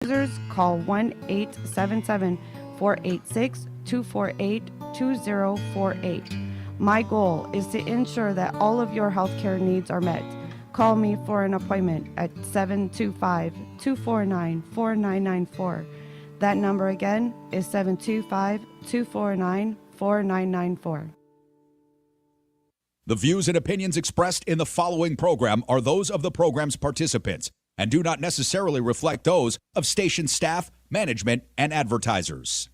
Users call 1-877-486-248-2048. My goal is to ensure that all of your healthcare needs are met. Call me for an appointment at 725-249-4994. That number again is 725-249-4994. The views and opinions expressed in the following program are those of the program's participants and do not necessarily reflect those of station staff, management, and advertisers.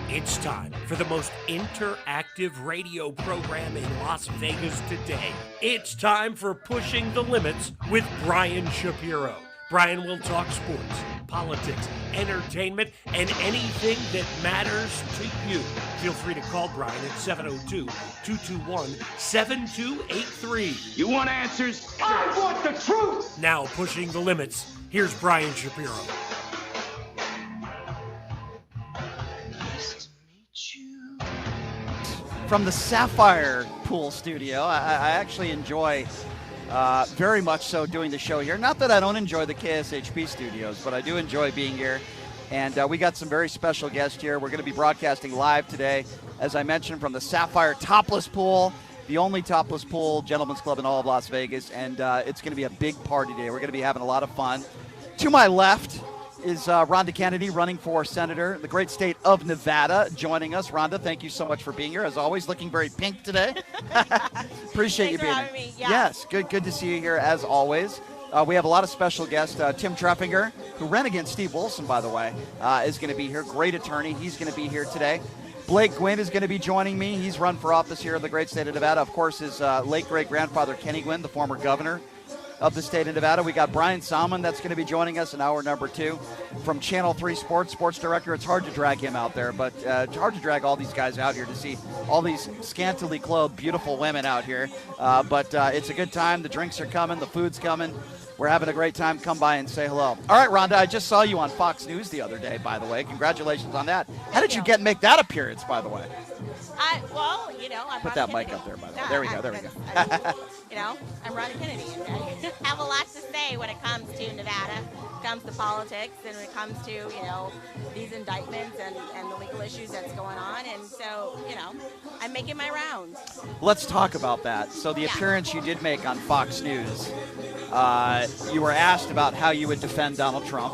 It's time for the most interactive radio program in Las Vegas today. It's time for Pushing the Limits with Brian Shapiro. Brian will talk sports, politics, entertainment, and anything that matters to you. Feel free to call Brian at 702-221-7283. You want answers? I want the truth! Now, Pushing the Limits, here's Brian Shapiro. From the Sapphire pool studio, I actually enjoy very much so doing the show here. Not that I don't enjoy the KSHP studios, but I do enjoy being here. And we got some very special guests here. We're going to be broadcasting live today, as I mentioned, from the Sapphire topless pool, the only topless pool gentlemen's club in all of Las Vegas. And it's going to be a big party today. We're going to be having a lot of fun. To my left is Rhonda Kennedy, running for senator, the great state of Nevada, joining us. Rhonda, thank you so much for being here. As always, looking very pink today. Appreciate you being here. Me. Yeah. Yes, good to see you here as always. We have a lot of special guests. Tim Treffinger, who ran against Steve Wilson, by the way, is going to be here. Great attorney. He's going to be here today. Blake Gwynn is going to be joining me. He's run for office here in the great state of Nevada. Of course, his late great-grandfather, Kenny Gwynn, the former governor of the state of Nevada. We got Brian Salmon that's going to be joining us in hour number 2 from Channel 3 sports director. It's hard to drag him out there, but it's hard to drag all these guys out here to see all these scantily clothed, beautiful women out here. But it's a good time. The drinks are coming. The food's coming. We're having a great time. Come by and say hello. All right, Rhonda, I just saw you on Fox News the other day, by the way. Congratulations on that. How did you make that appearance, by the way? I Put that mic up there, by the way. There we go. I'm Rhonda Kennedy, and I have a lot to say when it comes to Nevada, when it comes to politics, and when it comes to, these indictments and the legal issues that's going on. And so, I'm making my rounds. Let's talk about that. So the appearance you did make on Fox News, you were asked about how you would defend Donald Trump.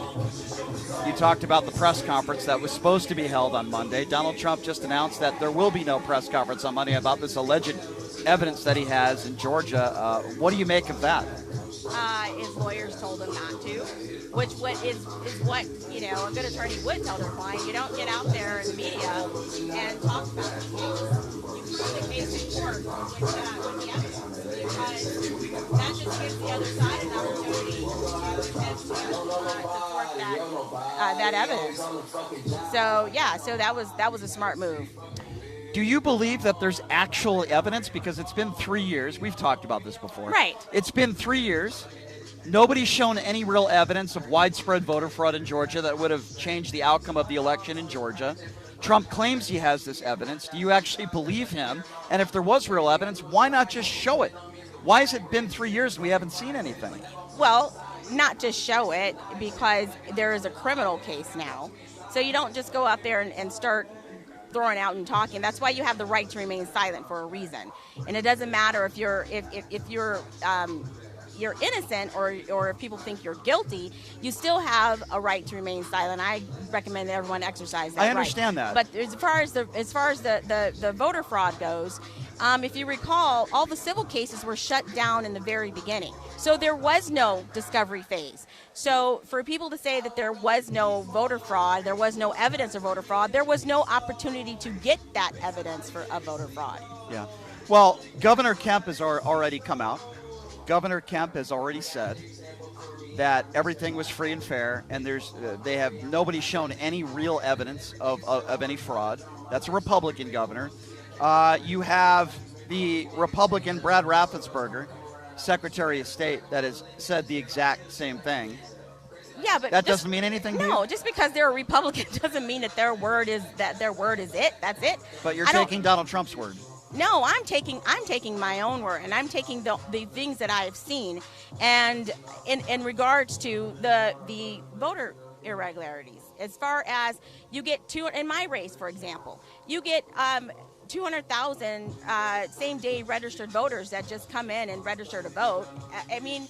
You talked about the press conference that was supposed to be held on Monday. Donald Trump just announced that there will be no press conference on Monday about this alleged evidence that he has in Georgia. What do you make of that? His lawyers told him not to, which is what a good attorney would tell their client. You don't get out there in the media and talk about it. You put the case in court with the evidence, because that just gives the other side an opportunity to support that evidence. So that was a smart move. Do you believe that there's actual evidence? Because it's been 3 years. We've talked about this before. Right. It's been 3 years. Nobody's shown any real evidence of widespread voter fraud in Georgia that would have changed the outcome of the election in Georgia. Trump claims he has this evidence. Do you actually believe him? And if there was real evidence, why not just show it? Why has it been 3 years and we haven't seen anything? Well, not just show it, because there is a criminal case now. So you don't just go out there and start throwing out and talking. That's why you have the right to remain silent for a reason. And it doesn't matter if you're innocent or if people think you're guilty, you still have a right to remain silent. I recommend that everyone exercise that right. I understand that. But as far as the voter fraud goes, if you recall, all the civil cases were shut down in the very beginning. So there was no discovery phase. So for people to say that there was no voter fraud, there was no evidence of voter fraud, there was no opportunity to get that evidence of voter fraud. Yeah. Well, Governor Kemp has already come out. Governor Kemp has already said that everything was free and fair, and nobody's shown any real evidence of any fraud. That's a Republican governor. You have the Republican Brad Raffensperger, Secretary of State, that has said the exact same thing. Yeah, but that doesn't mean anything to you? No, just because they're a Republican doesn't mean that their word is it. That's it. But you're taking Donald Trump's word. No, I'm taking my own word, and I'm taking the things that I've seen. And in regards to the voter irregularities. As far as you get in my race, for example, you get 200,000 same-day registered voters that just come in and register to vote. I mean,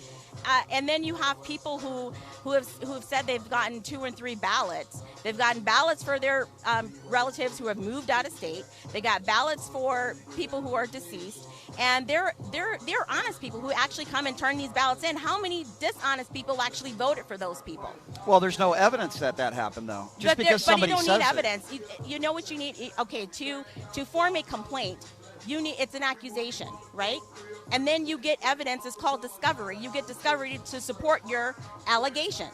and then you have people who have said they've gotten 2 and 3 ballots. They've gotten ballots for their relatives who have moved out of state. They got ballots for people who are deceased. And they're honest people who actually come and turn these ballots in. How many dishonest people actually voted for those people? Well, there's no evidence that happened, though. Just because somebody says it. But you don't need evidence. You know what you need? Okay, to form a complaint, it's an accusation, right? And then you get evidence. It's called discovery. You get discovery to support your allegations.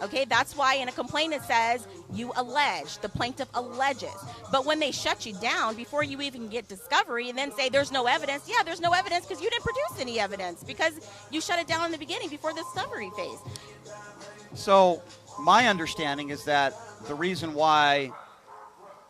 Okay, that's why in a complaint it says you allege, the plaintiff alleges. But when they shut you down before you even get discovery and then say there's no evidence, yeah, there's no evidence because you didn't produce any evidence because you shut it down in the beginning before the discovery phase. So my understanding is that the reason why,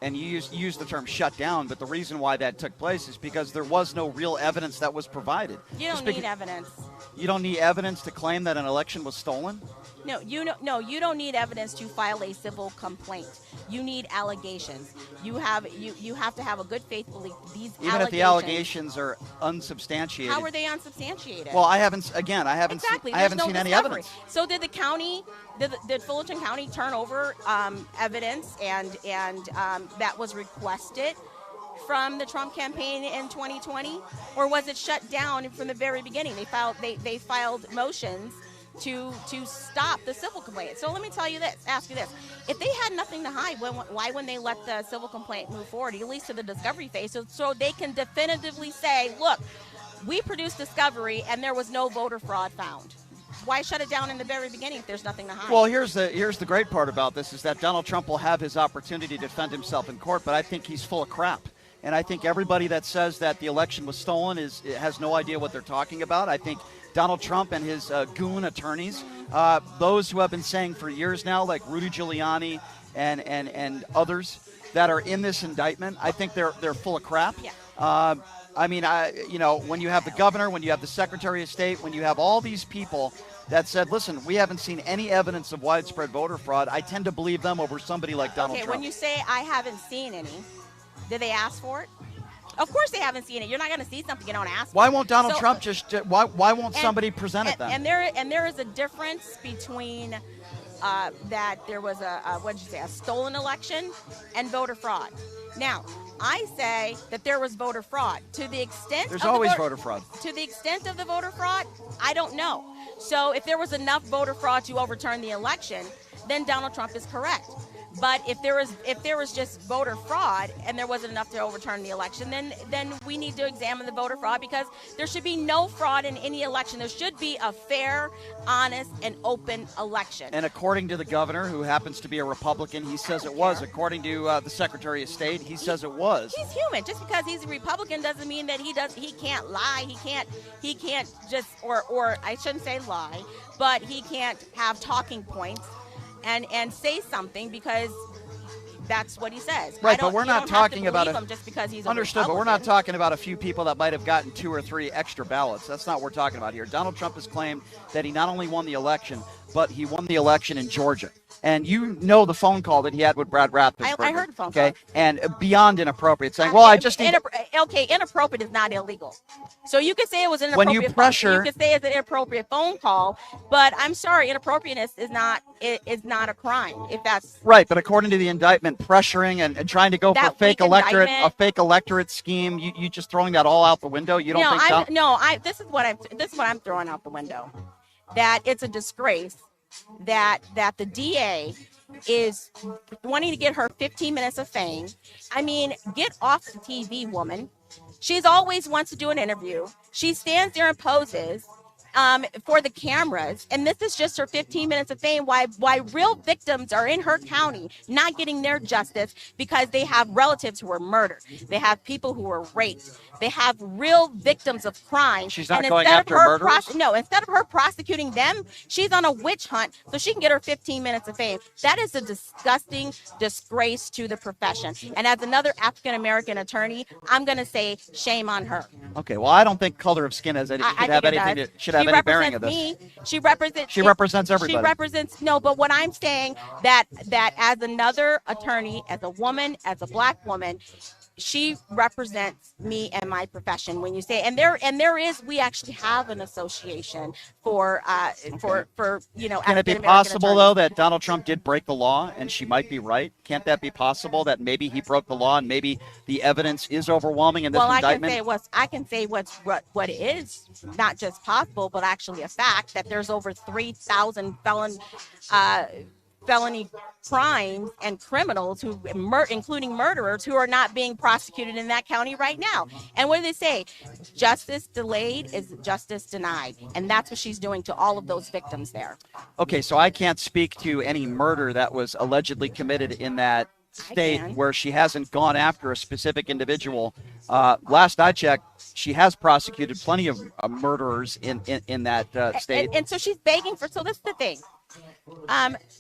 and you use the term shut down, but the reason why that took place is because there was no real evidence that was provided. You don't need evidence. You don't need evidence to claim that an election was stolen? No, you don't need evidence to file a civil complaint. You need allegations. You have to have a good faith belief. Even if the allegations are unsubstantiated. How are they unsubstantiated? Well, I haven't seen any evidence. So did the county, did Fullerton County turn over evidence and that was requested from the Trump campaign in 2020, or was it shut down from the very beginning? They filed motions to stop the civil complaint. So let me ask you this. If they had nothing to hide, why wouldn't they let the civil complaint move forward, at least to the discovery phase, so they can definitively say, look, we produced discovery and there was no voter fraud found? Why shut it down in the very beginning if there's nothing to hide? Well, here's the great part about this is that Donald Trump will have his opportunity to defend himself in court, but I think he's full of crap. And I think everybody that says that the election was stolen has no idea what they're talking about. I think Donald Trump and his goon attorneys, those who have been saying for years now, like Rudy Giuliani and others that are in this indictment, I think they're full of crap. Yeah. I mean, when you have the governor, when you have the Secretary of State, when you have all these people that said, listen, we haven't seen any evidence of widespread voter fraud, I tend to believe them over somebody like Donald Trump. Okay, when you say I haven't seen any, did they ask for it? Of course they haven't seen it. You're not going to see something you don't ask for. Why won't Donald Trump why won't somebody present it then? And there is a difference between that there was a stolen election and voter fraud. Now, I say that there was voter fraud. To the extent there's always voter fraud. To the extent of the voter fraud, I don't know. So if there was enough voter fraud to overturn the election, then Donald Trump is correct. But if there was just voter fraud and there wasn't enough to overturn the election, then we need to examine the voter fraud, because there should be no fraud in any election. There should be a fair, honest, and open election. And according to the governor, who happens to be a Republican, he says it was. According to the Secretary of State, he says it was. He's human. Just because he's a Republican doesn't mean that he can't lie. He can't just or I shouldn't say lie, but he can't have talking points and say something because that's what he says. Right, but we're not talking about him just because he's understood. But we're not talking about a few people that might have gotten 2 or 3 extra ballots. That's not what we're talking about here. Donald Trump has claimed that he not only won the election, but he won the election in Georgia. And you know the phone call that he had with Brad Rathbun. I heard the phone call. Okay, and beyond inappropriate, saying, "Well, I just need." Inappropriate is not illegal. So you could say it was an inappropriate. When you pressure, you could say it's an inappropriate phone call, but I'm sorry, inappropriateness is not a crime. If that's right, but according to the indictment, pressuring and trying to go for a fake electorate scheme, you just throwing that all out the window. You don't think? This is what I'm throwing out the window. That it's a disgrace that the DA is wanting to get her 15 minutes of fame. I mean, get off the TV, woman. She's always wants to do an interview. She stands there and poses for the cameras, and this is just her 15 minutes of fame. Why real victims are in her county not getting their justice because they have relatives who were murdered. They have people who were raped. They have real victims of crime. She's not going after murderers? Instead of her prosecuting them, she's on a witch hunt so she can get her 15 minutes of fame. That is a disgusting disgrace to the profession. And as another African-American attorney, I'm going to say shame on her. Okay, well, I don't think color of skin should have have any bearing of this. Me. She represents. She represents everybody. She represents no, but what I'm saying that as another attorney, as a woman, as a black woman, she represents me and my profession. When you say we actually have an association for Can it be possible though that Donald Trump did break the law and she might be right? Can't that be possible that maybe he broke the law and maybe the evidence is overwhelming in this indictment? I can say what is not just possible but actually a fact, that there's over 3,000 felony crimes and criminals including murderers who are not being prosecuted in that county right now. And what do they say? Justice delayed is justice denied. And that's what she's doing to all of those victims there. Okay, so I can't speak to any murder that was allegedly committed in that state where she hasn't gone after a specific individual. Last I checked, she has prosecuted plenty of murderers in that state. And so she's begging for, so this is the thing.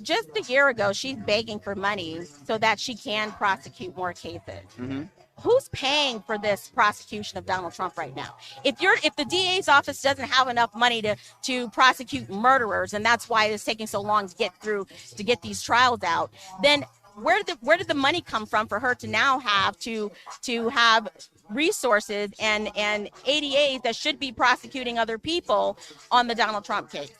Just a year ago, she's begging for money so that she can prosecute more cases. Mm-hmm. Who's paying for this prosecution of Donald Trump right now? If the DA's office doesn't have enough money to prosecute murderers, and that's why it's taking so long to get these trials out, then where did the money come from for her to now have to have resources and ADAs that should be prosecuting other people on the Donald Trump case?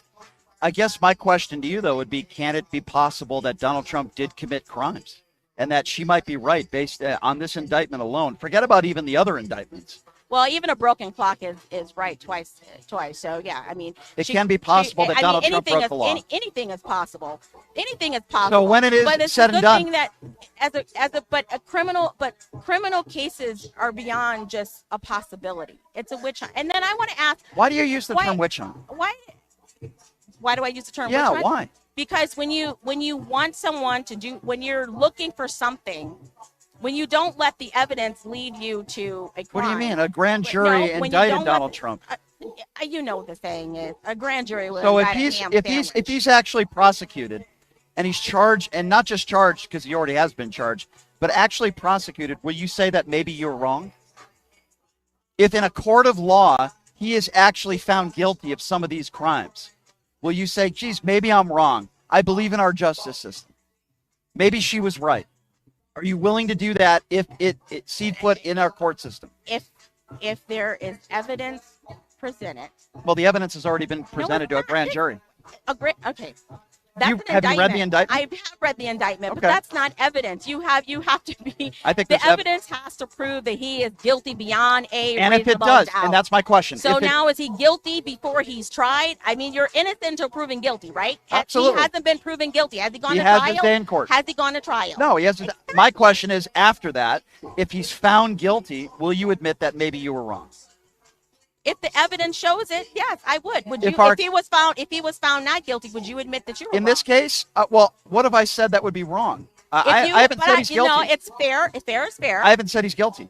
I guess my question to you, though, would be, can it be possible that Donald Trump did commit crimes and that she might be right based on this indictment alone? Forget about even the other indictments. Well, even a broken clock is right twice. So, yeah, I mean. It can be possible that Donald Trump broke the law. Anything is possible. Anything is possible. So when it is said and done. But criminal cases are beyond just a possibility. It's a witch hunt. And then I want to ask. Why do you use the term witch hunt? Why do I use the term witch hunt? Yeah, why? Because when you want someone to do, when you're looking for something, when you don't let the evidence lead you to a crime. What do you mean? A grand jury indicted Donald Trump. You know what the saying is. A grand jury will indict a ham sandwich. if he's actually prosecuted and he's charged, and not just charged because he already has been charged, but actually prosecuted, will you say that maybe you're wrong? If in a court of law he is actually found guilty of some of these crimes, will you say, geez, maybe I'm wrong? I believe in our justice system. Maybe she was right. Are you willing to do that if it's put in our court system? If there is evidence presented. Well, the evidence has already been presented to a grand jury. Okay. That's an have you read the indictment? I have read the indictment, but that's not evidence. You have to be. I think the evidence has to prove that he is guilty beyond a and if it does, doubt. And that's my question. So now is he guilty before he's tried? I mean, you're innocent until proven guilty, right? Absolutely. He hasn't been proven guilty. Has he gone to trial? He has his day in court. Has he gone to trial? No, he hasn't. My question is, after that, if he's found guilty, will you admit that maybe you were wrong? If the evidence shows it, yes, I would. Would you? If he was found not guilty, would you admit that you were wrong? In this case, well, what have I said that would be wrong? I haven't said he's guilty. No, it's fair. If fair is fair. I haven't said he's guilty.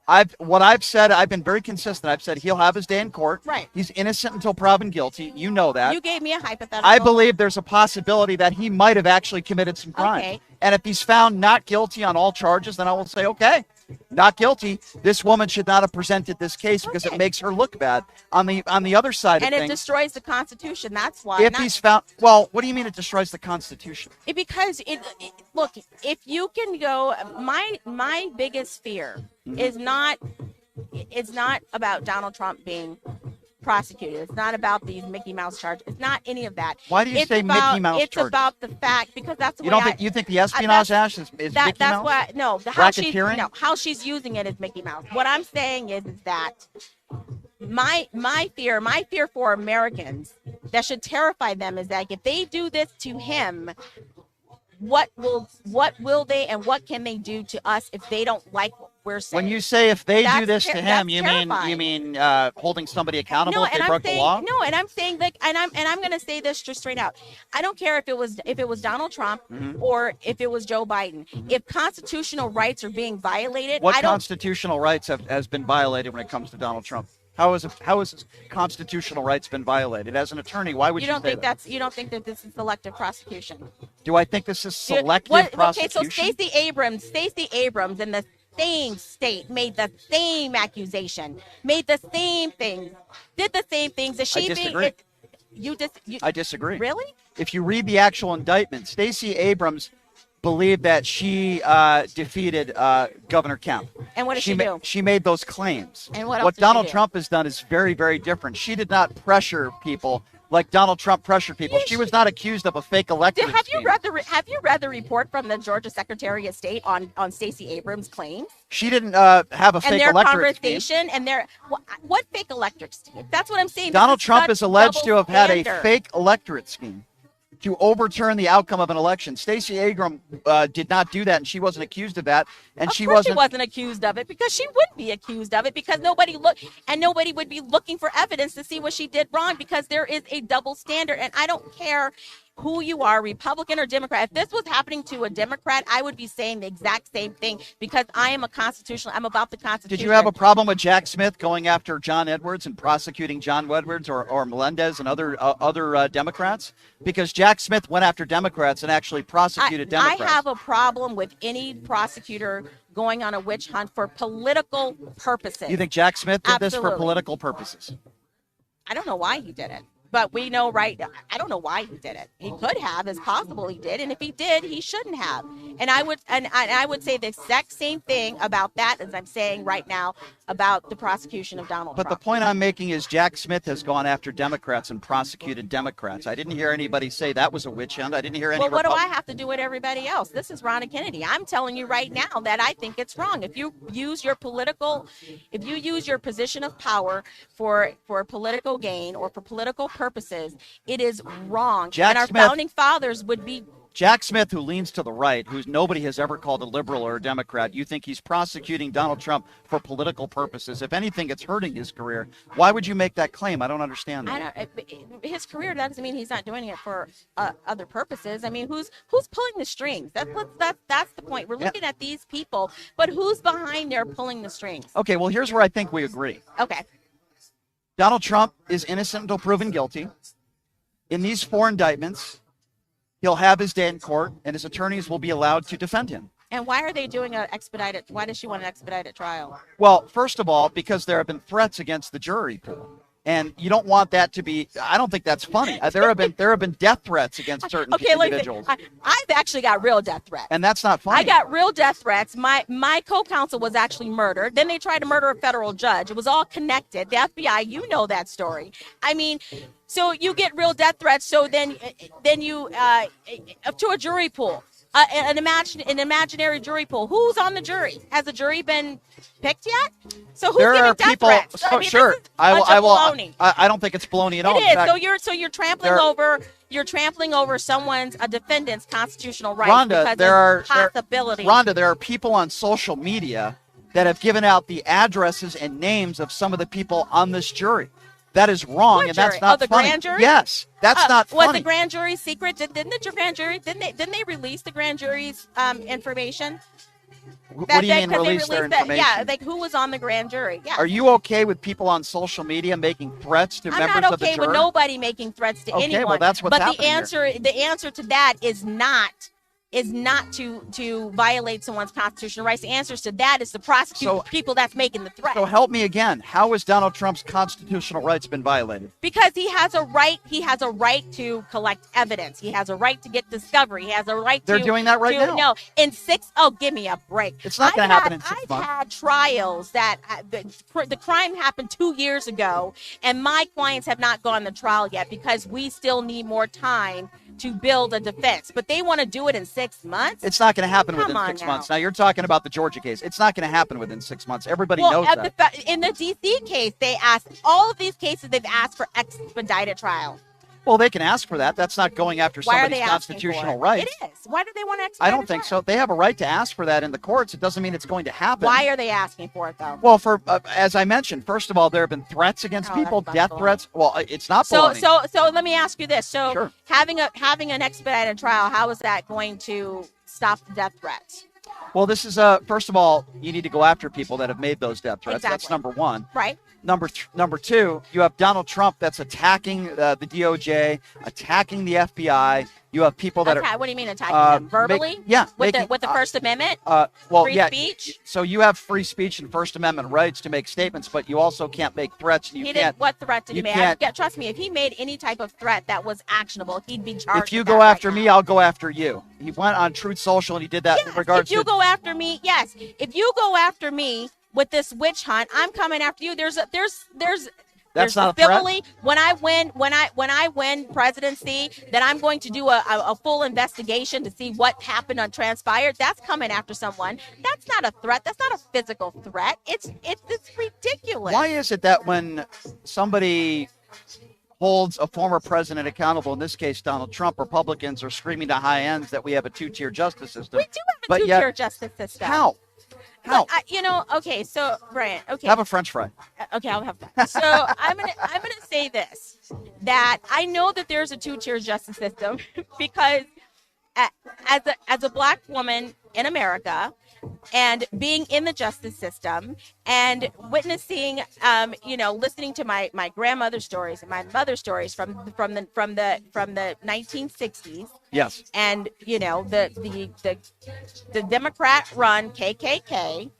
I've said, I've been very consistent. I've said he'll have his day in court. Right. He's innocent until proven guilty. You know that. You gave me a hypothetical. I believe there's a possibility that he might have actually committed some crime. Okay. And if he's found not guilty on all charges, then I will say, okay, not guilty. This woman should not have presented this case because it makes her look bad. On the other side of things, and it destroys the Constitution. That's why. If he's found, well, what do you mean it destroys the Constitution? Because look, if you can go, my biggest fear is not about Donald Trump being prosecuted. It's not about these Mickey Mouse charges. It's not any of that. Why do you say Mickey Mouse charges? It's about the fact, because that's the you way don't think you think the espionage act is Mickey Mouse? That's why how she's using it is Mickey Mouse. What I'm saying is that my fear for Americans that should terrify them is that if they do this to him, what will they and what can they do to us if they don't like what we're saying? When you say if they do this to him, you mean holding somebody accountable if they broke the law? No, and I'm saying that, and I'm going to say this just straight out. I don't care if it was Donald Trump or if it was Joe Biden. If constitutional rights are being violated, what constitutional rights has been violated when it comes to Donald Trump? How has his constitutional rights been violated? As an attorney, why would you say that? You don't think that this is selective prosecution? Do I think this is selective prosecution? Okay, so Stacey Abrams and same state made the same accusation, made the same things, did the same things. Is she I disagree. I disagree. Really? If you read the actual indictment, Stacey Abrams believed that she defeated Governor Kemp. And what did she do? She made those claims. And what else What did she Donald do? Trump has done is very, very different. She did not pressure people like Donald Trump pressured people. She was not accused of a fake electorate Have you scheme. have you read the report from the Georgia Secretary of State on Stacey Abrams' claims She didn't have a and fake their electorate scheme. conversation and their what fake electorate scheme? That's what I'm saying. Donald This Trump such is alleged to have had a double standard. fake electorate scheme to overturn the outcome of an election. Stacey Abrams did not do that, and she wasn't accused of that. And Of she course wasn't. accused of it, because she wouldn't be accused of it, because nobody would be looking for evidence to see what she did wrong, because there is a double standard. And I don't care who you are, Republican or Democrat. If this was happening to a Democrat, I would be saying the exact same thing, because I'm about the Constitution. Did you have a problem with Jack Smith going after John Edwards and prosecuting John Edwards or Melendez and other Democrats? Because Jack Smith went after Democrats and actually prosecuted Democrats. I have a problem with any prosecutor going on a witch hunt for political purposes. You think Jack Smith did this for Absolutely. political purposes? I don't know why he did it. But we know, right? I don't know why he did it. He could have. It's possible he did, and if he did, he shouldn't have. And I would say the exact same thing about that as I'm saying right now about the prosecution of Donald But Trump. the point I'm making is Jack Smith has gone after Democrats and prosecuted Democrats. I didn't hear anybody say that was a witch hunt. I didn't hear any. Well, what do I have to do with everybody else? This is Ron and Kennedy. I'm telling you right now that I think it's wrong. If you use your position of power for political gain or for political purposes, it is wrong. Jack and our Smith- founding fathers would be. Jack Smith, who leans to the right, who nobody has ever called a liberal or a Democrat, you think he's prosecuting Donald Trump for political purposes. If anything, it's hurting his career. Why would you make that claim? I don't understand that. His career doesn't mean he's not doing it for other purposes. I mean, who's pulling the strings? That's the point. We're looking at these people, but who's behind there pulling the strings? Okay, well, here's where I think we agree. Okay. Donald Trump is innocent until proven guilty. In these 4 indictments, he'll have his day in court, and his attorneys will be allowed to defend him. And why are they doing why does she want an expedited trial? Well, first of all, because there have been threats against the jury pool. And you don't want that to be. I don't think that's funny. There have been death threats against certain individuals, I've actually got real death threats. and that's not funny. I got real death threats. My co-counsel was actually murdered. Then they tried to murder a federal judge. It was all connected. The FBI, you know that story. I mean, so you get real death threats. So then you to a jury pool, an imaginary jury pool. Who's on the jury? Has the jury been picked yet? So who's There giving are death people. threats? So, I mean, sure, this is I will. a bunch I of will. baloney. I don't think it's baloney at all. It In is. fact, So you're trampling over a defendant's constitutional rights Rhonda, because of possibility. Rhonda, there are people on social media that have given out the addresses and names of some of the people on this jury. That is wrong, What and that's jury? not the funny. grand jury? Yes, that's not Was funny. the grand jury secret? Didn't the grand jury? Didn't they release the grand jury's information? What do you mean Because they release their released information? Yeah, like who was on the grand jury? Yeah. Are you okay with people on social media making threats to I'm members not of the okay jury? with nobody making threats to Okay, anyone. well, that's what's but the happening answer to that is not to violate someone's constitutional rights. The answer to that is to prosecute people that's making the threat. So help me again. How has Donald Trump's constitutional rights been violated? Because he has a right to collect evidence. He has a right to get discovery. He has a right They're to doing that right now. No, give me a break. It's not going to happen in 6 I've months. had trials that the crime happened 2 years ago, and my clients have not gone to trial yet because we still need more time to build a defense. But they want to do it in 6 months? It's not going to happen within Come on 6 now. months. Now, you're talking about the Georgia case. It's not going to happen within 6 months. Everybody knows that. In the D.C. case, they asked, all of these cases, they've asked for expedited trial. Well, they can ask for that. That's not going after Why are somebody's they asking constitutional for it? rights. It is. Why do they want to I expedite don't think trial? so. They have a right to ask for that in the courts. It doesn't mean it's going to happen. Why are they asking for it, though? Well, as I mentioned, first of all, there have been threats against people, that's death baloney. threats. Well, it's not So baloney. let me ask you this. So Sure. having an expedited trial, how is that going to stop the death threats? Well, this is first of all, you need to go after people that have made those death threats. That's Exactly. number one. Right? Number two, you have Donald Trump that's attacking the DOJ, attacking the FBI. You have people that What do you mean attacking them? Verbally? With the First Amendment? Free speech? So you have free speech and First Amendment rights to make statements, but you also can't make threats. And What threat did he make? Trust me, if he made any type of threat that was actionable, he'd be charged. If you go after me, I'll go after you. He went on Truth Social and he did that in regards to. If you go after me, yes. If you go after me with this witch hunt, I'm coming after you. There's That's not a threat. When I win presidency, then I'm going to do a full investigation to see what happened on transpired. That's coming after someone. That's not a threat. That's not a physical threat. It's ridiculous. Why is it that when somebody holds a former president accountable, in this case Donald Trump, Republicans are screaming to high ends that we have a two-tier justice system? We do have a two-tier justice system. How? Okay, so Brian, okay. Have a French fry. Okay, I'll have that. So I'm gonna say this, that I know that there's a two-tier justice system because as a black woman in America and being in the justice system and witnessing, listening to my grandmother's stories and my mother's stories from the 1960s. Yes. And the Democrat-run KKK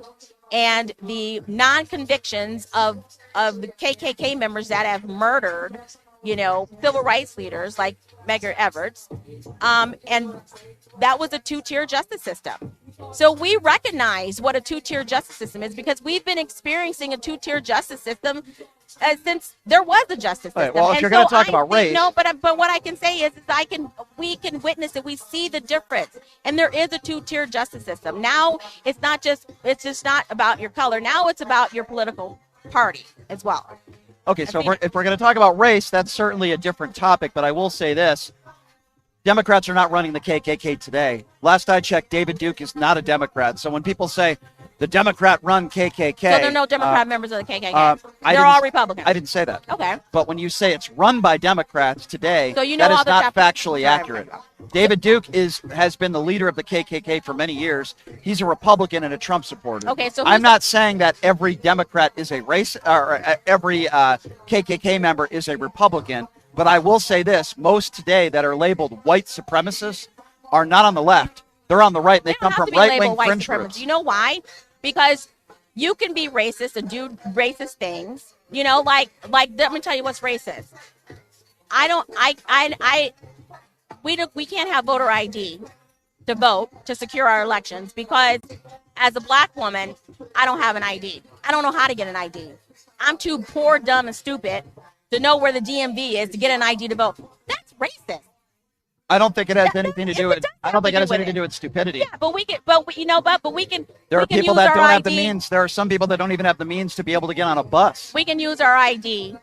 and the non-convictions of the KKK members that have murdered, civil rights leaders like Medgar Evers, and that was a two-tier justice system. So we recognize what a two-tier justice system is because we've been experiencing a two-tier justice system since there was a justice system. Right, well, if you're going to talk about race, no, but what I can say is we can witness it. We see the difference, and there is a two-tier justice system. Now it's just not about your color. Now it's about your political party as well. Okay, so if we're going to talk about race, that's certainly a different topic. But I will say this. Democrats are not running the KKK today. Last I checked, David Duke is not a Democrat. So when people say the Democrat-run KKK... So there are no Democrat members of the KKK. They're all Republicans. I didn't say that. Okay. But when you say it's run by Democrats today, so that is not factually accurate. David Duke has been the leader of the KKK for many years. He's a Republican and a Trump supporter. Okay, so I'm not saying that every Democrat is a race, or every KKK member is a Republican. But I will say this, most today that are labeled white supremacists are not on the left. They're on the right, and they come from right-wing fringe groups. You know why? Because you can be racist and do racist things. Like let me tell you what's racist. We can't have voter ID to vote to secure our elections because as a black woman, I don't have an ID. I don't know how to get an ID. I'm too poor, dumb, and stupid to know where the DMV is to get an ID to vote. That's racist. I don't think it has anything to do with. I don't think it has anything to do with stupidity. Yeah, but we can. But we can. There are people that don't have the means. There are some people that don't even have the means to be able to get on a bus. We can use our ID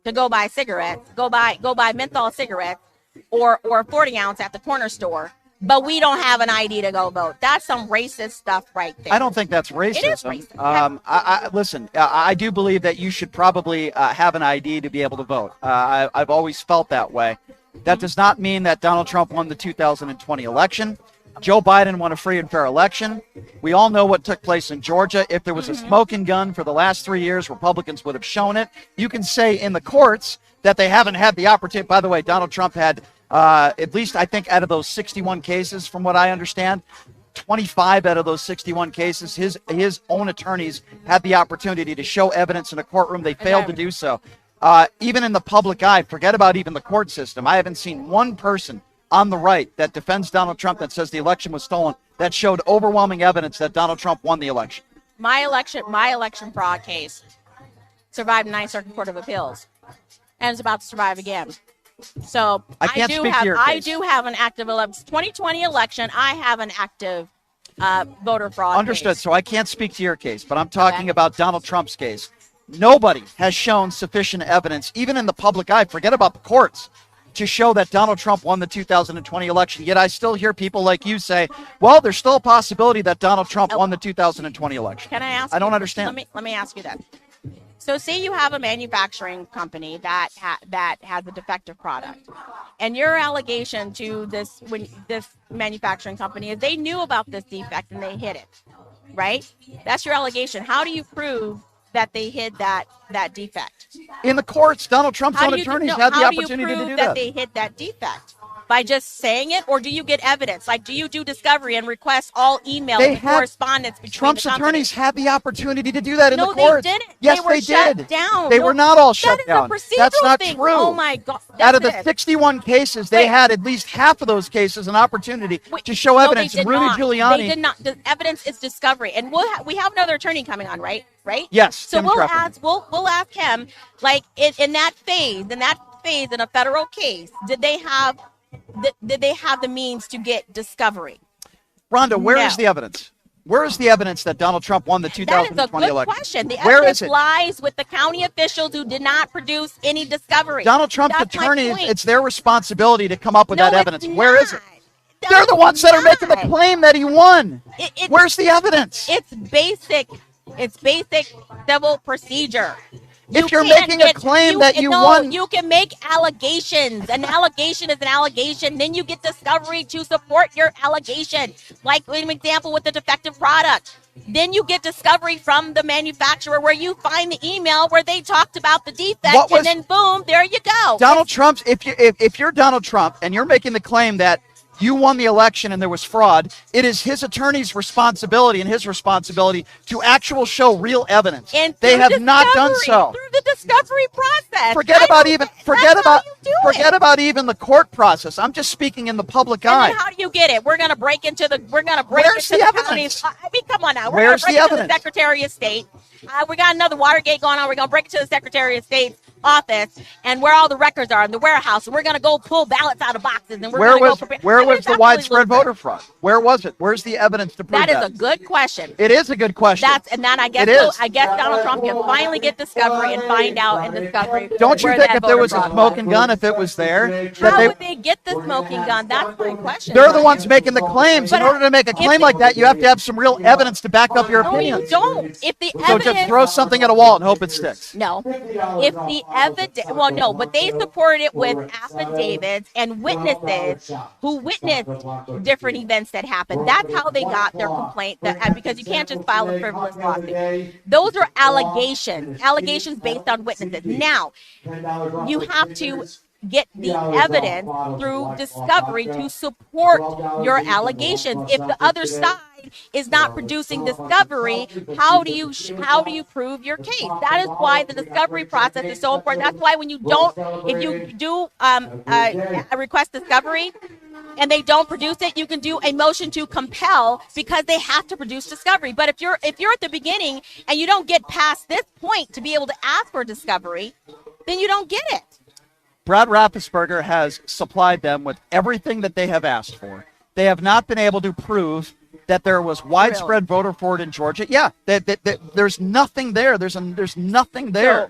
to go buy cigarettes, go buy menthol cigarettes, or 40 ounce at the corner store. But we don't have an ID to go vote. That's some racist stuff right there. I don't think that's racism. It is racist. Listen, I do believe that you should probably have an ID to be able to vote. I've always felt that way. That does not mean that Donald Trump won the 2020 election. Joe Biden won a free and fair election. We all know what took place in Georgia. If there was a smoking gun for the last 3 years, Republicans would have shown it. You can say in the courts that they haven't had the opportunity. By the way, Donald Trump had at least, I think, out of those 61 cases, from what I understand, 25 out of those 61 cases, his own attorneys had the opportunity to show evidence in a courtroom. They failed to do so. Even in the public eye, forget about even the court system. I haven't seen one person on the right that defends Donald Trump that says the election was stolen that showed overwhelming evidence that Donald Trump won the election. My election fraud case survived the Ninth Circuit Court of Appeals and is about to survive again. So I do have an active 2020 election. I have an active voter fraud. Understood. Case. So I can't speak to your case, but I'm talking about Donald Trump's case. Nobody has shown sufficient evidence, even in the public eye, forget about the courts, to show that Donald Trump won the 2020 election. Yet I still hear people like you say, well, there's still a possibility that Donald Trump won the 2020 election. Can I ask? I don't understand. Let me ask you that. So say you have a manufacturing company that has a defective product, and your allegation to this manufacturing company is they knew about this defect and they hid it, right? That's your allegation. How do you prove that they hid that defect? In the courts, Donald Trump's own attorneys had the opportunity to do that. They hid that defect? by just saying it, or do you get evidence? Like, do you do discovery and request all email and correspondence between Trump's the companies? attorneys had the opportunity to do that in the No, courts. they didn't. Yes, They were shut did. down. They No, were not all shut that is down. a procedural That's not thing. true. Oh my God! Out of the Listen. 61 cases, they Wait. had at least half of those cases an opportunity to show No, evidence. they did Rudy not. Giuliani. They did not. The evidence is discovery, and we have another attorney coming on, right? Right? Yes, So Tim we'll Treffer. ask him, like in that phase in a federal case, did they have the means to get discovery? Rhonda, where is No. the evidence? Where is the evidence that Donald Trump won the That is a 2020 good election? question. The Where evidence is it? lies with the county officials who did not produce any discovery. Donald Trump's That's my attorneys, point. it's their responsibility to come up with No, that it's evidence. Where is it? not. They're the ones that are making the not. claim that he won. It- Where's the evidence? It's basic civil procedure. If you're can't making a claim that you won- you can make allegations. An allegation is an allegation. Then you get discovery to support your allegation. Like an example with the defective product. Then you get discovery from the manufacturer where you find the email where they talked about the defect, and then boom, there you go. Donald Trump's, if you're Donald Trump and you're making the claim that you won the election and there was fraud, it is his attorney's responsibility and his responsibility to show real evidence. And they through have not done discovery, so. through the discovery process. Forget I about don't- even that's forget how about you do forget it. about even the court process. I'm just speaking in the public And eye. then how do you get it? We're gonna break into the Where's into the the evidence? counties. I mean, come on now. We're Where's gonna the break into the evidence? Secretary of State. We got another Watergate going on. We're gonna break into the Secretary of State's office and where all the records are in the warehouse, and we're gonna go pull ballots out of boxes, and we're Where gonna was go prepare. where I mean, was it's the absolutely widespread ludicrous. voter fraud? Where was it? Where's the evidence to prove That that? is a good question. It is a good question. I guess It is. I guess Donald Trump can finally get discovery and find out in discovery. Don't you where think that if there voter was a fraud smoking gun, if it was there, How that would they get the smoking gun? That's my question. they're the ones making the claims. But In order to make a if claim they- like that, you have to have some real evidence to back up your No, you opinions. don't. If the So evidence, just throw something at a wall and hope it sticks. no. If the evidence, well, no, but they supported it with affidavits and witnesses who witnessed different events that happened. That's how they got their complaint. Because you can't just file a frivolous lawsuit. Those are allegations based on witnesses. Now, you have to get the evidence through discovery to support your allegations. If the other side is not producing discovery, how do you prove your case? That is why the discovery process is so important. That's why when you don't, if you do request discovery and they don't produce it, you can do a motion to compel because they have to produce discovery. But if you're at the beginning and you don't get past this point to be able to ask for discovery, then you don't get it. Brad Raffensperger has supplied them with everything that they have asked for. They have not been able to prove that there was widespread voter fraud in Georgia. Yeah, there's nothing there. There's nothing there.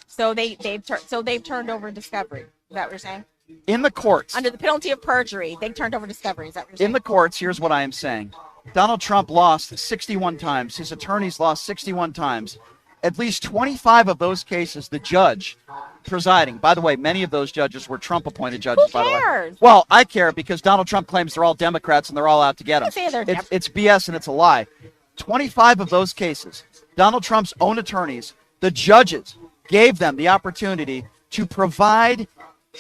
So they've turned over discovery. Is that what you're saying? In the courts, Under the penalty of perjury, they turned over discovery. Is that what you're saying? in the courts, here's what I am saying. Donald Trump lost 61 times. His attorneys lost 61 times. At least 25 of those cases, the judge presiding. By the way, many of those judges were Trump-appointed judges, Who by the way. cares? Well, I care because Donald Trump claims they're all Democrats and they're all out to get him. say they're It's BS and it's a lie. 25 of those cases, Donald Trump's own attorneys, the judges, gave them the opportunity to provide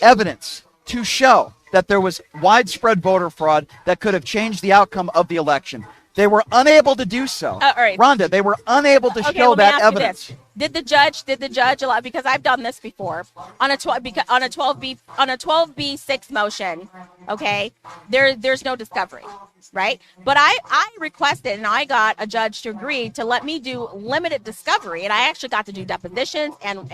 evidence to show that there was widespread voter fraud that could have changed the outcome of the election. They were unable to do so. All right. Rhonda, they were unable to Okay, show let me that ask you evidence. this. Did the judge allow, because I've done this before on a 12B6 motion, okay? There's no discovery, right? But I requested and I got a judge to agree to let me do limited discovery, and I actually got to do depositions and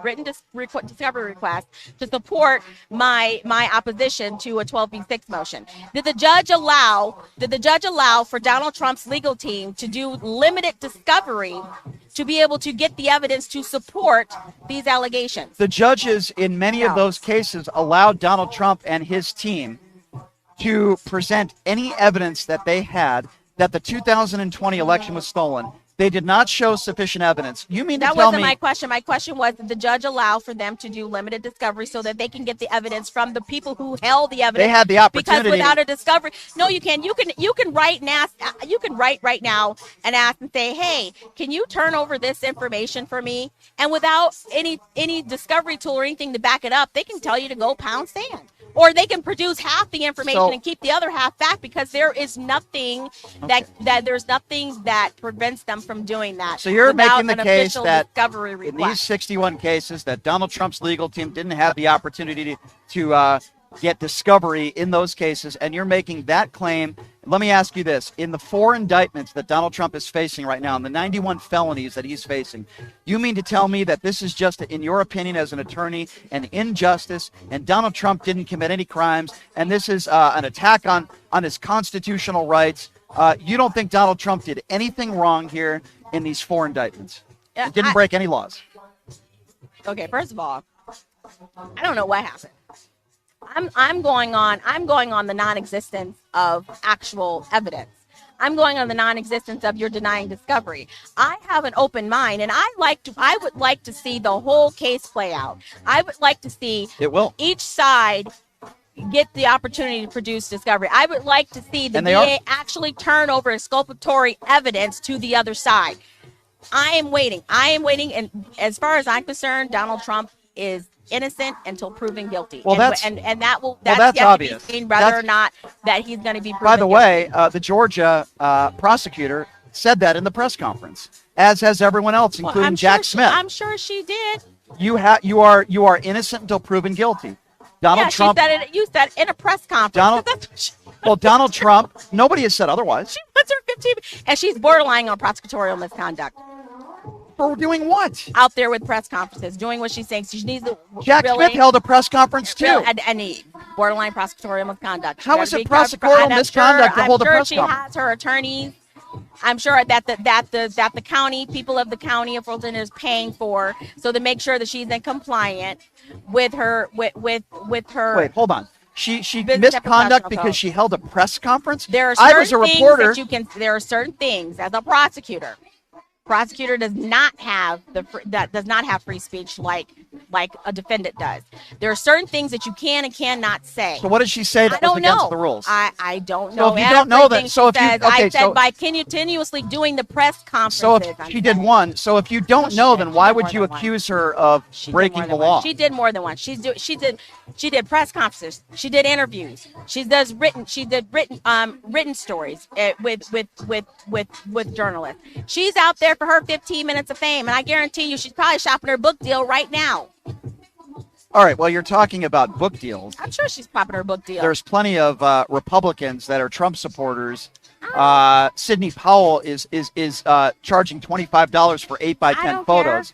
written discovery requests to support my opposition to a 12B6 motion. Did the judge allow for Donald Trump's legal team to do limited discovery to be able to get the evidence to support these allegations? The judges in many of those cases allowed Donald Trump and his team to present any evidence that they had that the 2020 election was stolen They did not show sufficient evidence. You mean to That tell wasn't me? my question. My question was, did the judge allow for them to do limited discovery so that they can get the evidence from the people who held the evidence? They had the opportunity. Because without a discovery, no, you can. You can write and ask. You can write right now and ask and say, hey, can you turn over this information for me? And without any discovery tool or anything to back it up, they can tell you to go pound sand. Or they can produce half the information and keep the other half back, because there is nothing that prevents them from doing that. So you're without making the an case official that discovery in request. these 61 cases that Donald Trump's legal team didn't have the opportunity to get discovery in those cases, and you're making that claim. Let me ask you this. In the 4 indictments that Donald Trump is facing right now, and the 91 felonies that he's facing, you mean to tell me that this is just, in your opinion as an attorney, an injustice, and Donald Trump didn't commit any crimes, and this is an attack on his constitutional rights? You don't think Donald Trump did anything wrong here in these 4 indictments? He didn't break any laws. Okay, first of all, I don't know what happened. I'm going on the non-existence of actual evidence. I'm going on the non-existence of your denying discovery. I have an open mind, and I would like to see the whole case play out. I would like to see each side get the opportunity to produce discovery. I would like to see the DA actually turn over exculpatory evidence to the other side. I am waiting, and as far as I'm concerned, Donald Trump is innocent until proven guilty. Well, that's obvious. To be seen whether or not that he's going to be proven By the guilty. way, the Georgia prosecutor said that in the press conference, as has everyone else, including Jack Smith. I'm sure she did. You are innocent until proven guilty. Donald Trump. You said in a press conference. Donald Trump. Nobody has said otherwise. She puts her 15, and she's borderline on prosecutorial misconduct. For doing what? Out there with press conferences, doing what she's saying. She needs to. Jack Smith held a press conference too. And borderline prosecutorial misconduct. How is it prosecutorial misconduct to hold a press conference? I'm sure she has her attorneys. I'm sure that the county, people of the county of Fulton is paying for, so to make sure that she's in compliant with her with her. Wait, hold on. She misconduct because she held a press conference. There are I was a reporter. There are certain things as a prosecutor does not have free speech like a defendant does. There are certain things that you can and cannot say. So what did she say that was against the rules? I don't know. So if you don't know that, I said by continuously doing the press conferences. So if she did one, so if you don't know, then why would you accuse her of breaking the law? She did more than one. She did press conferences. She did interviews. She did written stories with journalists. She's out there for her 15 minutes of fame, and I guarantee you she's probably shopping her book deal right now. All right, well, you're talking about book deals. I'm sure she's popping her book deal. There's plenty of Republicans that are Trump supporters. Sidney Powell is charging $25 for 8x10 photos.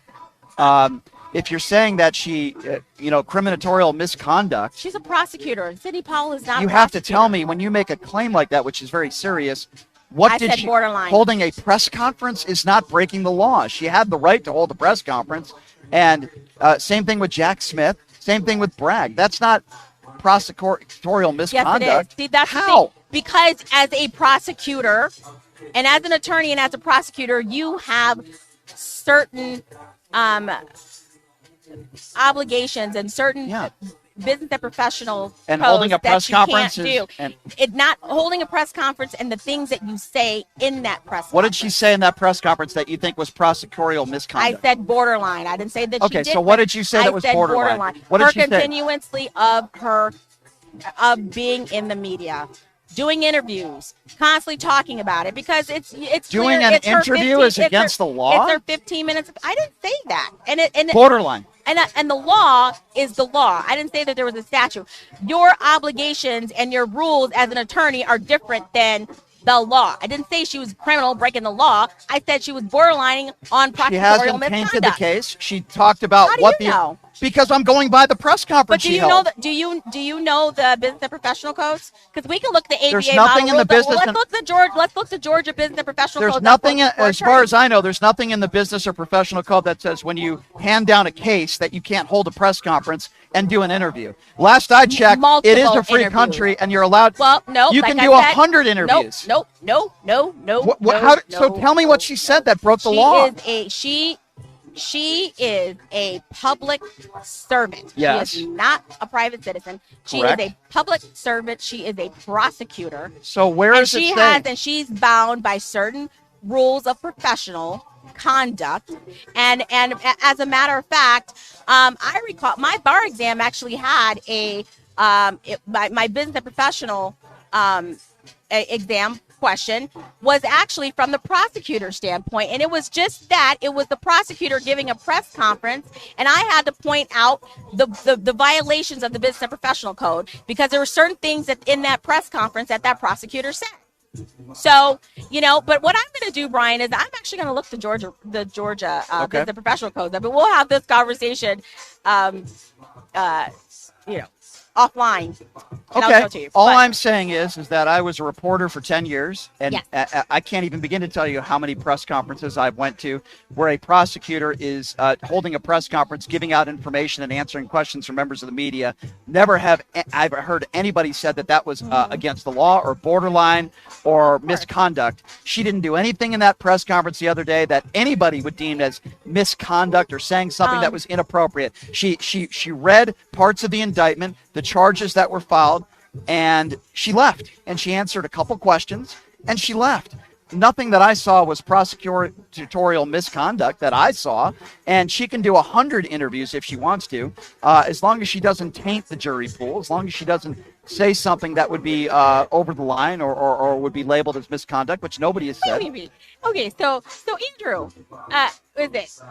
If you're saying that she, criminatorial misconduct. She's a prosecutor. Sidney Powell is not. You have to tell me when you make a claim like that, which is very serious. Borderline. Holding a press conference is not breaking the law. She had the right to hold a press conference. And same thing with Jack Smith. Same thing with Bragg. That's not prosecutorial misconduct. Yes, it is. See, that's how? The thing. Because as a prosecutor and as an attorney and as a prosecutor, you have certain obligations and certain business and professional and holding a press conference not holding a press conference and the things that you say in that press conference. What did she say in that press conference that you think was prosecutorial misconduct? I said borderline. I didn't say that she did. Okay, so what did you say that was borderline? What did she say? Continuously of being in the media, doing interviews, constantly talking about it, because it's doing clear, an interview is against the law. It's her 15 minutes. I didn't say that. And borderline. And the law is the law. I didn't say that there was a statute. Your obligations and your rules as an attorney are different than the law. I didn't say she was criminal breaking the law. I said she was borderlining on prosecutorial misconduct. She hasn't tainted the case. She talked about How do you know? Because I'm going by the press But conference do she you held. know do you know the business and professional codes? Because we can look at the ABA There's nothing in the business Let's and- look at the Georgia business and professional There's code. nothing, as far as I know, there's nothing in the business or professional code that says when you hand down a case that you can't hold a press conference and do an interview. Last I checked, it is a free interviews. country, and you're allowed. Well, no, you like can I do said, 100 interviews. No. So tell me what she said that broke the law. She is a public servant. Yes. She is not a private citizen. She Correct. is a public servant. She is a prosecutor. So where and is it she saying? and she's bound by certain rules of professional conduct. And as a matter of fact, I recall my bar exam actually had my business and professional exam question was actually from the prosecutor's standpoint, and it was just that it was the prosecutor giving a press conference, and I had to point out the violations of the business and professional code because there were certain things that in that press conference that prosecutor said. So, but what I'm going to do, Brian, is I'm actually going to look the Georgia business and professional codes up, and we'll have this conversation offline. And I'll Okay. show it to you. All But- I'm saying is that I was a reporter for 10 years, and Yes. I can't even begin to tell you how many press conferences I've went to where a prosecutor is holding a press conference, giving out information and answering questions from members of the media. Never have I've heard anybody said that was against the law or borderline or misconduct. She didn't do anything in that press conference the other day that anybody would deem as misconduct or saying something that was inappropriate. She read parts of the indictment, the charges that were filed, and she left. And she answered a couple questions, and she left. Nothing that I saw was prosecutorial misconduct that I saw, and she can do 100 interviews if she wants to, as long as she doesn't taint the jury pool, as long as she doesn't say something that would be over the line or would be labeled as misconduct, which nobody has said. Okay, so Andrew, is it?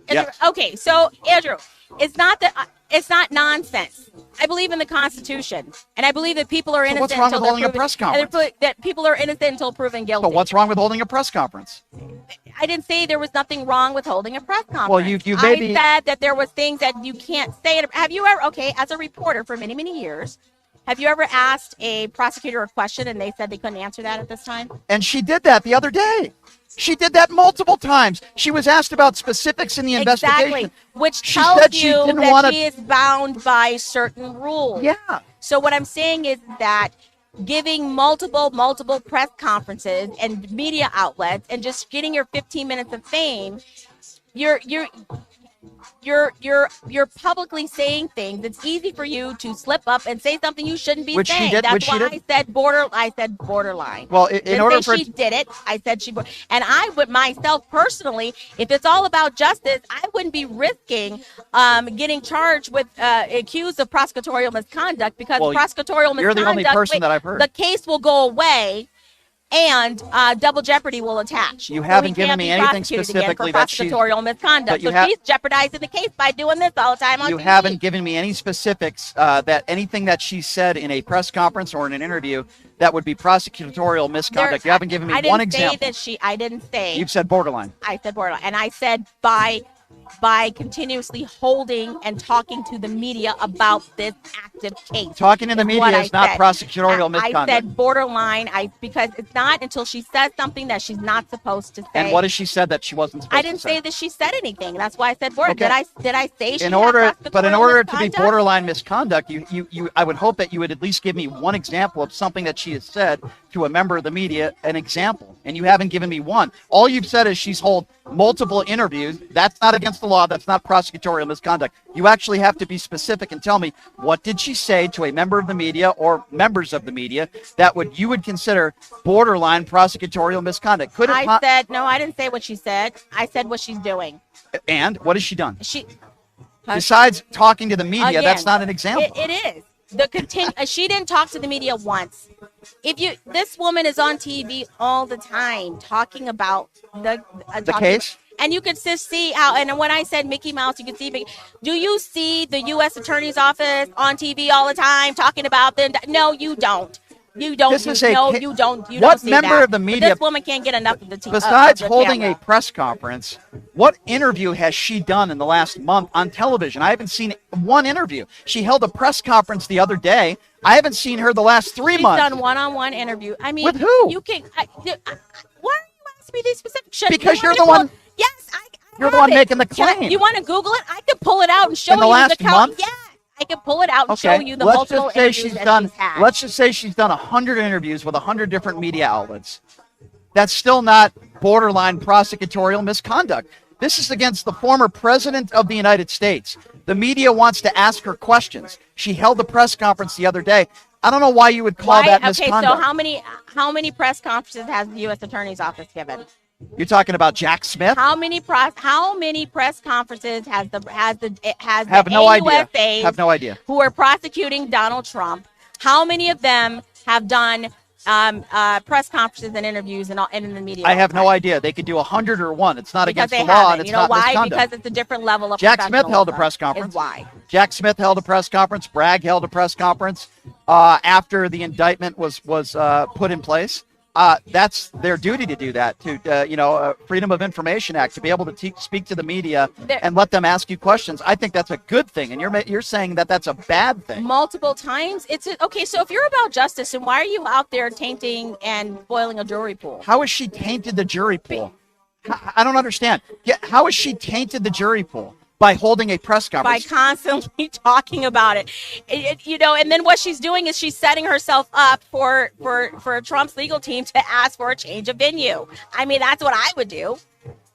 Yes. Okay, so Andrew, it's not nonsense. I believe in the Constitution, and I believe that people are innocent. what's wrong with until they're holding a proven- press and they're conference? that people are innocent until proven guilty. So what's wrong with holding a press conference? I didn't say there was nothing wrong with holding a press conference. Well, you maybe- I said that there was things that you can't say. Have you ever? Okay, as a reporter for many, many years. Have you ever asked a prosecutor a question and they said they couldn't answer that at this time? And she did that the other day. She did that multiple times. She was asked about specifics in the investigation. Exactly, which She tells said she you didn't that wanna- she is bound by certain rules. Yeah. So what I'm saying is that giving multiple press conferences and media outlets and just getting your 15 minutes of fame, you're publicly saying things. It's easy for you to slip up and say something you shouldn't be Which she saying. did- That's which she why did. I said borderline. Well, in Didn't order say for she did it, I said and I would myself personally, if it's all about justice, I wouldn't be risking getting charged with accused of prosecutorial misconduct because Well, prosecutorial misconduct. you're the only person that I've heard. The case will go away. And double jeopardy will attach. You haven't he given can't me be anything prosecuted specifically again that for she's- prosecutorial misconduct. but you So have- she's jeopardizing the case by doing this all the time on You TV. haven't given me any specifics that anything that she said in a press conference or in an interview that would be prosecutorial misconduct. You haven't given me I didn't one say example. that I didn't say. You've said borderline. I said borderline, and I said by continuously holding and talking to the media about this active case. Talking to the is media what I is not said. prosecutorial misconduct. I said borderline. Because it's not until she says something that she's not supposed to say. And what has she said that she wasn't supposed I to didn't say? say that she said anything. That's why I said border. Okay. Did I say she in had order to be misconduct? borderline misconduct, I would hope that you would at least give me one example of something that she has said to a member of the media, an example, and you haven't given me one. All you've said is she's held multiple interviews. That's not against the law. That's not prosecutorial misconduct. You actually have to be specific and tell me, what did she say to a member of the media or members of the media that you would consider borderline prosecutorial misconduct? Could it I said no. I didn't say what she said. I said what she's doing. And what has she done? She Besides talking to the media, Again, that's not an example. It is. She didn't talk to the media once. This woman is on TV all the time talking about the case. And you can just see how. And when I said Mickey Mouse, you can see. Do you see the U.S. Attorney's Office on TV all the time talking about them? No, you don't. You don't. This is a no, ca- you don't. You what don't say member that. of the But media- this woman can't get enough of the team. Besides of the holding camera. a press conference, what interview has she done in the last month on television? I haven't seen one interview. She held a press conference the other day. I haven't seen her the last 3 She's months. done one-on-one interview. I mean, With who? You can. Why are you asking me these specific? Because you you're want the me to one- pull- Yes, I You're the have one it. making the Can I- claim. you want to Google it? I could pull it out and show In the you last the count. month? Yeah, I could pull it out and show you the let's multiple just say interviews she's that done. she's had. Let's just say she's done 100 interviews with 100 different media outlets. That's still not borderline prosecutorial misconduct. This is against the former president of the United States. The media wants to ask her questions. She held a press conference the other day. I don't know why you would call that Okay, misconduct. so how many press conferences has the U.S. Attorney's Office given? You're talking about Jack Smith? How many press conferences has the Have no idea. AUSAs Have no idea. who are prosecuting Donald Trump? How many of them have done press conferences and interviews and in the media? I have no idea. They could do 100 or 1. It's not Because against they the law, and haven't. it's You know not why? misconduct. Because it's a different level of Jack Smith held a professionalism press conference. Is why. Jack Smith held a press conference. Bragg held a press conference after the indictment was put in place. That's their duty to do that. To Freedom of Information Act, to be able to speak to the media and let them ask you questions. I think that's a good thing, and you're saying that that's a bad thing. Multiple times. Okay. So if you're about justice, then why are you out there tainting and spoiling a jury pool? How has she tainted the jury pool? I don't understand. How has she tainted the jury pool? By holding a press By conference. constantly talking about it. And then what she's doing is she's setting herself up for Trump's legal team to ask for a change of venue. I mean, that's what I would do.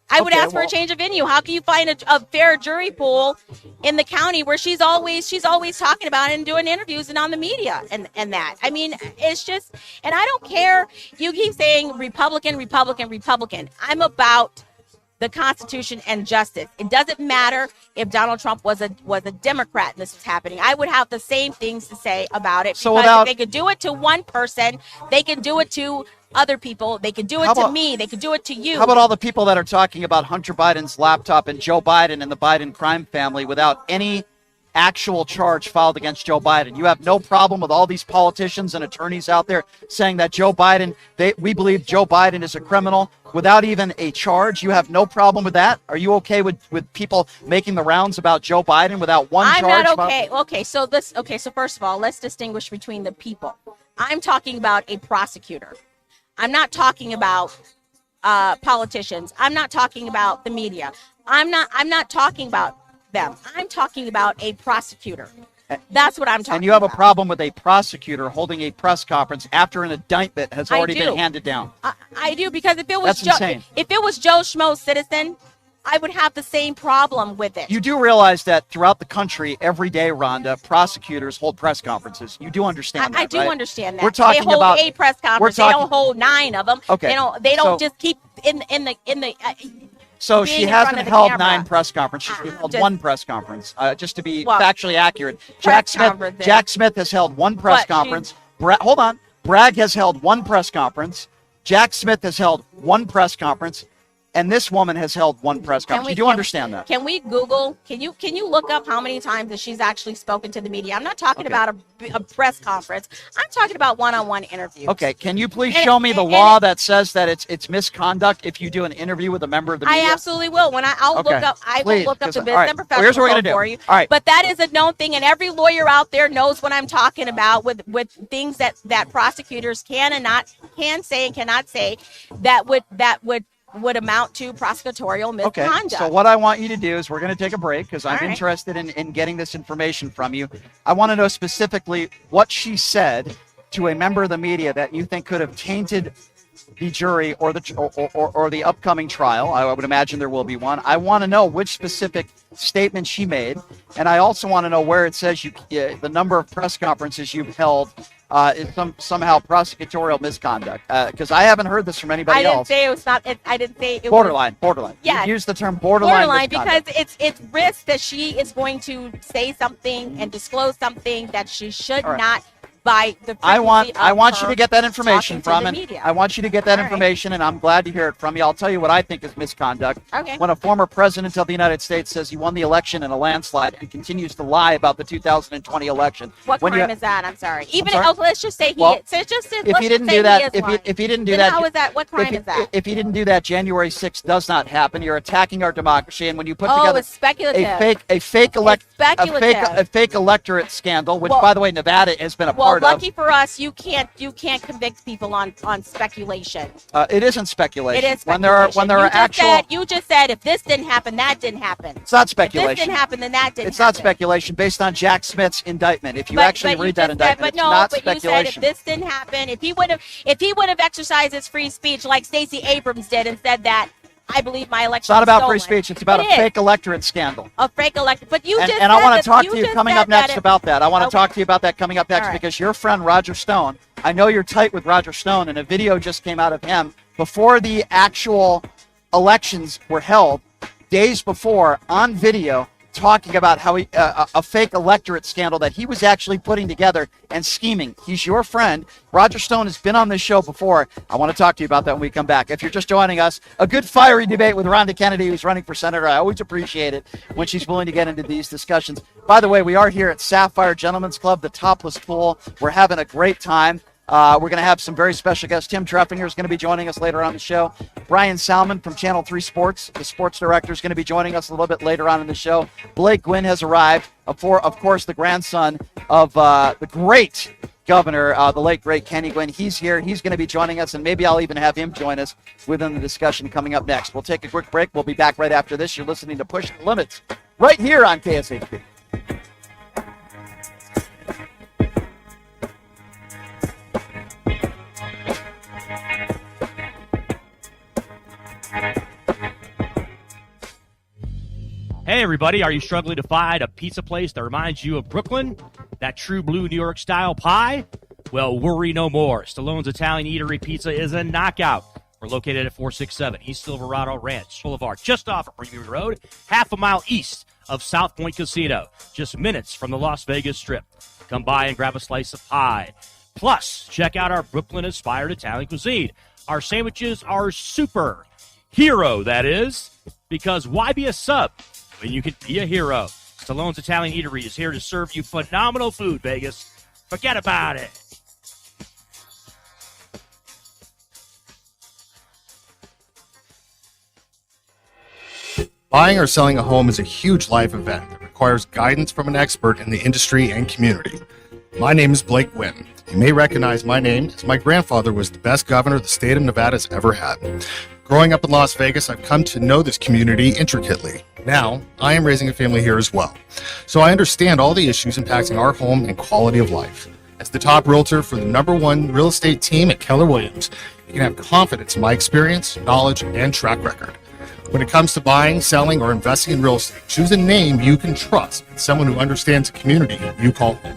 I would ask for a change of venue. How can you find a fair jury pool in the county where she's always talking about it and doing interviews and on the media and that? I mean, it's just, and I don't care. You keep saying Republican, Republican, Republican. I'm about the Constitution and justice. It doesn't matter if Donald Trump was a Democrat and this was happening. I would have the same things to say about it. So because if they could do it to one person, they can do it to other people. They could do it to me. They could do it to you. How about all the people that are talking about Hunter Biden's laptop and Joe Biden and the Biden crime family without any actual charge filed against Joe Biden? You have no problem with all these politicians and attorneys out there saying that Joe Biden, we believe Joe Biden is a criminal without even a charge. You have no problem with that? Are you okay with people making the rounds about Joe Biden without one charge? I'm not okay. So first of all, let's distinguish between the people. I'm talking about a prosecutor. I'm not talking about politicians. I'm not talking about the media. I'm not talking about them. I'm talking about a prosecutor. That's what I'm talking about. And you have a problem with a prosecutor holding a press conference after an indictment has already been handed down. I do, because if it was Joe Schmo's citizen, I would have the same problem with it. You do realize that throughout the country, every day, Rhonda, prosecutors hold press conferences. You do understand that, I do right? understand that. We're talking they hold about a press conference. They don't hold 9 of them. Okay. They don't just keep in the. So being she in front hasn't of the held camera. 9 press conferences. She's held Just- 1 press conference. Just to be Well, factually accurate, press conferences. Jack Smith has held 1 press But conference. Hold on. Bragg has held 1 press conference. Jack Smith has held 1 press conference. And this woman has held 1 press conference. You do understand that? Can we Google? Can you look up how many times that she's actually spoken to the media? I'm not talking about a press conference. I'm talking about one-on-one interviews. Okay. Can you please show me the law that says that it's misconduct if you do an interview with a member of the media? I absolutely will. I'll Okay. look up. I Please, will look up the 'cause- business all right. and Well, professional here's what we're code gonna do. for you. All right. But that is a known thing, and every lawyer out there knows what I'm talking about with things that prosecutors can say and cannot say that would amount to prosecutorial misconduct. Okay, so what I want you to do is we're going to take a break because I'm All right. interested in getting this information from you. I want to know specifically what she said to a member of the media that you think could have tainted the jury or the upcoming trial. I would imagine there will be one. I want to know which specific statement she made, and I also want to know where it says the number of press conferences you've held is somehow prosecutorial misconduct, because I haven't heard this from anybody else. I didn't say it Borderline. Yeah. You use the term borderline because misconduct. it's risk that she is going to say something and disclose something that she should All right. not by the I want frequency you of to get that her information talking from, to the and media. I want you to get that All right. information, and I'm glad to hear it from you. I'll tell you what I think is misconduct. Okay. When a former president of the United States says he won the election in a landslide and continues to lie about the 2020 election. What when crime you, is that? I'm sorry. Even sorry? let's just say Well, if he didn't do that, if he didn't do then that, how is that? What crime is that? If he didn't do that, January 6th does not happen. You're attacking our democracy, and when you put Oh, together it's speculative. a fake electorate scandal, which Well- by the way Nevada has been a Well, part lucky for us, you can't convict people on speculation. of. It isn't speculation. It is when speculation. there are actual. You just said if this didn't happen, that didn't happen. It's not If this speculation. didn't happen, then that didn't It's not happen. speculation based on Jack Smith's indictment. If you But actually you read just that indictment, said, it's not but speculation. you said if this didn't happen, if he would have exercised his free speech like Stacey Abrams did and said that, I believe my election. It's not was about stolen. free speech. It's about It a is. fake electorate scandal. A fake election. But you And, just and I said want that- to talk to you just coming said up next that it- about that. I want to Okay. talk to you about that coming up next All right. because your friend Roger Stone, I know you're tight with Roger Stone, and a video just came out of him before the actual elections were held, days before, on video, talking about how a fake electorate scandal that he was actually putting together and scheming. He's your friend. Roger Stone has been on this show before. I want to talk to you about that when we come back. If you're just joining us, a good fiery debate with Rhonda Kennedy, who's running for senator. I always appreciate it when she's willing to get into these discussions. By the way, we are here at Sapphire Gentlemen's Club, the topless pool. We're having a great time. We're going to have some very special guests. Tim Treffinger is going to be joining us later on the show. Brian Salmon from Channel 3 Sports, the sports director, is going to be joining us a little bit later on in the show. Blake Gwynn has arrived, of course, the grandson of the great governor, the late, great Kenny Gwynn. He's here. He's going to be joining us, and maybe I'll even have him join us within the discussion coming up next. We'll take a quick break. We'll be back right after this. You're listening to Push the Limits right here on KSHP. Hey everybody, are you struggling to find a pizza place that reminds you of Brooklyn? That true blue New York style pie? Well, worry no more. Stallone's Italian Eatery Pizza is a knockout. We're located at 467 East Silverado Ranch Boulevard, just off of Premium Road, half a mile east of South Point Casino, just minutes from the Las Vegas Strip. Come by and grab a slice of pie. Plus, check out our Brooklyn-inspired Italian cuisine. Our sandwiches are super. Hero, that is. Because why be a sub when you can be a hero? Stallone's Italian Eatery is here to serve you phenomenal food, Vegas. Forget about it. Buying or selling a home is a huge life event that requires guidance from an expert in the industry and community. My name is Blake Gwynn. You may recognize my name as my grandfather was the best governor the state of Nevada has ever had. Growing up in Las Vegas, I've come to know this community intricately. Now, I am raising a family here as well, so I understand all the issues impacting our home and quality of life. As the top realtor for the #1 real estate team at Keller Williams, you can have confidence in my experience, knowledge, and track record. When it comes to buying, selling, or investing in real estate, choose a name you can trust and someone who understands the community you call home.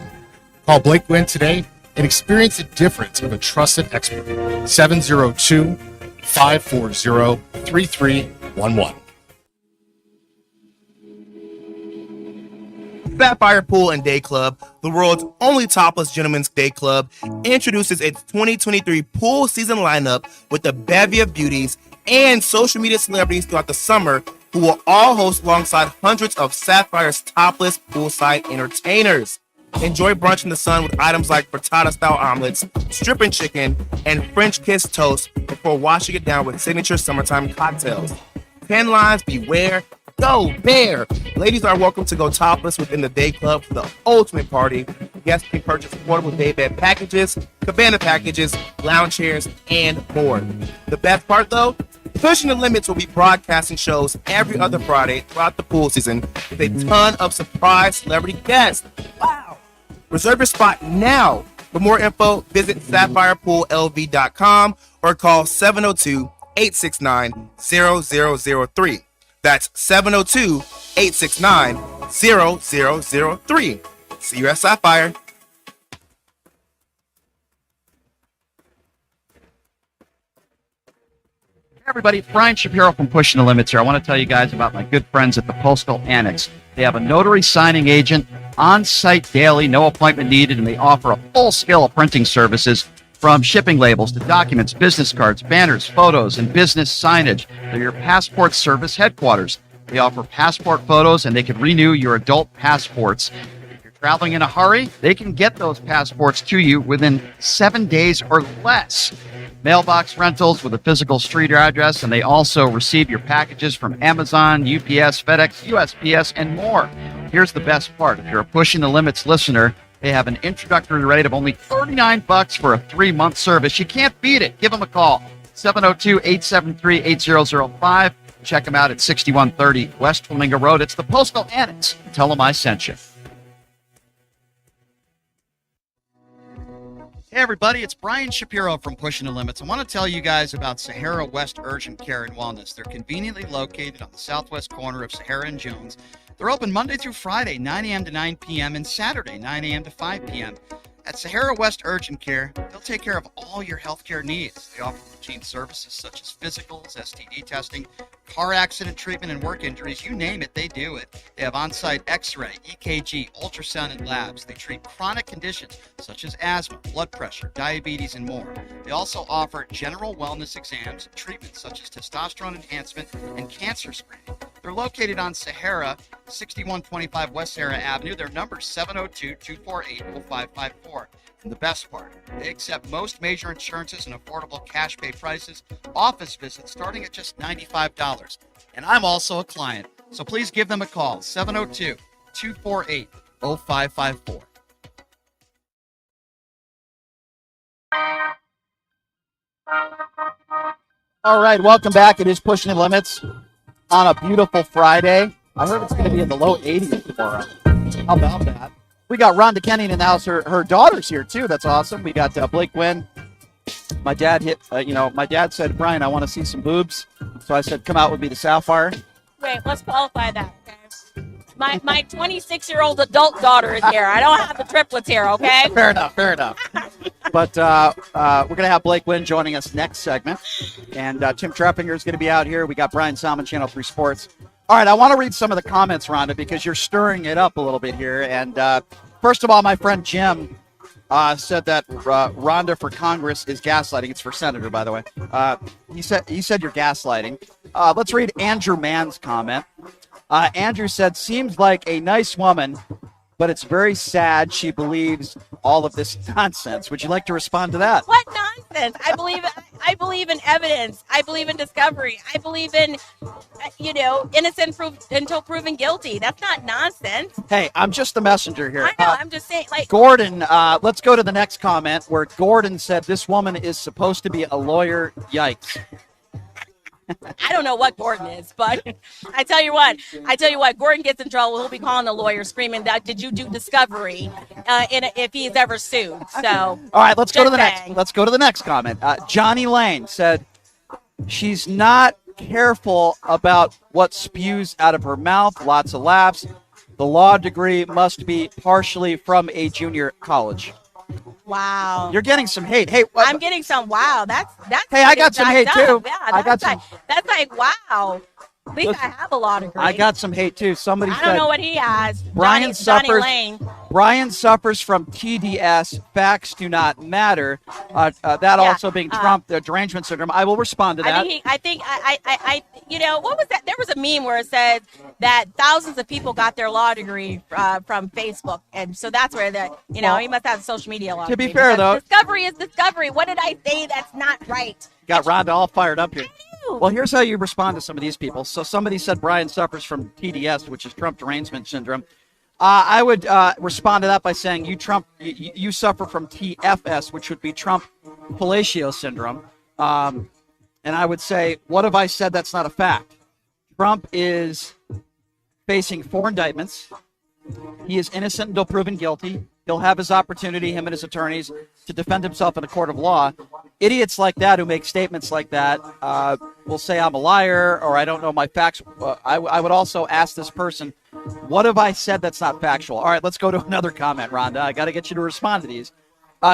Call Blake Gwynn today and experience the difference of a trusted expert. 702-540-3311. Sapphire Pool and Day Club, the world's only topless gentlemen's day club, introduces its 2023 pool season lineup with a bevy of beauties and social media celebrities throughout the summer who will all host alongside hundreds of Sapphire's topless poolside entertainers. Enjoy brunch in the sun with items like frittata-style omelets, stripping chicken, and French kiss toast before washing it down with signature summertime cocktails. Pen lines, beware. Go Bear! Ladies are welcome to go topless within the day club for the ultimate party. Guests can purchase portable day bed packages, cabana packages, lounge chairs, and more. The best part though? Pushing the Limits will be broadcasting shows every other Friday throughout the pool season with a ton of surprise celebrity guests. Wow! Reserve your spot now. For more info, visit SapphirePoolLV.com or call 702-869-0003. That's 702-869-0003. See you at Sapphire. Hey everybody, it's Brian Shapiro from Pushing the Limits here. I want to tell you guys about my good friends at the Postal Annex. They have a notary signing agent on-site daily, no appointment needed, and they offer a full scale of printing services from shipping labels to documents, business cards, banners, photos, and business signage. They're your passport service headquarters. They offer passport photos, and they can renew your adult passports. If you're traveling in a hurry, they can get those passports to you within 7 days or less. Mailbox rentals with a physical street address, and they also receive your packages from Amazon, UPS, FedEx, USPS, and more. Here's the best part. If you're a Pushing the Limits listener, they have an introductory rate of only $39 for a 3-month service. You can't beat it. Give them a call, 702-873-8005. Check them out at 6130 West Flamingo Road. It's the Postal Annex. Tell them I sent you. Hey everybody, it's Brian Shapiro from Pushing the Limits. I want to tell you guys about Sahara West Urgent Care and Wellness. They're conveniently located on the southwest corner of Sahara and Jones. They're open Monday through Friday, 9 a.m. to 9 p.m. and Saturday, 9 a.m. to 5 p.m. At Sahara West Urgent Care, they'll take care of all your healthcare needs. They offer routine services such as physicals, STD testing, car accident treatment, and work injuries. You name it, they do it. They have on-site x-ray, EKG, ultrasound, and labs. They treat chronic conditions such as asthma, blood pressure, diabetes, and more. They also offer general wellness exams, treatments such as testosterone enhancement and cancer screening. They're located on Sahara, 6125 West Sahara Avenue. Their number is 702-248-0554. And the best part, they accept most major insurances and affordable cash pay prices, office visits starting at just $95. And I'm also a client, so please give them a call, 702-248-0554. All right, welcome back. It is Pushing the Limits on a beautiful Friday. I heard it's going to be in the low 80s tomorrow. How about that? We got Rhonda Kenny in the house. Her daughter's here, too. That's awesome. We got Blake Gwynn. My dad my dad said, Brian, I want to see some boobs. So I said, come out with me to Sapphire. Wait, let's qualify that, okay? My 26-year-old adult daughter is here. I don't have the triplets here, okay? Fair enough. But we're going to have Blake Gwynn joining us next segment. And Tim Treppinger is going to be out here. We got Brian Salmon, Channel 3 Sports. All right, I want to read some of the comments, Rhonda, because you're stirring it up a little bit here. And first of all, my friend Jim said that Rhonda for Congress is gaslighting. It's for senator, by the way. He said you're gaslighting. Let's read Andrew Mann's comment. Andrew said, seems like a nice woman, but it's very sad she believes all of this nonsense. Would you like to respond to that? What nonsense? I believe in evidence. I believe in discovery. I believe in, innocent until proven guilty. That's not nonsense. Hey, I'm just the messenger here. I know. I'm just saying, Gordon, let's go to the next comment where Gordon said this woman is supposed to be a lawyer. Yikes. I don't know what Gordon is, but I tell you what, Gordon gets in trouble. He'll be calling the lawyer screaming that, did you do discovery if he's ever sued? So, all right, let's go to the next. Let's go to the next comment. Johnny Lane said she's not careful about what spews out of her mouth. Lots of laughs. The law degree must be partially from a junior college. Wow. You're getting some hate. Hey, I'm getting some wow. That's Hey, I got some hate too. Yeah, that's like wow. At least I have a law degree. I got some hate too. Somebody said, I don't know what he has. Brian Johnny Lane. Brian suffers from TDS. Facts do not matter. Also being Trump, the derangement syndrome. I will respond to that. I think what was that? There was a meme where it said that thousands of people got their law degree from Facebook, and so that's where he must have social media law. To be fair, though, discovery is discovery. What did I say? That's not right. Got Rhonda all fired up here. Well, here's how you respond to some of these people. So somebody said Brian suffers from TDS, which is Trump derangement syndrome. I would respond to that by saying you suffer from TFS, which would be Trump fellatio syndrome. And I would say, what have I said that's not a fact? Trump is facing 4 indictments. He is innocent until proven guilty. He'll have his opportunity, him and his attorneys, to defend himself in a court of law. Idiots like that who make statements like that will say I'm a liar or I don't know my facts. I would also ask this person, what have I said that's not factual? All right, let's go to another comment, Rhonda. I got to get you to respond to these.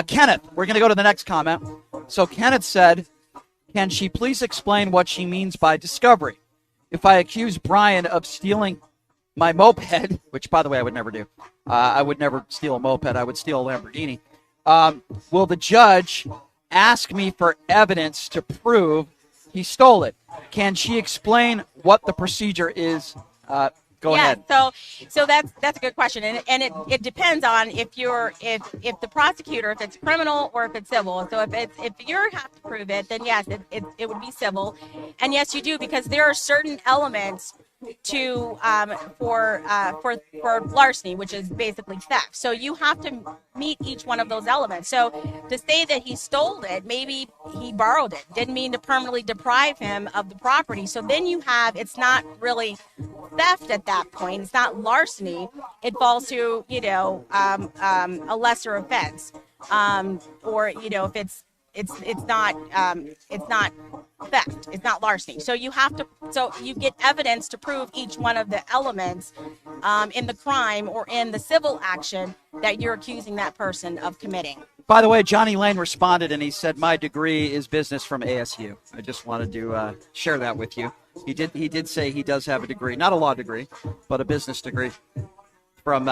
Kenneth, we're going to go to the next comment. So Kenneth said, can she please explain what she means by discovery? If I accuse Brian of stealing my moped, which, by the way, I would never do. I would never steal a moped. I would steal a Lamborghini. Will the judge ask me for evidence to prove he stole it? Can she explain what the procedure is? Go ahead. So that's a good question, and it depends on if the prosecutor, if it's criminal or if it's civil. So if you have to prove it, then yes, it would be civil, and yes, you do, because there are certain elements to for larceny, which is basically theft. So you have to meet each one of those elements. So to say that he stole it, maybe he borrowed it, didn't mean to permanently deprive him of the property. So then it's not really theft at that point. It's not larceny. It falls to a lesser offense, or if it's not theft. It's not larceny. So you get evidence to prove each one of the elements in the crime or in the civil action that you're accusing that person of committing. By the way, Johnny Lane responded and he said, "My degree is business from ASU." I just wanted to share that with you. He did say he does have a degree, not a law degree, but a business degree from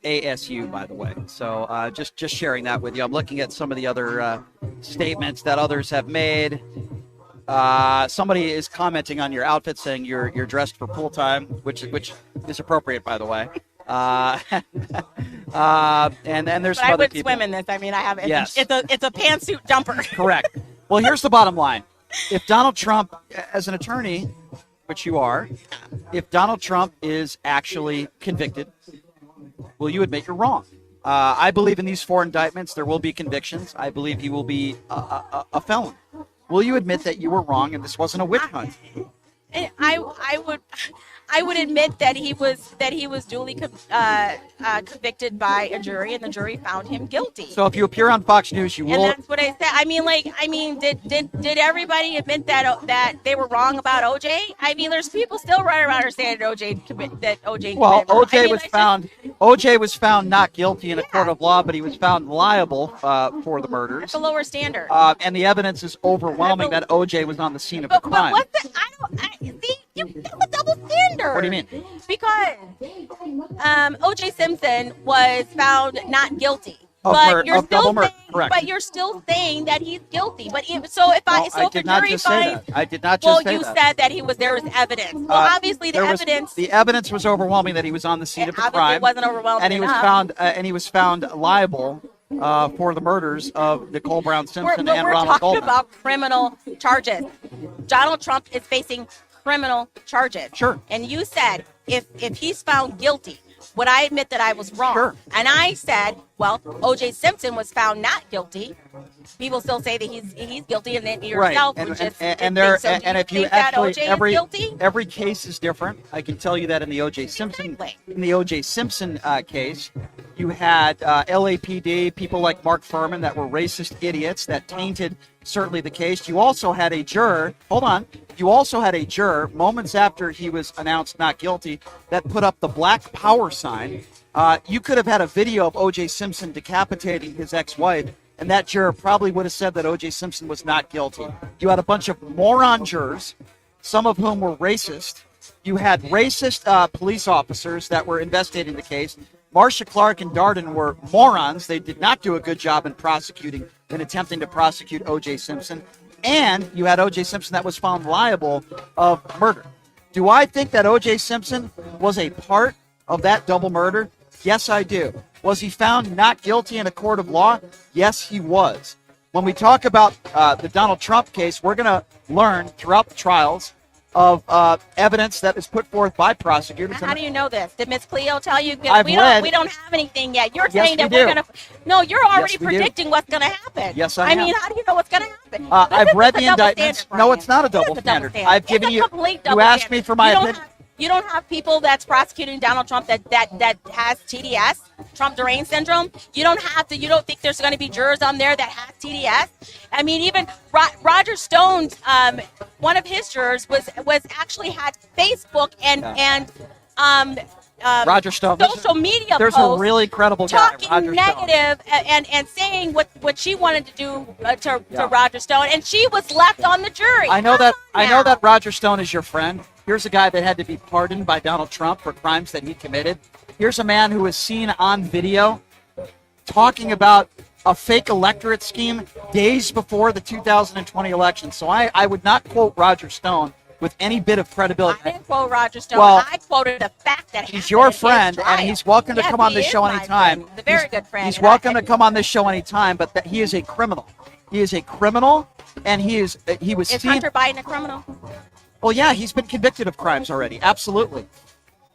ASU, by the way. So just sharing that with you. I'm looking at some of the other statements that others have made. Somebody is commenting on your outfit, saying you're dressed for pool time, which is appropriate, by the way. And there's some I other would people. swim in this. I mean, I have it. Yes. It's a pantsuit jumper. Correct. Well, here's the bottom line. If Donald Trump, as an attorney, which you are, if Donald Trump is actually convicted, will you admit you're wrong? I believe in these 4 indictments there will be convictions. I believe he will be a felon. Will you admit that you were wrong and this wasn't a witch hunt? I would admit that he was duly convicted by a jury, and the jury found him guilty. So if you appear on Fox News, you will. And that's what I said. Did everybody admit that they were wrong about OJ? I mean, there's people still running around here saying that OJ. Well, committed. OJ was found not guilty in a court of law, but he was found liable for the murders. That's a lower standard. And the evidence is overwhelming that OJ was on the scene of the crime. But that's a double standard. What do you mean? Because O.J. Simpson was found not guilty. Of double murder, correct. But you're still saying that he's guilty. But if I did not just say that. I did not just say that. Well, you said that there was evidence. Well, obviously the evidence was overwhelming that he was on the scene of the crime. It wasn't overwhelming enough. And he was found liable for the murders of Nicole Brown Simpson and Ronald Goldman. We're talking about criminal charges. Donald Trump is facing criminal charges. Sure. And you said if he's found guilty, would I admit that I was wrong? Sure. And I said, well, O.J. Simpson was found not guilty. People still say that he's guilty, and then yourself right. would just and if you actually every case is different. I can tell you that in the O.J. Simpson case, you had LAPD, people like Mark Furman that were racist idiots that tainted certainly the case. You also had a juror. Hold on. You also had a juror moments after he was announced not guilty that put up the Black Power sign. You could have had a video of O.J. Simpson decapitating his ex-wife, and that juror probably would have said that O.J. Simpson was not guilty. You had a bunch of moron jurors, some of whom were racist. You had racist police officers that were investigating the case. Marcia Clark and Darden were morons. They did not do a good job in attempting to prosecute O.J. Simpson. And you had O.J. Simpson that was found liable of murder. Do I think that O.J. Simpson was a part of that double murder? Yes, I do. Was he found not guilty in a court of law? Yes, he was. When we talk about the Donald Trump case, we're going to learn throughout the trials of evidence that is put forth by prosecutors. How do you know this? Did Miss Cleo tell you? We don't have anything yet. You're saying that we're going to. No, you're already predicting what's going to happen. Yes, I am. I mean, how do you know what's going to happen? I've read the indictments. No, it's not a double standard. I've given you. You asked me for my opinion. You don't have people that's prosecuting Donald Trump that has TDS, Trump deranged syndrome. You don't think there's going to be jurors on there that has TDS. I mean, even Roger Stone's one of his jurors was actually had Facebook and Roger Stone. Social media There's posts a really credible guy, talking Roger negative Stone. and saying what she wanted to do to Roger Stone, and she was left on the jury. I know that Roger Stone is your friend. Here's a guy that had to be pardoned by Donald Trump for crimes that he committed. Here's a man who was seen on video talking about a fake electorate scheme days before the 2020 election. So I would not quote Roger Stone with any bit of credibility. I didn't quote Roger Stone. Well, I quoted the fact that he's your friend, and he's welcome to Yes, come on he this is show my anytime. friend. He's a very good friend. He's and welcome to come on this show anytime, but that he is a criminal. He is a criminal, and he was Is seen. Hunter Biden a criminal? Well, yeah, he's been convicted of crimes already. Absolutely.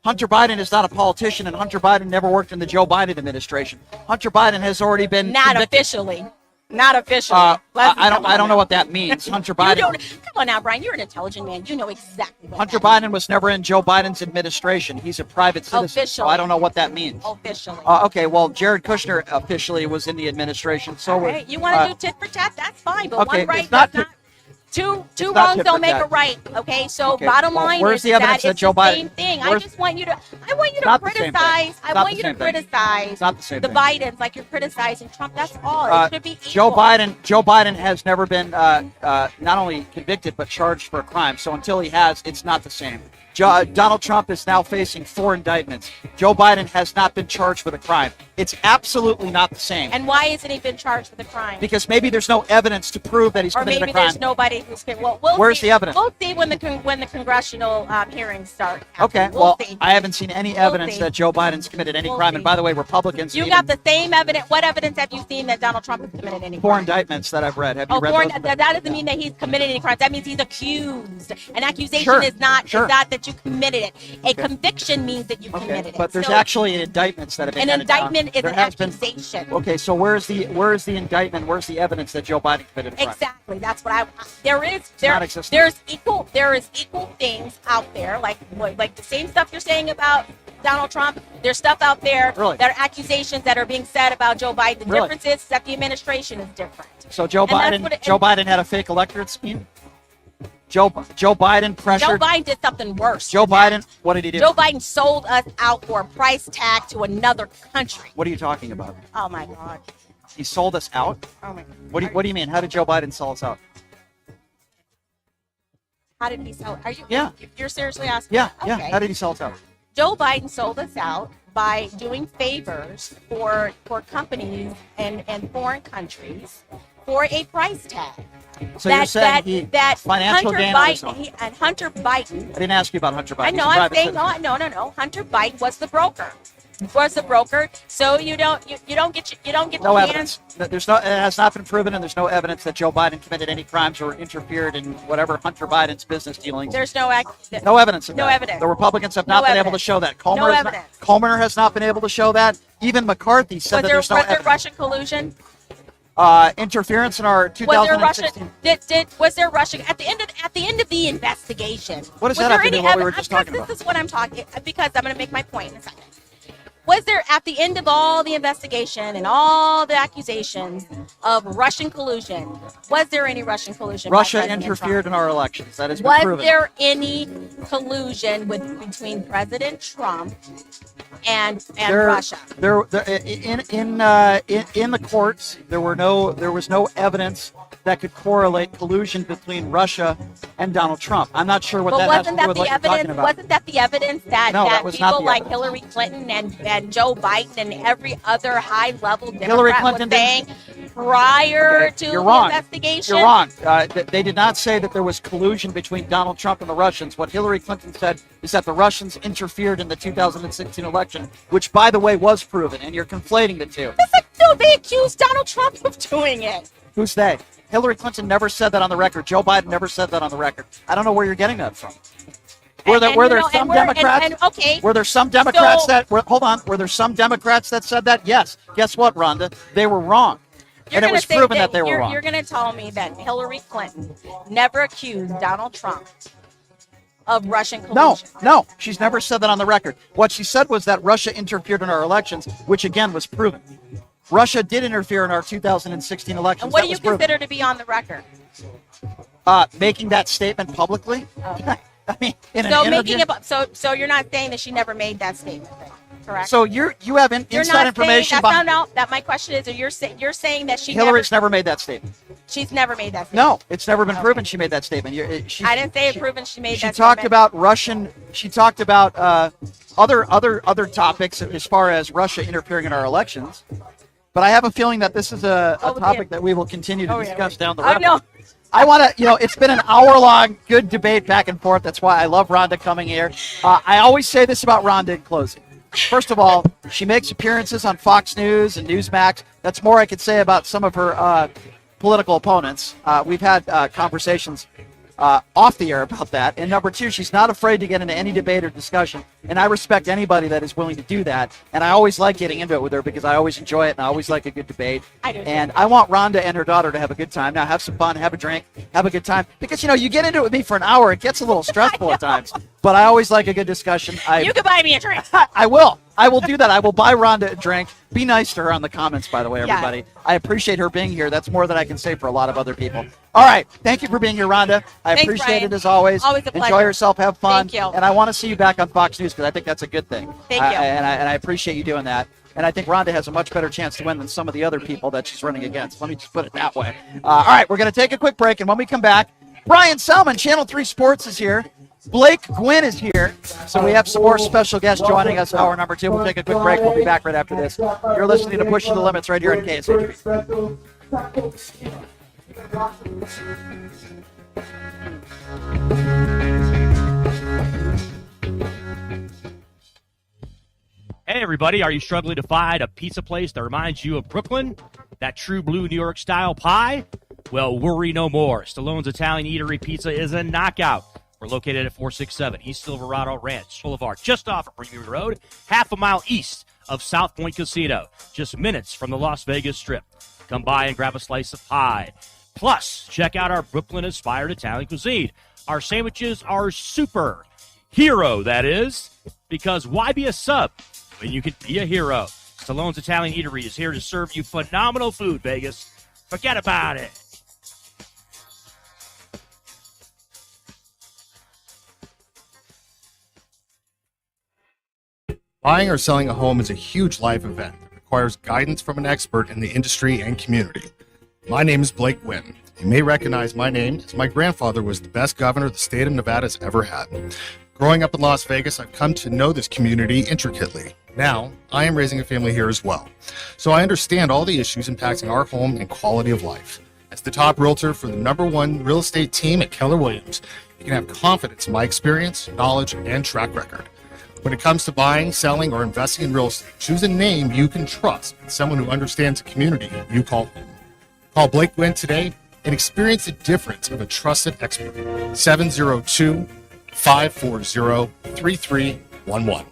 Hunter Biden is not a politician, and Hunter Biden never worked in the Joe Biden administration. Hunter Biden has already been Not convicted. officially. Not officially. I don't know what that means. Hunter You Biden. don't, come on now, Brian. You're an intelligent man. You know exactly what Hunter that Biden was never in Joe Biden's administration. He's a private citizen, so Officially. I don't know what that means. means. Officially. Okay, well, Jared Kushner officially was in the administration. So All was, right. You want to do tit for tat? That's fine. But okay, one right it's not does not. Two not wrongs tit don't for make tat. a right. Okay. So Okay, bottom well, line where's is the evidence that it's Joe the Biden- same thing. I where's- just want you to. I want you to not the same thing. criticize. It's I not want the you to same thing. criticize It's not the same the thing. Bidens like you're criticizing Trump. That's all. It should be equal. Joe Biden has never been not only convicted but charged for a crime. So until he has, it's not the same. Donald Trump is now facing 4 indictments. Joe Biden has not been charged with a crime. It's absolutely not the same. And why hasn't he been charged with a crime? Because maybe there's no evidence to prove that he's Or committed maybe a crime. there's nobody who's been. Well, we'll Where's see. the evidence? We'll see when the congressional hearings start. Okay, We'll well, see. I haven't seen any evidence see. that Joe Biden's committed any We'll crime. see. And by the way, Republicans You need got the same evidence. What evidence have you seen that Donald Trump has committed any 4 crime? indictments that I've read. Have you Oh, read four, those? that doesn't mean that he's committed any crimes. That means he's accused. An accusation Sure, is not sure. that you committed it. A conviction means that you committed it. But there's So actually indictments that have been an handed down. indictment is There an has been- accusation. Okay, so where's the indictment? Where's the evidence that Joe Biden committed a crime? Exactly. That's what there is. non-existent. There is equal things out there, like the same stuff you're saying about Donald Trump. There's stuff out there Really? that are accusations that are being said about Joe Biden. The Really? difference is that the administration is different. So Joe And that's Biden, what it- Joe Biden had a fake electorate scheme. Joe Biden Joe pressured. Biden did something worse. Joe Biden, what did he do? Joe Biden sold us out for a price tag to another country. What are you talking about? Oh my God. He sold us out. Oh my God. What do you mean? How did Joe Biden sell us out? How did he sell? Are you? Yeah. You're seriously asking? Yeah, Okay. yeah. How did he sell us out? Joe Biden sold us out by doing favors for companies and foreign countries for a price tag. So you're saying financial Hunter gain on his Biden own. and Hunter Biden. I didn't ask you about Hunter Biden. I know. He's a I'm private saying citizen. no. Hunter Biden was the broker. So you don't get No your evidence. It has not been proven, and there's no evidence that Joe Biden committed any crimes or interfered in whatever Hunter Biden's business dealings. There's no No evidence of No that. evidence. The Republicans have No not been able to evidence. show that. No evidence. Comer has not been able to show that. Even McCarthy said that there's no was there evidence. Russian collusion? Interference in our Was there 2016. Russian? Was there Russian at the end of the investigation? What does was that have there to do any with what we were evidence- just talking This about? is what I'm talking because I'm going to make my point in a second. Was there at the end of all the investigation and all the accusations of Russian collusion? Was there any Russian collusion? by Russia President interfered in Trump? our elections. That has been Was proven. there any collusion between President Trump and Russia? In the courts, there was no evidence that could correlate collusion between Russia and Donald Trump. I'm not sure what But that has wasn't to do that with the what you're talking evidence? about. Wasn't that the evidence that, No, that that was not people the like evidence. Hillary Clinton and Joe Biden and every other high-level Hillary Democrat Clinton was saying prior Okay, to you're the wrong. investigation? You're wrong. They did not say that there was collusion between Donald Trump and the Russians. What Hillary Clinton said is that the Russians interfered in the 2016 election, which, by the way, was proven, and you're conflating the two. No, they accused Donald Trump of doing it. Who's they? Hillary Clinton never said that on the record. Joe Biden never said that on the record. I don't know where you're getting that from. Were there some Democrats? Okay. Were there some Democrats So- Were there some Democrats that said that? Yes. Guess what, Rhonda? They were wrong. And it was proven that they were wrong. You're going to tell me that Hillary Clinton never accused Donald Trump of Russian collusion? No, she's never said that on the record. What she said was that Russia interfered in our elections, which again was proven. Russia did interfere in our 2016 elections. And what That do you was proven. consider to be on the record? Making that statement publicly? Okay. I mean, in So an interview. so you're not saying that she never made that statement, then, correct? So you have You're inside not information saying about that my question is, you're saying that she Hillary's never made that statement. She's never made that statement. No, it's never been proven she made that statement. I didn't say it proven she made that statement. She talked about Russian. She talked about other topics as far as Russia interfering in our elections. But I have a feeling that this is a topic that we will continue to discuss down the road. No. I want to, it's been an hour-long good debate back and forth. That's why I love Rhonda coming here. I always say this about Rhonda in closing. First of all, she makes appearances on Fox News and Newsmax. That's more I could say about some of her political opponents. We've had conversations off the air about that. And number two, she's not afraid to get into any debate or discussion. And I respect anybody that is willing to do that. And I always like getting into it with her because I always enjoy it and I always like a good debate. I do. And I want Rhonda and her daughter to have a good time. Now, have some fun, have a drink, have a good time. Because, you get into it with me for an hour, it gets a little stressful at times. But I always like a good discussion. You can buy me a drink. I will. I will do that. I will buy Rhonda a drink. Be nice to her on the comments, by the way, everybody. Yeah. I appreciate her being here. That's more than I can say for a lot of other people. All right. Thank you for being here, Rhonda. I Thanks, appreciate Brian. it as always. Always a pleasure. Enjoy yourself. Have fun. Thank you. And I want to see you back on Fox News because I think that's a good thing. Thank you. And I appreciate you doing that. And I think Rhonda has a much better chance to win than some of the other people that she's running against. Let me just put it that way. All right. We're going to take a quick break. And when we come back, Brian Salmon, Channel 3 Sports is here. Blake Gwynn is here. So we have some more special guests joining us. Hour number 2. We'll take a quick break. We'll be back right after this. You're listening to Pushing the Limits right here on KSHP. Hey, everybody, are you struggling to find a pizza place that reminds you of Brooklyn? That true blue New York style pie? Well, worry no more. Stallone's Italian Eatery Pizza is a knockout. We're located at 467 East Silverado Ranch Boulevard, just off of Premier Road, half a mile east of South Point Casino, just minutes from the Las Vegas Strip. Come by and grab a slice of pie. Plus, check out our Brooklyn-inspired Italian cuisine. Our sandwiches are super. Hero, that is. Because why be a sub when you can be a hero? Stallone's Italian Eatery is here to serve you phenomenal food, Vegas. Forget about it. Buying or selling a home is a huge life event that requires guidance from an expert in the industry and community. My name is Blake Gwynn. You may recognize my name as my grandfather was the best governor the state of Nevada has ever had. Growing up in Las Vegas, I've come to know this community intricately. Now, I am raising a family here as well, so I understand all the issues impacting our home and quality of life. As the top realtor for the #1 real estate team at Keller Williams, you can have confidence in my experience, knowledge, and track record. When it comes to buying, selling, or investing in real estate, choose a name you can trust and someone who understands the community you call home. Call Blake Gwynn today and experience the difference of a trusted expert. 702-540-3311.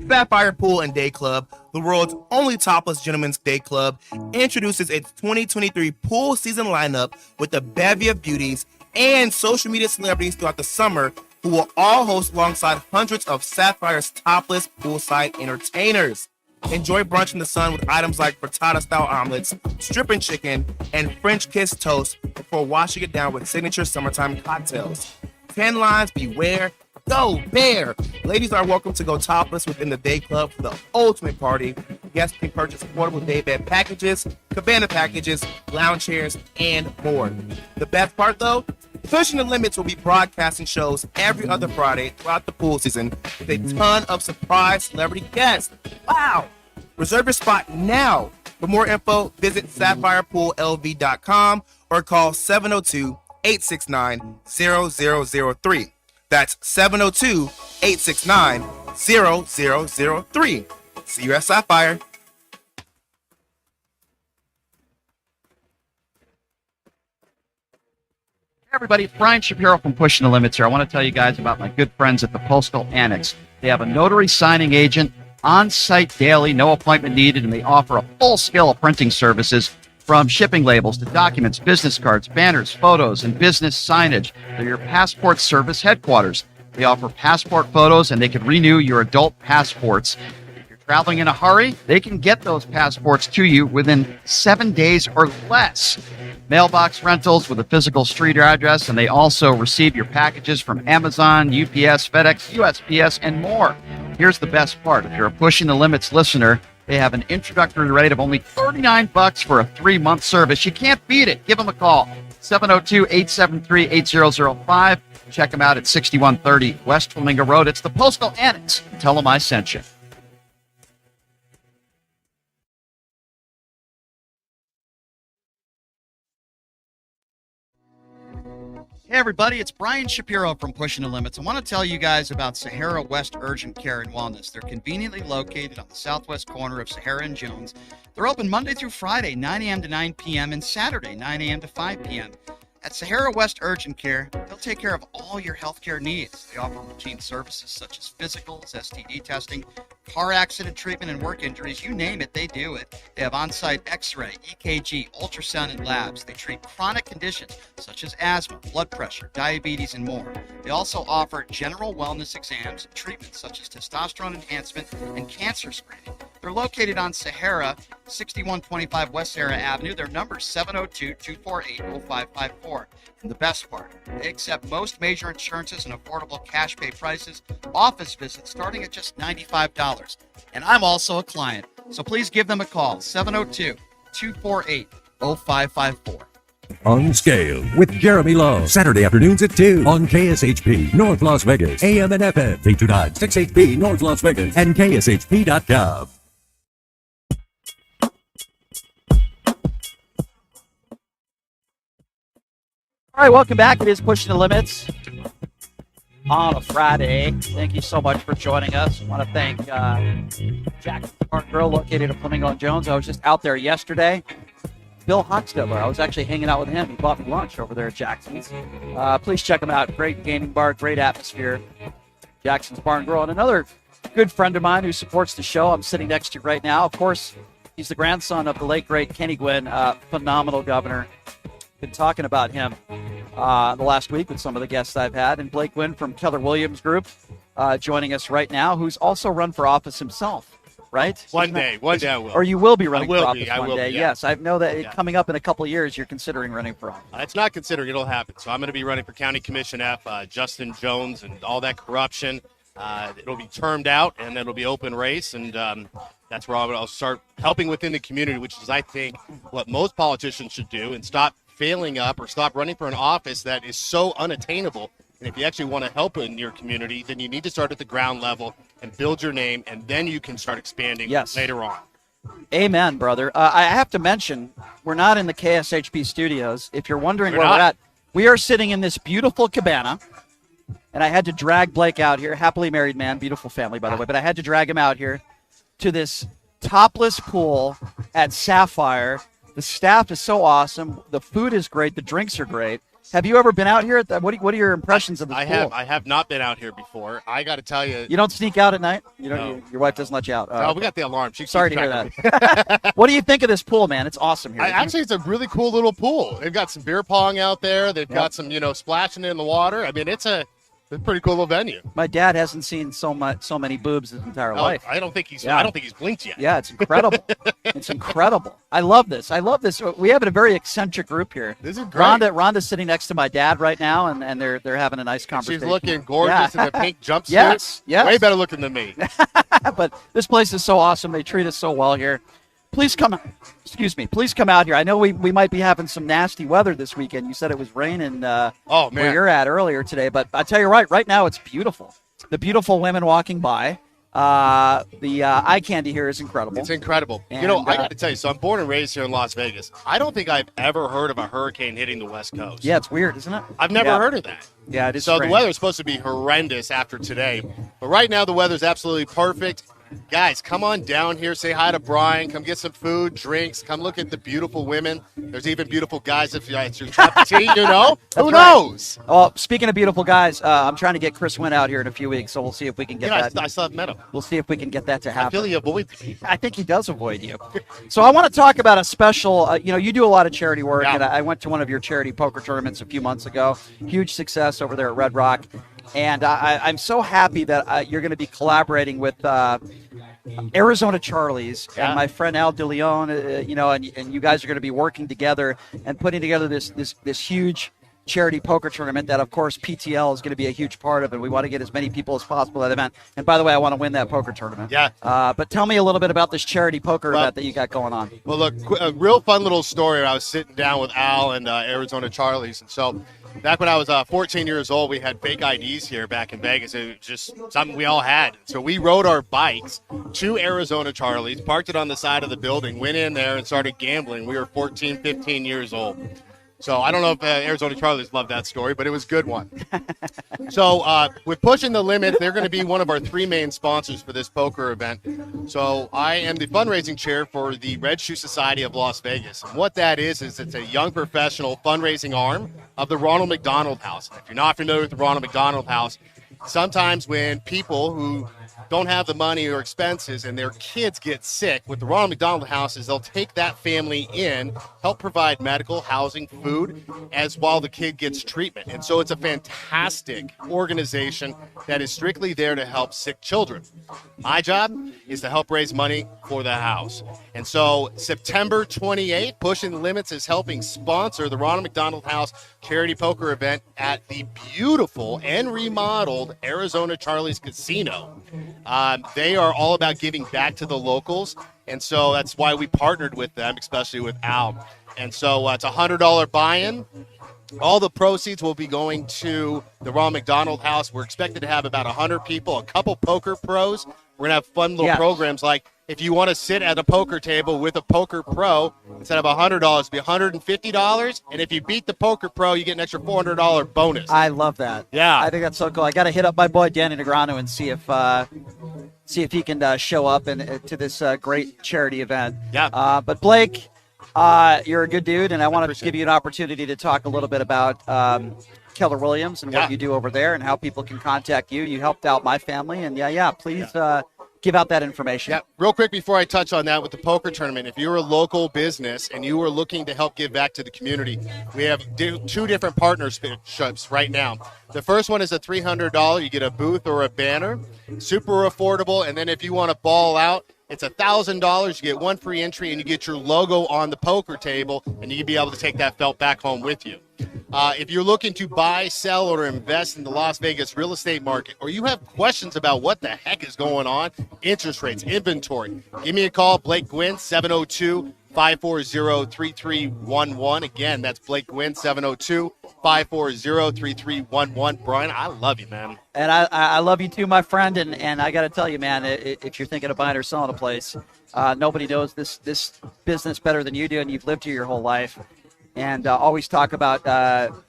Sapphire Pool and Day Club, the world's only topless gentlemen's day club, introduces its 2023 pool season lineup with a bevy of beauties and social media celebrities throughout the summer who will all host alongside hundreds of Sapphire's topless poolside entertainers. Enjoy brunch in the sun with items like frittata-style omelets, stripping chicken, and French kiss toast before washing it down with signature summertime cocktails. 10 lines, beware. Go Bear! Ladies are welcome to go topless within the day club for the ultimate party. Guests can purchase portable day bed packages, cabana packages, lounge chairs, and more. The best part though? Pushing the Limits will be broadcasting shows every other Friday throughout the pool season with a ton of surprise celebrity guests. Wow! Reserve your spot now. For more info, visit SapphirePoolLV.com or call 702-869-0003. That's 702-869-0003. See you at Sapphire. Hey everybody, it's Brian Shapiro from Pushing the Limits here. I want to tell you guys about my good friends at the Postal Annex. They have a notary signing agent on site daily, no appointment needed, and they offer a full scale of printing services from shipping labels to documents, business cards, banners, photos, and business signage. They're your passport service headquarters. They offer passport photos and they can renew your adult passports. If you're traveling in a hurry, they can get those passports to you within 7 days or less. Mailbox rentals with a physical street address, and they also receive your packages from Amazon, UPS, FedEx, USPS, and more. Here's the best part. If you're a Pushing the Limits listener, They have an introductory rate of only $39 for a 3-month service. You can't beat it. Give them a call, 702-873-8005. Check them out at 6130 West Flamingo Road. It's the Postal Annex. Tell them I sent you. Hey everybody, it's Brian Shapiro from Pushing the Limits. I want to tell you guys about Sahara West Urgent Care and Wellness. They're conveniently located on the southwest corner of Sahara and Jones. They're open Monday through Friday, 9 a.m. to 9 p.m. and Saturday, 9 a.m. to 5 p.m. At Sahara West Urgent Care, they'll take care of all your healthcare needs. They offer routine services such as physicals, STD testing, car accident treatment, and work injuries. You name it, they do it. They have on-site x-ray, EKG, ultrasound, and labs. They treat chronic conditions such as asthma, blood pressure, diabetes, and more. They also offer general wellness exams and treatments such as testosterone enhancement and cancer screening. They're located on Sahara, 6125 West Sahara Avenue. Their number is 702-248-0554. And the best part, they accept most major insurances and affordable cash pay prices, office visits starting at just $95. And I'm also a client, so please give them a call, 702-248-0554. On Scale with Jeremy Love. Saturday afternoons at 2 on KSHP North Las Vegas. AM and FM. 829-6HP North Las Vegas and KSHP.com. All right, welcome back. It is Pushing the Limits on a Friday. Thank you so much for joining us. I want to thank Jackson's Park Grill located at Flamingo and Jones. I was just out there yesterday. Bill Hochstetler, I was actually hanging out with him. He bought me lunch over there at Jackson's. Please check him out. Great gaming bar, great atmosphere. Jackson's Barn Grill. And another good friend of mine who supports the show, I'm sitting next to right now. Of course, he's the grandson of the late, great Kenny Gwynn, phenomenal governor. Been talking about him the last week with some of the guests I've had. And Blake Gwynn from Keller Williams Group joining us right now, who's also run for office himself, right? One day I will. Or you will be running for office one day. Yeah. Yes, I know that coming up in a couple of years, you're considering running for office. It's not considering, it'll happen. So I'm going to be running for County Commission F, Justin Jones and all that corruption. It'll be termed out, and it'll be open race, and that's where I'll start helping within the community, which is, I think, what most politicians should do, and stop failing up or stop running for an office that is so unattainable. And if you actually want to help in your community, then you need to start at the ground level and build your name, and then you can start expanding later on. Amen, brother. I have to mention, we're not in the KSHP studios. If you're wondering where we're at, we are sitting in this beautiful cabana, and I had to drag Blake out here, happily married man, beautiful family, by the way, but I had to drag him out here to this topless pool at Sapphire. The staff is so awesome. The food is great. The drinks are great. Have you ever been out here? What are your impressions of the pool? I have not been out here before. I got to tell you. You don't sneak out at night? No. Your wife doesn't let you out? No, we got the alarm. Sorry to hear that. What do you think of this pool, man? It's awesome here. Actually, it's a really cool little pool. They've got some beer pong out there. They've got some, splashing in the water. I mean, it's a pretty cool little venue. My dad hasn't seen so many boobs his entire life. I don't think he's blinked yet. Yeah, it's incredible. It's incredible. I love this. We have a very eccentric group here. This is great. Rhonda's sitting next to my dad right now, and they're having a nice conversation. She's looking gorgeous in the pink jumpsuit. Yes. Way better looking than me. But this place is so awesome. They treat us so well here. Please come out here. I know we might be having some nasty weather this weekend. You said it was raining where you're at earlier today, but I tell you right now it's beautiful. The beautiful women walking by. The eye candy here is incredible. It's incredible. And, I got to tell you, so I'm born and raised here in Las Vegas. I don't think I've ever heard of a hurricane hitting the West Coast. Yeah, it's weird, isn't it? I've never heard of that. Yeah, it is. So strange. the weather's supposed to be horrendous after today, but right now the weather's absolutely perfect. Guys, come on down here. Say hi to Brian. Come get some food, drinks. Come look at the beautiful women. There's even beautiful guys if it's your cup of tea, Who knows? Well, speaking of beautiful guys, I'm trying to get Chris Wynn out here in a few weeks, so we'll see if we can get that. I still haven't met him. We'll see if we can get that to happen. I feel he avoids me. I think he does avoid you. So I want to talk about a special, you do a lot of charity work, and I went to one of your charity poker tournaments a few months ago. Huge success over there at Red Rock. And I'm so happy that you're going to be collaborating with Arizona Charlies and my friend Al DeLeon, and you guys are going to be working together and putting together this huge charity poker tournament that, of course, PTL is going to be a huge part of, and we want to get as many people as possible at that event. And by the way, I want to win that poker tournament. Yeah. But tell me a little bit about this charity poker event that you got going on. Well, look, a real fun little story. I was sitting down with Al and Arizona Charlie's, and so back when I was 14 years old, we had fake IDs here back in Vegas. It was just something we all had. So we rode our bikes to Arizona Charlie's, parked it on the side of the building, went in there and started gambling. We were 14, 15 years old. So I don't know if Arizona Charlie's loved that story, but it was a good one. So with Pushing the Limit, they're going to be one of our 3 main sponsors for this poker event. So I am the fundraising chair for the Red Shoe Society of Las Vegas. And what that is it's a young professional fundraising arm of the Ronald McDonald House. If you're not familiar with the Ronald McDonald House, sometimes when people who don't have the money or expenses and their kids get sick, with the Ronald McDonald House is they'll take that family in, help provide medical, housing, food, as while the kid gets treatment. And so it's a fantastic organization that is strictly there to help sick children. My job is to help raise money for the house. And so September 28th, Pushing the Limits is helping sponsor the Ronald McDonald House charity poker event at the beautiful and remodeled Arizona Charlie's Casino. They are all about giving back to the locals, and so that's why we partnered with them, especially with Al. And so it's a $100 buy-in. All the proceeds will be going to the Ronald McDonald House. We're expected to have about 100 people, a couple poker pros. We're going to have fun little programs like if you want to sit at a poker table with a poker pro, instead of $100, it'll be $150. And if you beat the poker pro, you get an extra $400 bonus. I love that. Yeah. I think that's so cool. I got to hit up my boy Danny Negrano and see if he can show up to this great charity event. Yeah. But Blake, you're a good dude, and I want to give you an opportunity to talk a little bit about Keller Williams and what you do over there and how people can contact you. You helped out my family, and please give out that information. Yeah, real quick before I touch on that with the poker tournament, if you're a local business and you are looking to help give back to the community, we have 2 different partnerships right now. The first one is a $300. You get a booth or a banner, super affordable. And then if you want to ball out, it's $1,000. You get 1 free entry, and you get your logo on the poker table, and you can be able to take that felt back home with you. If you're looking to buy, sell, or invest in the Las Vegas real estate market, or you have questions about what the heck is going on, interest rates, inventory, give me a call, Blake Gwynn, 702-540-3311. Again, that's Blake Gwynn, 702-540-3311. Brian, I love you, man. And I love you too, my friend. And I got to tell you, man, if you're thinking of buying or selling a place, nobody knows this business better than you do, and you've lived here your whole life. And always talk about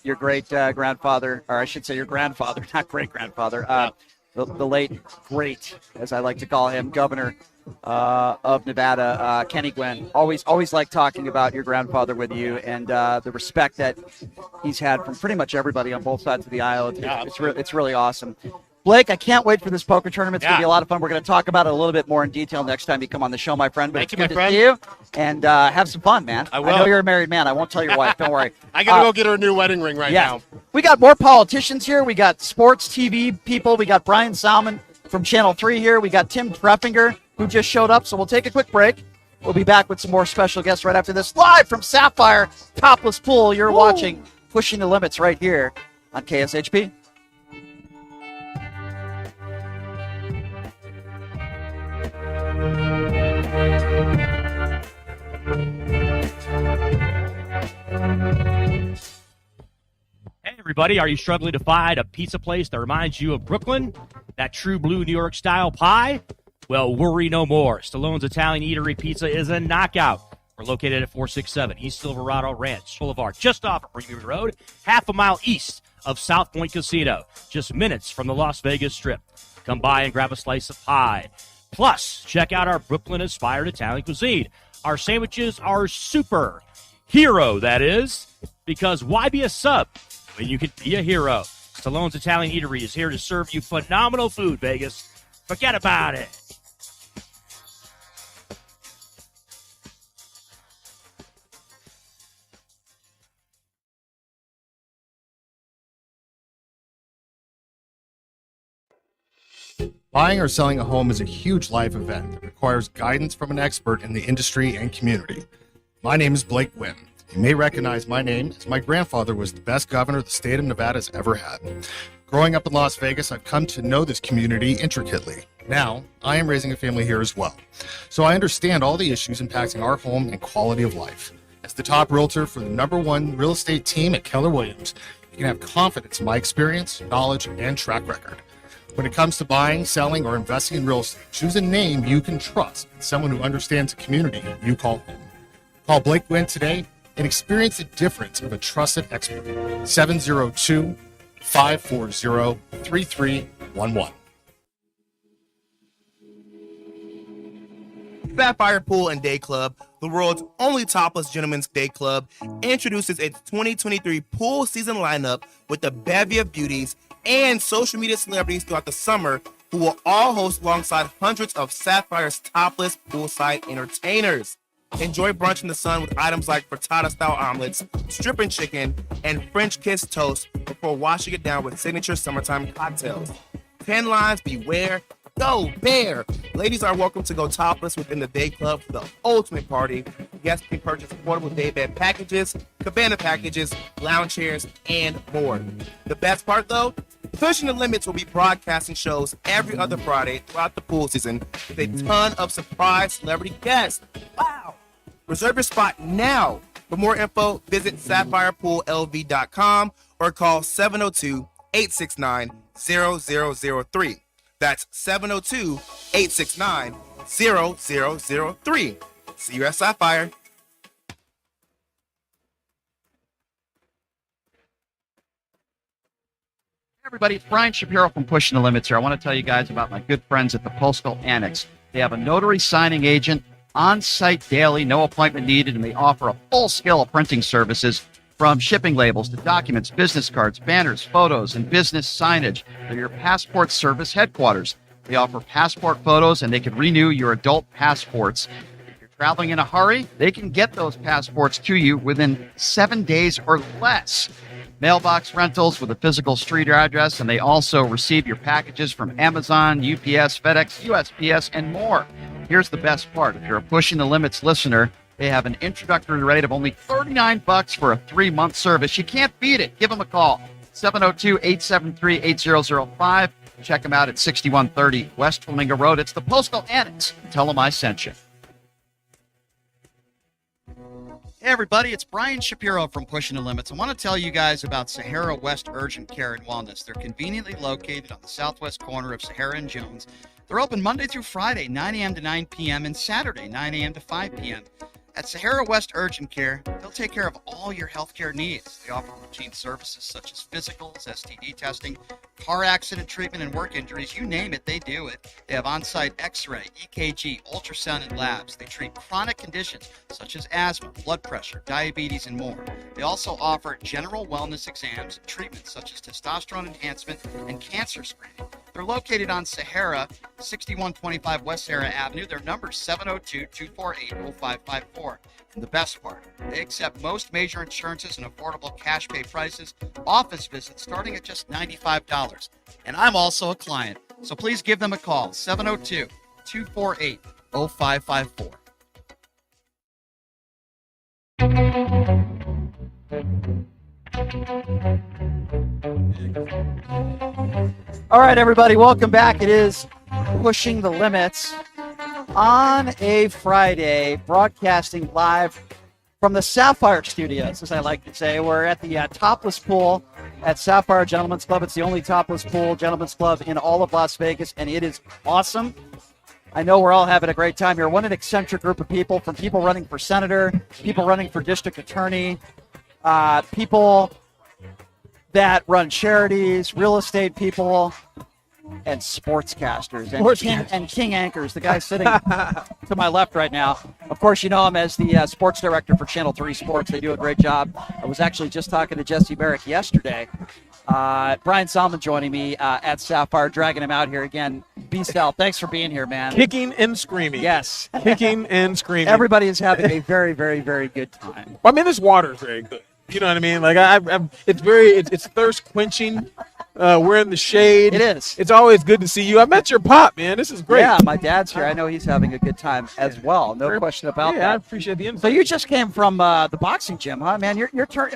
your great-grandfather, or I should say your grandfather, not great-grandfather, the late, great, as I like to call him, governor of Nevada, Kenny Gwynn. Always like talking about your grandfather with you and the respect that he's had from pretty much everybody on both sides of the aisle. It's really awesome. Blake, I can't wait for this poker tournament. It's going to be a lot of fun. We're going to talk about it a little bit more in detail next time you come on the show, my friend. But Thank you, it's good my friend. to see you, and have some fun, man. I will. I know you're a married man. I won't tell your wife. Don't worry. I got to go get her a new wedding ring now. We got more politicians here. We got sports TV people. We got Brian Salmon from Channel 3 here. We got Tim Treffinger, who just showed up. So we'll take a quick break. We'll be back with some more special guests right after this. Live from Sapphire Topless Pool. You're watching Pushing the Limits right here on KSHP. Hey, everybody, are you struggling to find a pizza place that reminds you of Brooklyn? That true blue New York style pie? Well, worry no more. Stallone's Italian Eatery Pizza is a knockout. We're located at 467 East Silverado Ranch Boulevard, just off of Premium Road, half a mile east of South Point Casino, just minutes from the Las Vegas Strip. Come by and grab a slice of pie. Plus, check out our Brooklyn-inspired Italian cuisine. Our sandwiches are super. Hero, that is. Because why be a sub when you can be a hero? Stallone's Italian Eatery is here to serve you phenomenal food, Vegas. Forget about it. Buying or selling a home is a huge life event that requires guidance from an expert in the industry and community. My name is Blake Gwynn. You may recognize my name as my grandfather was the best governor the state of Nevada has ever had. Growing up in Las Vegas, I've come to know this community intricately. Now, I am raising a family here as well, so I understand all the issues impacting our home and quality of life. As the top realtor for the #1 real estate team at Keller Williams, you can have confidence in my experience, knowledge, and track record. When it comes to buying, selling, or investing in real estate, choose a name you can trust and someone who understands the community you call home. Call Blake Gwynn today and experience the difference of a trusted expert. 702-540-3311. Sapphire Pool and Day Club, the world's only topless gentlemen's day club, introduces its 2023 pool season lineup with a bevy of beauties and social media celebrities throughout the summer who will all host alongside hundreds of Sapphire's topless poolside entertainers. Enjoy brunch in the sun with items like frittata-style omelets, stripping chicken, and French kiss toast before washing it down with signature summertime cocktails. 10 lines, beware. Go Bear! Ladies are welcome to go topless within the day club for the ultimate party. Guests can purchase portable day bed packages, cabana packages, lounge chairs, and more. The best part though? Pushing the Limits will be broadcasting shows every other Friday throughout the pool season with a ton of surprise celebrity guests. Wow! Reserve your spot now. For more info, visit SapphirePoolLV.com or call 702-869-0003. That's 702-869-0003. See you at Sapphire. Hey everybody, it's Brian Shapiro from Pushing the Limits here. I want to tell you guys about my good friends at the Postal Annex. They have a notary signing agent on site daily, no appointment needed, and they offer a full scale of printing services from shipping labels to documents, business cards, banners, photos, and business signage. They're your passport service headquarters. They offer passport photos, and they can renew your adult passports. If you're traveling in a hurry, they can get those passports to you within 7 days or less. Mailbox rentals with a physical street address, and they also receive your packages from Amazon, UPS, FedEx, USPS, and more. Here's the best part. If you're a Pushing the Limits listener, they have an introductory rate of only $39 for a 3-month service. You can't beat it. Give them a call. 702-873-8005. Check them out at 6130 West Flamingo Road. It's the Postal Annex. Tell them I sent you. Hey everybody, it's Brian Shapiro from Pushing the Limits. I want to tell you guys about Sahara West Urgent Care and Wellness. They're conveniently located on the southwest corner of Sahara and Jones. They're open Monday through Friday, 9 a.m. to 9 p.m. and Saturday, 9 a.m. to 5 p.m. At Sahara West Urgent Care, they'll take care of all your healthcare needs. They offer routine services such as physicals, STD testing, car accident treatment, and work injuries. You name it, they do it. They have on-site x-ray, EKG, ultrasound, and labs. They treat chronic conditions such as asthma, blood pressure, diabetes, and more. They also offer general wellness exams and treatments such as testosterone enhancement and cancer screening. They're located on Sahara, 6125 West Sahara Avenue. Their number is 702-248-0554. And the best part, they accept most major insurances and affordable cash pay prices, office visits starting at just $95. And I'm also a client, so please give them a call, 702-248-0554. All right, everybody, welcome back. It is Pushing the Limits on a Friday, broadcasting live from the Sapphire Studios, as I like to say. We're at the topless pool at Sapphire Gentlemen's Club. It's the only topless pool gentlemen's club in all of Las Vegas, and it is awesome. I know we're all having a great time here. What an eccentric group of people, from people running for senator, people running for district attorney, people that run charities, real estate people, and sportscasters and King Anchors, the guy sitting to my left right now. Of course, you know him as the sports director for Channel 3 Sports. They do a great job. I was actually just talking to Jesse Barrick yesterday. Brian Salmon joining me at Sapphire, dragging him out here again. B-Sal, thanks for being here, man. Kicking and screaming. Yes. Kicking and screaming. Everybody is having a very, very, very good time. Well, I mean, this water is very good. You know what I mean? Like it's thirst quenching. We're in the shade. It is. It's always good to see you. I met your pop, man. This is great. Yeah, my dad's here. I know he's having a good time as well. No question about that. I appreciate the insight. So you just came from the boxing gym, huh, man? Your turn.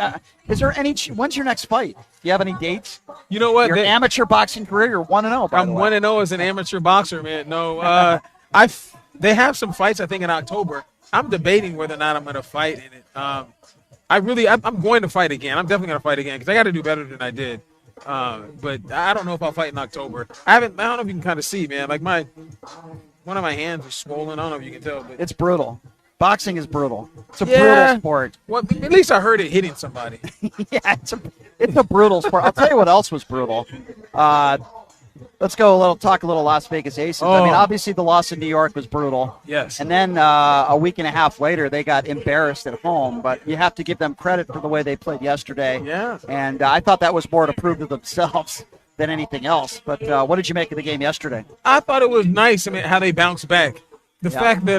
Is there any? When's your next fight? Do you have any dates? You know what? Your amateur boxing career, you're 1-0. I'm 1-0 as an amateur boxer, man. No, they have some fights I think in October. I'm debating whether or not I'm going to fight in it. I'm going to fight again. I'm definitely going to fight again because I got to do better than I did. But I don't know if I'll fight in October. I don't know if you can kind of see, man. Like one of my hands is swollen. I don't know if you can tell, but it's brutal. Boxing is brutal. It's a brutal sport. Well, at least I heard it hitting somebody. Yeah, it's a brutal sport. I'll tell you what else was brutal. Let's talk a little Las Vegas Aces. I mean, obviously the loss in New York was brutal. Yes. And then a week and a half later, they got embarrassed at home. But you have to give them credit for the way they played yesterday. Yeah. And I thought that was more to prove to themselves than anything else. But what did you make of the game yesterday? I thought it was nice. I mean, how they bounced back. The fact that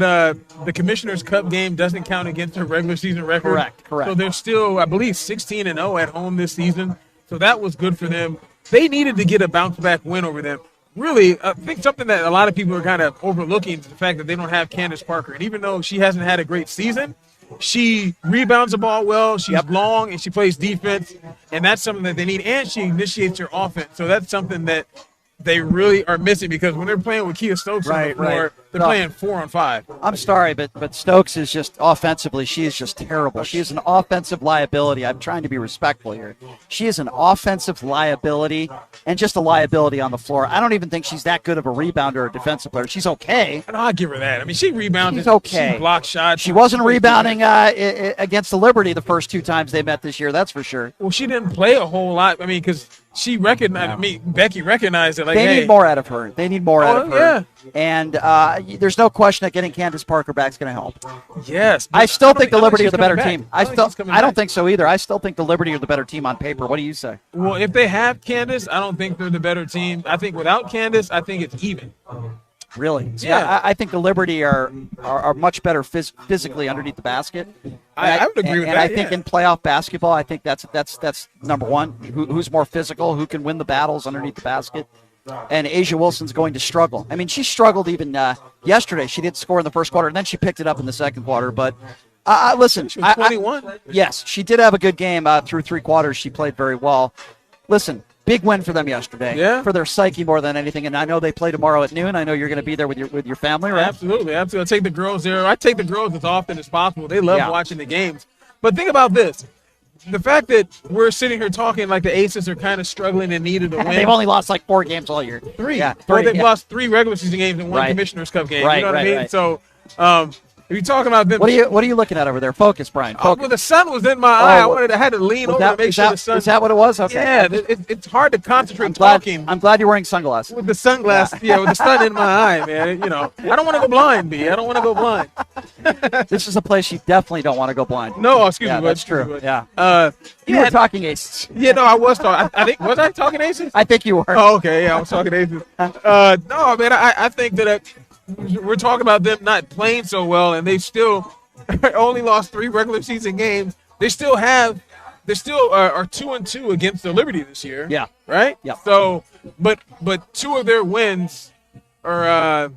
the Commissioner's Cup game doesn't count against their regular season record. Correct. So they're still, I believe, 16-0 at home this season. So that was good for them. They needed to get a bounce-back win over them. Really, I think something that a lot of people are kind of overlooking is the fact that they don't have Candace Parker. And even though she hasn't had a great season, she rebounds the ball well, she's long, and she plays defense. And that's something that they need. And she initiates your offense. So that's something that they really are missing because when they're playing with Kia Stokes on the floor, they're playing 4-on-5. I'm sorry, but Stokes is just offensively, she is just terrible. She is an offensive liability. I'm trying to be respectful here. She is an offensive liability and just a liability on the floor. I don't even think she's that good of a rebounder or a defensive player. She's okay. And I'll give her that. I mean, she rebounded. She's okay. She blocked shots. She wasn't rebounding against the Liberty the first two times they met this year, that's for sure. Well, she didn't play a whole lot. I mean, because she recognized, I mean, Becky recognized it. Like, they need more out of her. They need more out of her. Yeah. And there's no question that getting Candace Parker back is going to help. Yes. I still think the Liberty are the better back. team. I don't think so either. I still think the Liberty are the better team on paper. What do you say? Well, if they have Candace, I don't think they're the better team. I think without Candace, I think it's even. Really? Yeah. I think the Liberty are much better physically underneath the basket. I would agree with that. And I think in playoff basketball, I think that's number one. Who's more physical? Who can win the battles underneath the basket? And Asia Wilson's going to struggle. I mean, she struggled even yesterday. She didn't score in the first quarter, and then she picked it up in the second quarter. But listen, she was 21. Yes, she did have a good game through three quarters. She played very well. Listen, big win for them yesterday. For their psyche more than anything. And I know they play tomorrow at noon. I know you're going to be there with your family, right? Absolutely. I take the girls there. I take the girls as often as possible. They love watching the games. But think about this. The fact that we're sitting here talking like the Aces are kind of struggling and needed a win. They've only lost like 4 games all year. 3. Yeah, they've lost 3 regular season games and 1 Commissioner's Cup game. You know what I mean? So if you're talking about them, what are you looking at over there? Focus, Brian. Focus. Well, the sun was in my eye. I had to lean over to make sure the sun. Is that what it was? Okay. Yeah, it's hard to concentrate talking. I'm glad you're wearing sunglasses. With the sunglasses, with the sun in my eye, man. You know, I don't want to go blind, B. I don't want to go blind. This is a place you definitely don't want to go blind. No, excuse me. That's true. Yeah. You were talking Aces. Yeah, no, I was talking. Was I talking Aces? I think you were. Oh, okay. Yeah, I was talking Aces. No, man, I think that we're talking about them not playing so well, and they still only lost 3 regular season games. They still are 2-2 against the Liberty this year. Yeah. Right. Yeah. So, but 2 of their wins are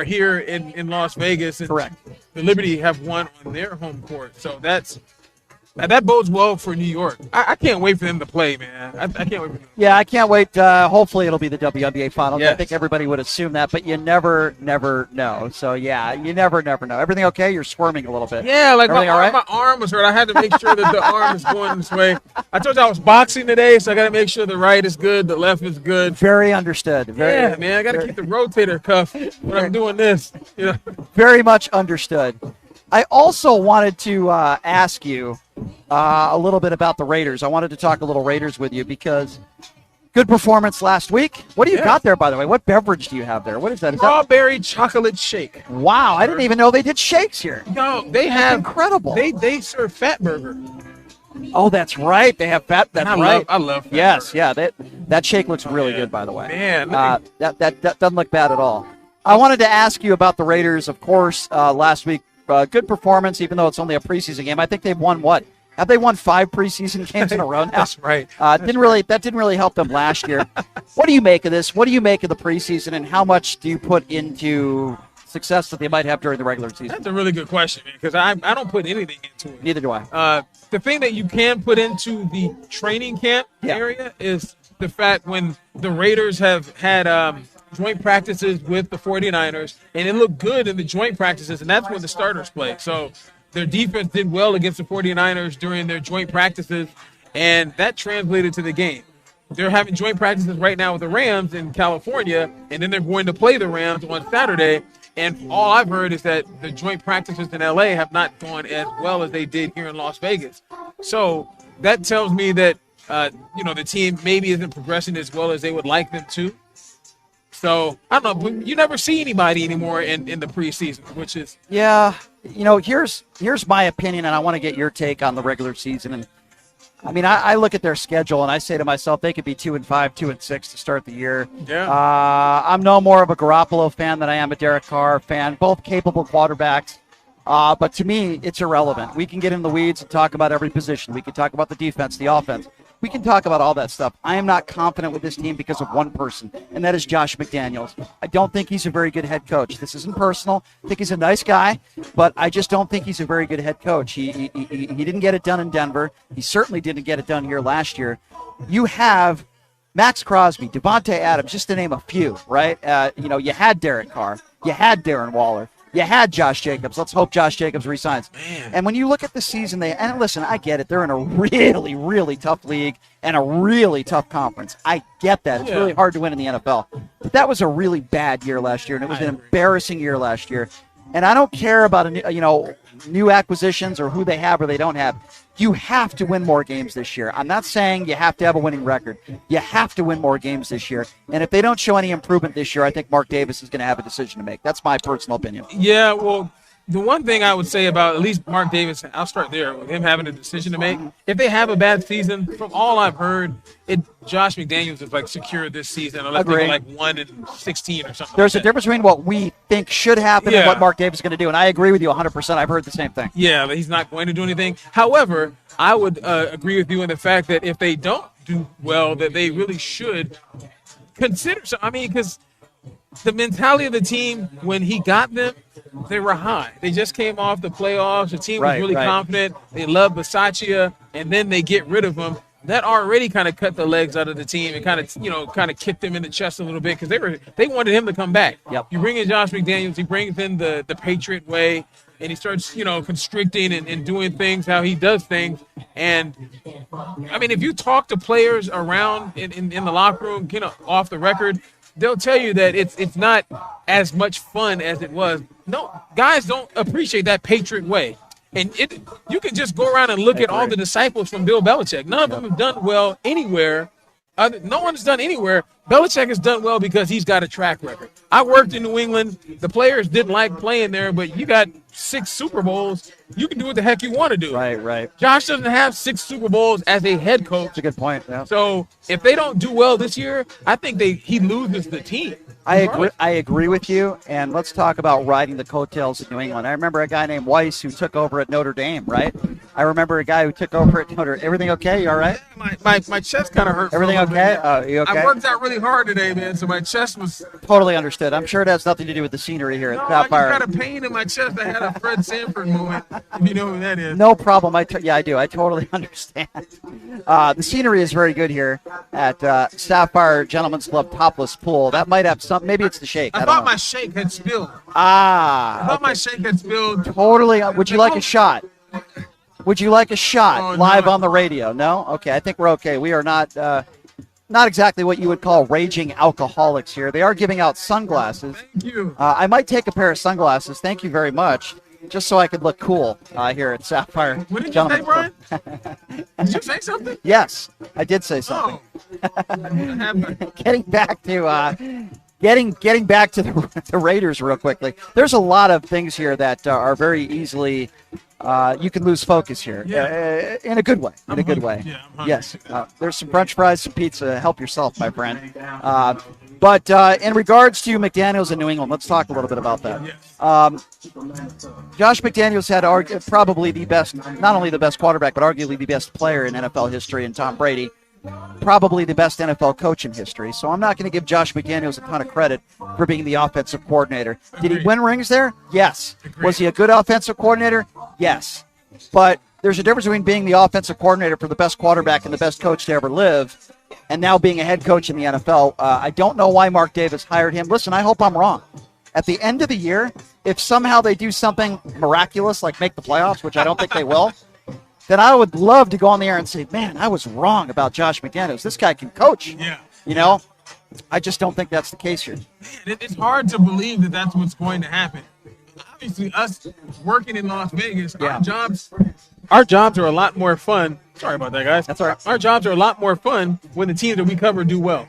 here in Las Vegas. And correct. The Liberty have won on their home court, so that bodes well for New York. I can't wait for them to play, man. I can't wait for them. Yeah, I can't wait. Hopefully it'll be the WNBA Finals. Yes. I think everybody would assume that, but you never know. So, yeah, you never know. Everything okay? You're squirming a little bit. Yeah, like my right? arm was hurt. I had to make sure that the arm is going this way. I told you I was boxing today, so I got to make sure the right is good, the left is good. Very understood. Man, I got to keep the rotator cuff when I'm doing this. You know? Very much understood. I also wanted to ask you a little bit about the Raiders. I wanted to talk a little Raiders with you because good performance last week. What do you got there, by the way? What beverage do you have there? What is that? Strawberry chocolate shake. Wow, I didn't even know they did shakes here. No, they have incredible. They serve Fat Burger. Oh, that's right. They have fat. That's right. I love Fat Yes, Burger. yeah. That shake looks really good, by the way. Man, that doesn't look bad at all. I wanted to ask you about the Raiders. Of course, last week, good performance, even though it's only a preseason game. I think they've won, 8 Have they won 5 preseason games in a row now? That's right. That didn't really help them last year. What do you make of this? What do you make of the preseason, and how much do you put into success that they might have during the regular season? That's a really good question, man, because I don't put anything into it. Neither do I. The thing that you can put into the training camp area is the fact when the Raiders have had joint practices with the 49ers, and it looked good in the joint practices, and that's when the starters play. So their defense did well against the 49ers during their joint practices, and that translated to the game. They're having joint practices right now with the Rams in California, and then they're going to play the Rams on Saturday. And all I've heard is that the joint practices in LA have not gone as well as they did here in Las Vegas. So that tells me that, the team maybe isn't progressing as well as they would like them to. So I don't know, but you never see anybody anymore in the preseason, which is. Yeah. Here's my opinion, and I want to get your take on the regular season. And I mean, I look at their schedule and I say to myself, they could be 2-5, 2-6 to start the year. Yeah. I'm no more of a Garoppolo fan than I am a Derek Carr fan. Both capable quarterbacks. But to me, it's irrelevant. We can get in the weeds and talk about every position. We can talk about the defense, the offense. We can talk about all that stuff. I am not confident with this team because of one person, and that is Josh McDaniels. I don't think he's a very good head coach. This isn't personal. I think he's a nice guy, but I just don't think he's a very good head coach. He didn't get it done in Denver. He certainly didn't get it done here last year. You have Max Crosby, Devontae Adams, just to name a few, right? You had Derek Carr. You had Darren Waller. You had Josh Jacobs. Let's hope Josh Jacobs resigns. Man. And when you look at the season, and listen, I get it. They're in a really, really tough league and a really tough conference. I get that. It's really hard to win in the NFL. But that was a really bad year last year, and it was an embarrassing year last year. And I don't care about new acquisitions or who they have or they don't have. You have to win more games this year. I'm not saying you have to have a winning record. You have to win more games this year. And if they don't show any improvement this year, I think Mark Davis is going to have a decision to make. That's my personal opinion. Yeah, well, the one thing I would say about at least Mark Davis, I'll start there with him having a decision to make. If they have a bad season, from all I've heard, Josh McDaniels is like secure this season unless they go like 1-16 or something. There's a difference between what we think should happen and what Mark Davis is going to do, and I agree with you 100%. I've heard the same thing. Yeah, but he's not going to do anything. However, I would agree with you in the fact that if they don't do well, that they really should consider. Because the mentality of the team when he got them, they were high. They just came off the playoffs. The team was really confident. They loved Bisaccia, and then they get rid of him. That already kind of cut the legs out of the team and kind of kicked them in the chest a little bit because they wanted him to come back. Yep. You bring in Josh McDaniels, he brings in the Patriot way, and he starts constricting and doing things how he does things. And I mean, if you talk to players around in the locker room, off the record, they'll tell you that it's not as much fun as it was. No, guys don't appreciate that Patriot way. And you can just go around and look at all the disciples from Bill Belichick. None of them have done well anywhere. No one's done anywhere. Belichick has done well because he's got a track record. I worked in New England. The players didn't like playing there, but you got 6 Super Bowls. You can do what the heck you want to do. Right. Josh doesn't have 6 Super Bowls as a head coach. That's a good point. Yeah. So if they don't do well this year, I think he loses the team. I agree with you, and let's talk about riding the coattails of New England. I remember a guy named Weiss who took over at Notre Dame, right? I remember a guy who took over at Notre Dame. Everything okay? You all right? My chest kind of hurts. Everything okay? You okay? I worked out really hard today, man, so my chest was... Totally understood. I'm sure it has nothing to do with the scenery here at Sapphire. I just got a pain in my chest. I had a Fred Sanford moment, if you know who that is. No problem. I do. I totally understand. The scenery is very good here at Sapphire Gentlemen's Club Topless Pool. That might have some... Maybe it's the shake. I thought my shake had spilled. I thought my shake had spilled. Totally. Would you like a shot? Would you like a shot live on the radio? No? Okay, I think we're okay. We are not exactly what you would call raging alcoholics here. They are giving out sunglasses. Thank you. I might take a pair of sunglasses. Thank you very much. Just so I could look cool here at Sapphire. What did you say, Brian? Did you say something? Yes, I did say something. Getting back to getting back to the Raiders real quickly. There's a lot of things here that are very easily you can lose focus here in a good way. Yeah, Yes, there's some French fries, some pizza. Help yourself, my friend. But in regards to McDaniels in New England, let's talk a little bit about that. Josh McDaniels had probably the best, not only the best quarterback, but arguably the best player in NFL history, and Tom Brady, probably the best NFL coach in history. So I'm not going to give Josh McDaniels a ton of credit for being the offensive coordinator. Did he win rings there? Yes. Was he a good offensive coordinator? Yes. But there's a difference between being the offensive coordinator for the best quarterback and the best coach to ever live and now being a head coach in the NFL. I don't know why Mark Davis hired him. Listen, I hope I'm wrong. At the end of the year, if somehow they do something miraculous like make the playoffs, which I don't think they will, then I would love to go on the air and say, man, I was wrong about Josh McDaniels. This guy can coach. Yeah. You know, I just don't think that's the case here. It's hard to believe that that's what's going to happen. Obviously, us working in Las Vegas, our jobs are a lot more fun. Sorry about that, guys. That's all right. Our jobs are a lot more fun when the teams that we cover do well.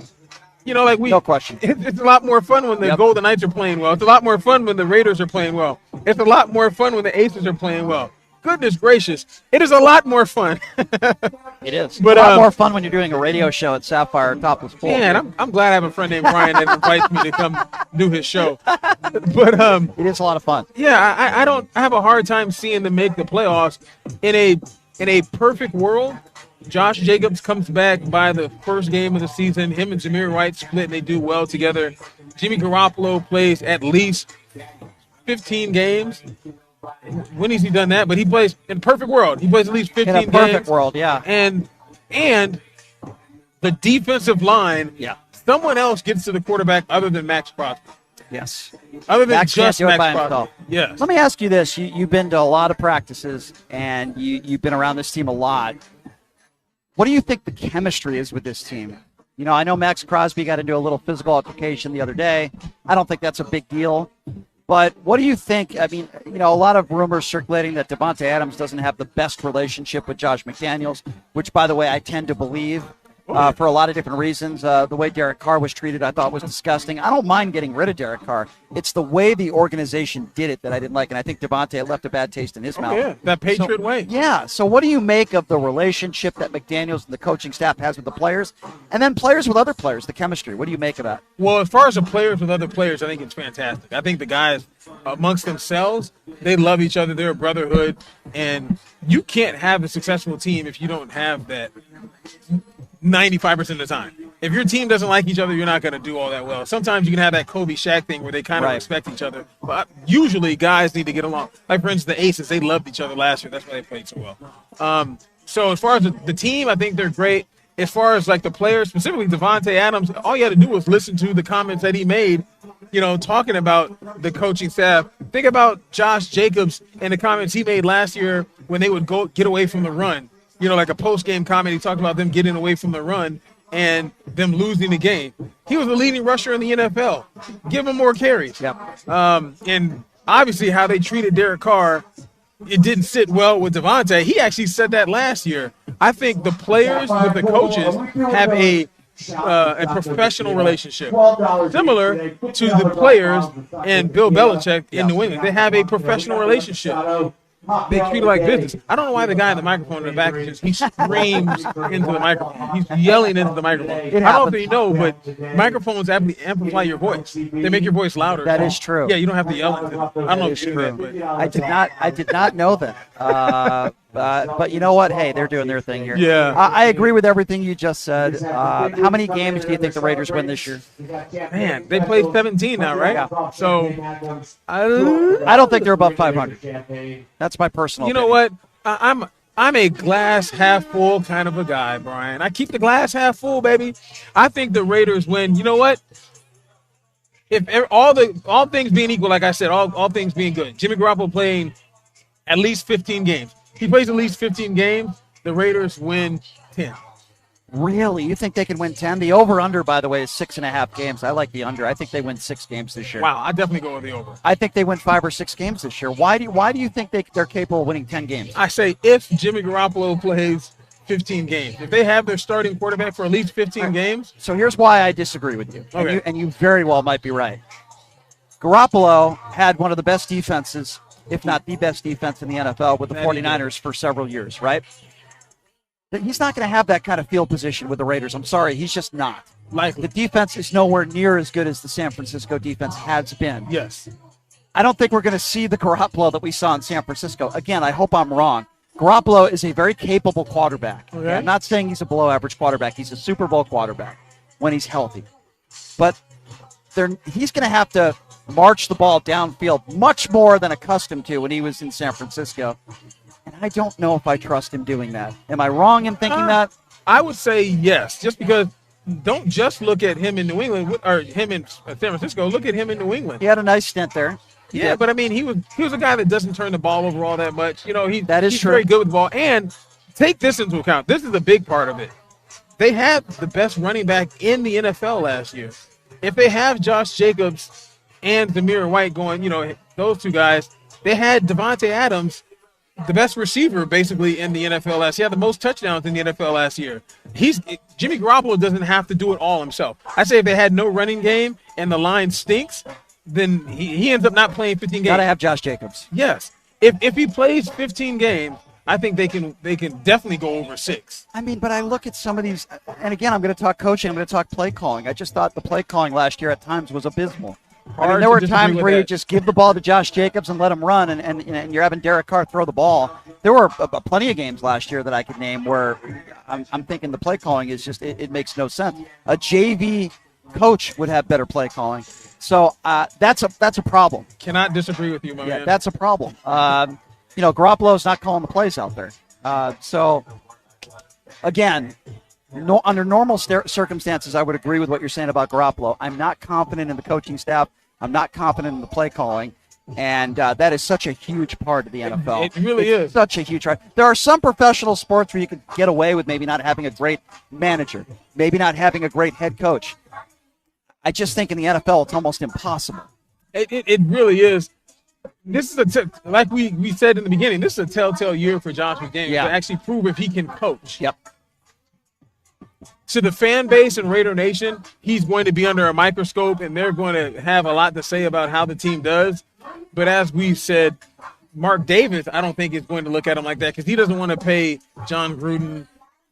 You know, like no question. It's a lot more fun when the Golden Knights are playing well. It's a lot more fun when the Raiders are playing well. It's a lot more fun when the Aces are playing well. Goodness gracious, it is a lot more fun. It is. But, a lot more fun when you're doing a radio show at Sapphire Topless Pool. Man, I'm glad I have a friend named Brian that invites me to come do his show. But it is a lot of fun. Yeah, I have a hard time seeing them make the playoffs. In a perfect world, Josh Jacobs comes back by the first game of the season. Him and Zamir White split and they do well together. Jimmy Garoppolo plays at least 15 games. When has he done that? But he plays in a perfect world. He plays at least 15 games. In a perfect world, yeah. And the defensive line, someone else gets to the quarterback other than Max Crosby. Yes. Other than Max just can't do it by Max himself. Crosby. Yes. Let me ask you this. You've been to a lot of practices, and you've been around this team a lot. What do you think the chemistry is with this team? You know, I know Max Crosby got into a little physical altercation the other day. I don't think that's a big deal. But what do you think? I mean, you know, a lot of rumors circulating that Davante Adams doesn't have the best relationship with Josh McDaniels, which, by the way, I tend to believe for a lot of different reasons. The way Derek Carr was treated, I thought was disgusting. I don't mind getting rid of Derek Carr. It's the way the organization did it that I didn't like, and I think Davante left a bad taste in his mouth. Yeah, that Patriot way. Yeah. So what do you make of the relationship that McDaniels and the coaching staff has with the players, and then players with other players, the chemistry? What do you make of that? Well, as far as the players with other players, I think it's fantastic. I think the guys amongst themselves, they love each other. They're a brotherhood, and you can't have a successful team if you don't have that 95% of the time. If your team doesn't like each other, you're not going to do all that well. Sometimes you can have that Kobe Shaq thing where they kind of respect each other. But usually guys need to get along. Like, for instance, the Aces, they loved each other last year. That's why they played so well. So as far as the team, I think they're great. As far as, like, the players, specifically Davante Adams, all you had to do was listen to the comments that he made, you know, talking about the coaching staff. Think about Josh Jacobs and the comments he made last year when they would go get away from the run. You know, like a post-game comment, he talked about them getting away from the run and them losing the game. He was the leading rusher in the NFL. Give him more carries. And obviously how they treated Derek Carr, it didn't sit well with Davante. He actually said that last year. I think the players with the coaches have a professional relationship, similar to the players and Bill Belichick in New England. They have a professional relationship. They treat it like business. I don't know why the guy in the microphone in the back he screams into the microphone. He's yelling into the microphone. I don't know if you know, but microphones amplify your voice. They make your voice louder. That is true. Yeah, you don't have to yell into it. I don't know if you knew that. But. I did not know that. But you know what? Hey, they're doing their thing here. Yeah. I agree with everything you just said. How many games do you think the Raiders win this year? Man, they played 17 now, right? Yeah. So I don't think they're above 500. That's my personal You know what? I'm a glass half full kind of a guy, Brian. I keep the glass half full, baby. I think the Raiders win. You know what? If all things being equal, like I said, all things being good, Jimmy Garoppolo playing at least 15 games. He plays at least 15 games. The Raiders win 10. Really? You think they can win 10? The over-under, by the way, is 6.5 games. I like the under. I think they win 6 games this year. Wow, I definitely go with the over. I think they win 5 or 6 games this year. Why do you think they're capable of winning 10 games? I say if Jimmy Garoppolo plays 15 games. If they have their starting quarterback for at least 15 games. So here's why I disagree with you. Okay. And you very well might be right. Garoppolo had one of the best defenses, if not the best defense in the NFL with the 49ers for several years, right? He's not going to have that kind of field position with the Raiders. I'm sorry, he's just not. Likely. The defense is nowhere near as good as the San Francisco defense has been. Yes. I don't think we're going to see the Garoppolo that we saw in San Francisco. Again, I hope I'm wrong. Garoppolo is a very capable quarterback. Okay. I'm not saying he's a below-average quarterback. He's a Super Bowl quarterback when he's healthy. But he's going to have to march the ball downfield much more than accustomed to when he was in San Francisco. And I don't know if I trust him doing that. Am I wrong in thinking that? I would say yes, just because don't just look at him in New England or him in San Francisco. Look at him in New England. He had a nice stint there. Yeah, but I mean, he was a guy that doesn't turn the ball over all that much. You know, he's true. very good with the ball. And take this into account. This is a big part of it. They had the best running back in the NFL last year. If they have Josh Jacobs and Zamir White going, you know, those two guys, they had Devontae Adams, the best receiver basically in the NFL last year. He had the most touchdowns in the NFL last year. Jimmy Garoppolo doesn't have to do it all himself. I say if they had no running game and the line stinks, then he ends up not playing 15 games. Got to have Josh Jacobs. Yes. If he plays 15 games, I think they can definitely go over 6. I mean, but I look at some of these, and again, I'm going to talk coaching, I'm going to talk play calling. I just thought the play calling last year at times was abysmal. I mean, there were times where you just give the ball to Josh Jacobs and let him run, and you're having Derek Carr throw the ball. There were plenty of games last year that I could name where I'm thinking the play calling is just, it makes no sense. A JV coach would have better play calling. So that's a problem. Cannot disagree with you, my man. That's a problem. Garoppolo's not calling the plays out there. So, again, under normal circumstances, I would agree with what you're saying about Garoppolo. I'm not confident in the coaching staff. I'm not confident in the play calling. And that is such a huge part of the NFL. It really is. Such a huge part. There are some professional sports where you could get away with maybe not having a great manager, maybe not having a great head coach. I just think in the NFL, it's almost impossible. It really is. This is like we said in the beginning, this is a telltale year for Josh McDaniels to actually prove if he can coach. Yep. To the fan base and Raider Nation, he's going to be under a microscope, and they're going to have a lot to say about how the team does. But as we've said, Mark Davis, I don't think is going to look at him like that because he doesn't want to pay John Gruden,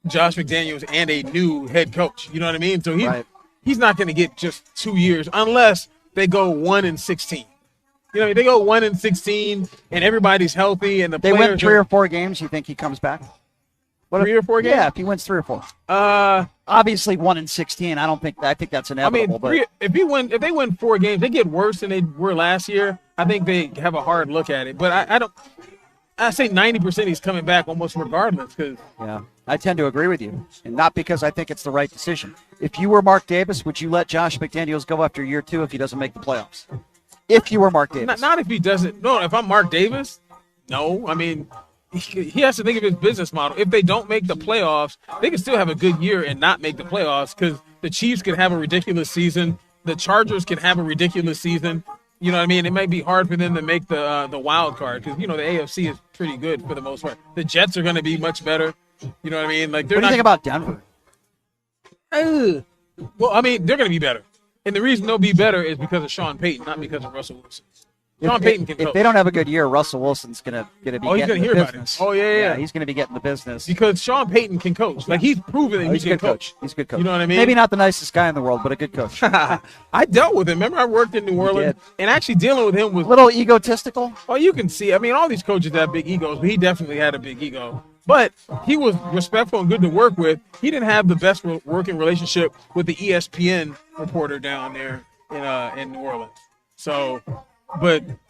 Josh McDaniels, and a new head coach. You know what I mean? So he's not going to get just 2 years unless they go 1-16. You know, they go 1-16 and everybody's healthy and the they players win 3 or 4 games. You think he comes back? 3 or 4 games? Yeah, if he wins 3 or 4. Obviously 1-16. I think that's inevitable. I mean, if they win 4 games, they get worse than they were last year. I think they have a hard look at it. But I say 90% he's coming back almost regardless. Yeah, I tend to agree with you, and not because I think it's the right decision. If you were Mark Davis, would you let Josh McDaniels go after year 2 if he doesn't make the playoffs? If you were Mark Davis. Not if he doesn't. No, if I'm Mark Davis, no. I mean, he has to think of his business model. If they don't make the playoffs, they can still have a good year and not make the playoffs because the Chiefs can have a ridiculous season. The Chargers can have a ridiculous season. You know what I mean? It might be hard for them to make the wild card because, you know, the AFC is pretty good for the most part. The Jets are going to be much better. You know what I mean? Like, what do you think about Denver? Well, I mean, they're going to be better. And the reason they'll be better is because of Sean Payton, not because of Russell Wilson. Sean Payton can coach. If they don't have a good year, Russell Wilson's going to be getting the business. Oh, yeah. He's going to be getting the business. Because Sean Payton can coach. Like, he's proven that he's he a can good coach. He's a good coach. You know what I mean? Maybe not the nicest guy in the world, but a good coach. I dealt with him. Remember, I worked in New Orleans. And actually dealing with him was a little egotistical. Oh, you can see. I mean, all these coaches have big egos, but he definitely had a big ego. But he was respectful and good to work with. He didn't have the best working relationship with the ESPN reporter down there in New Orleans. So,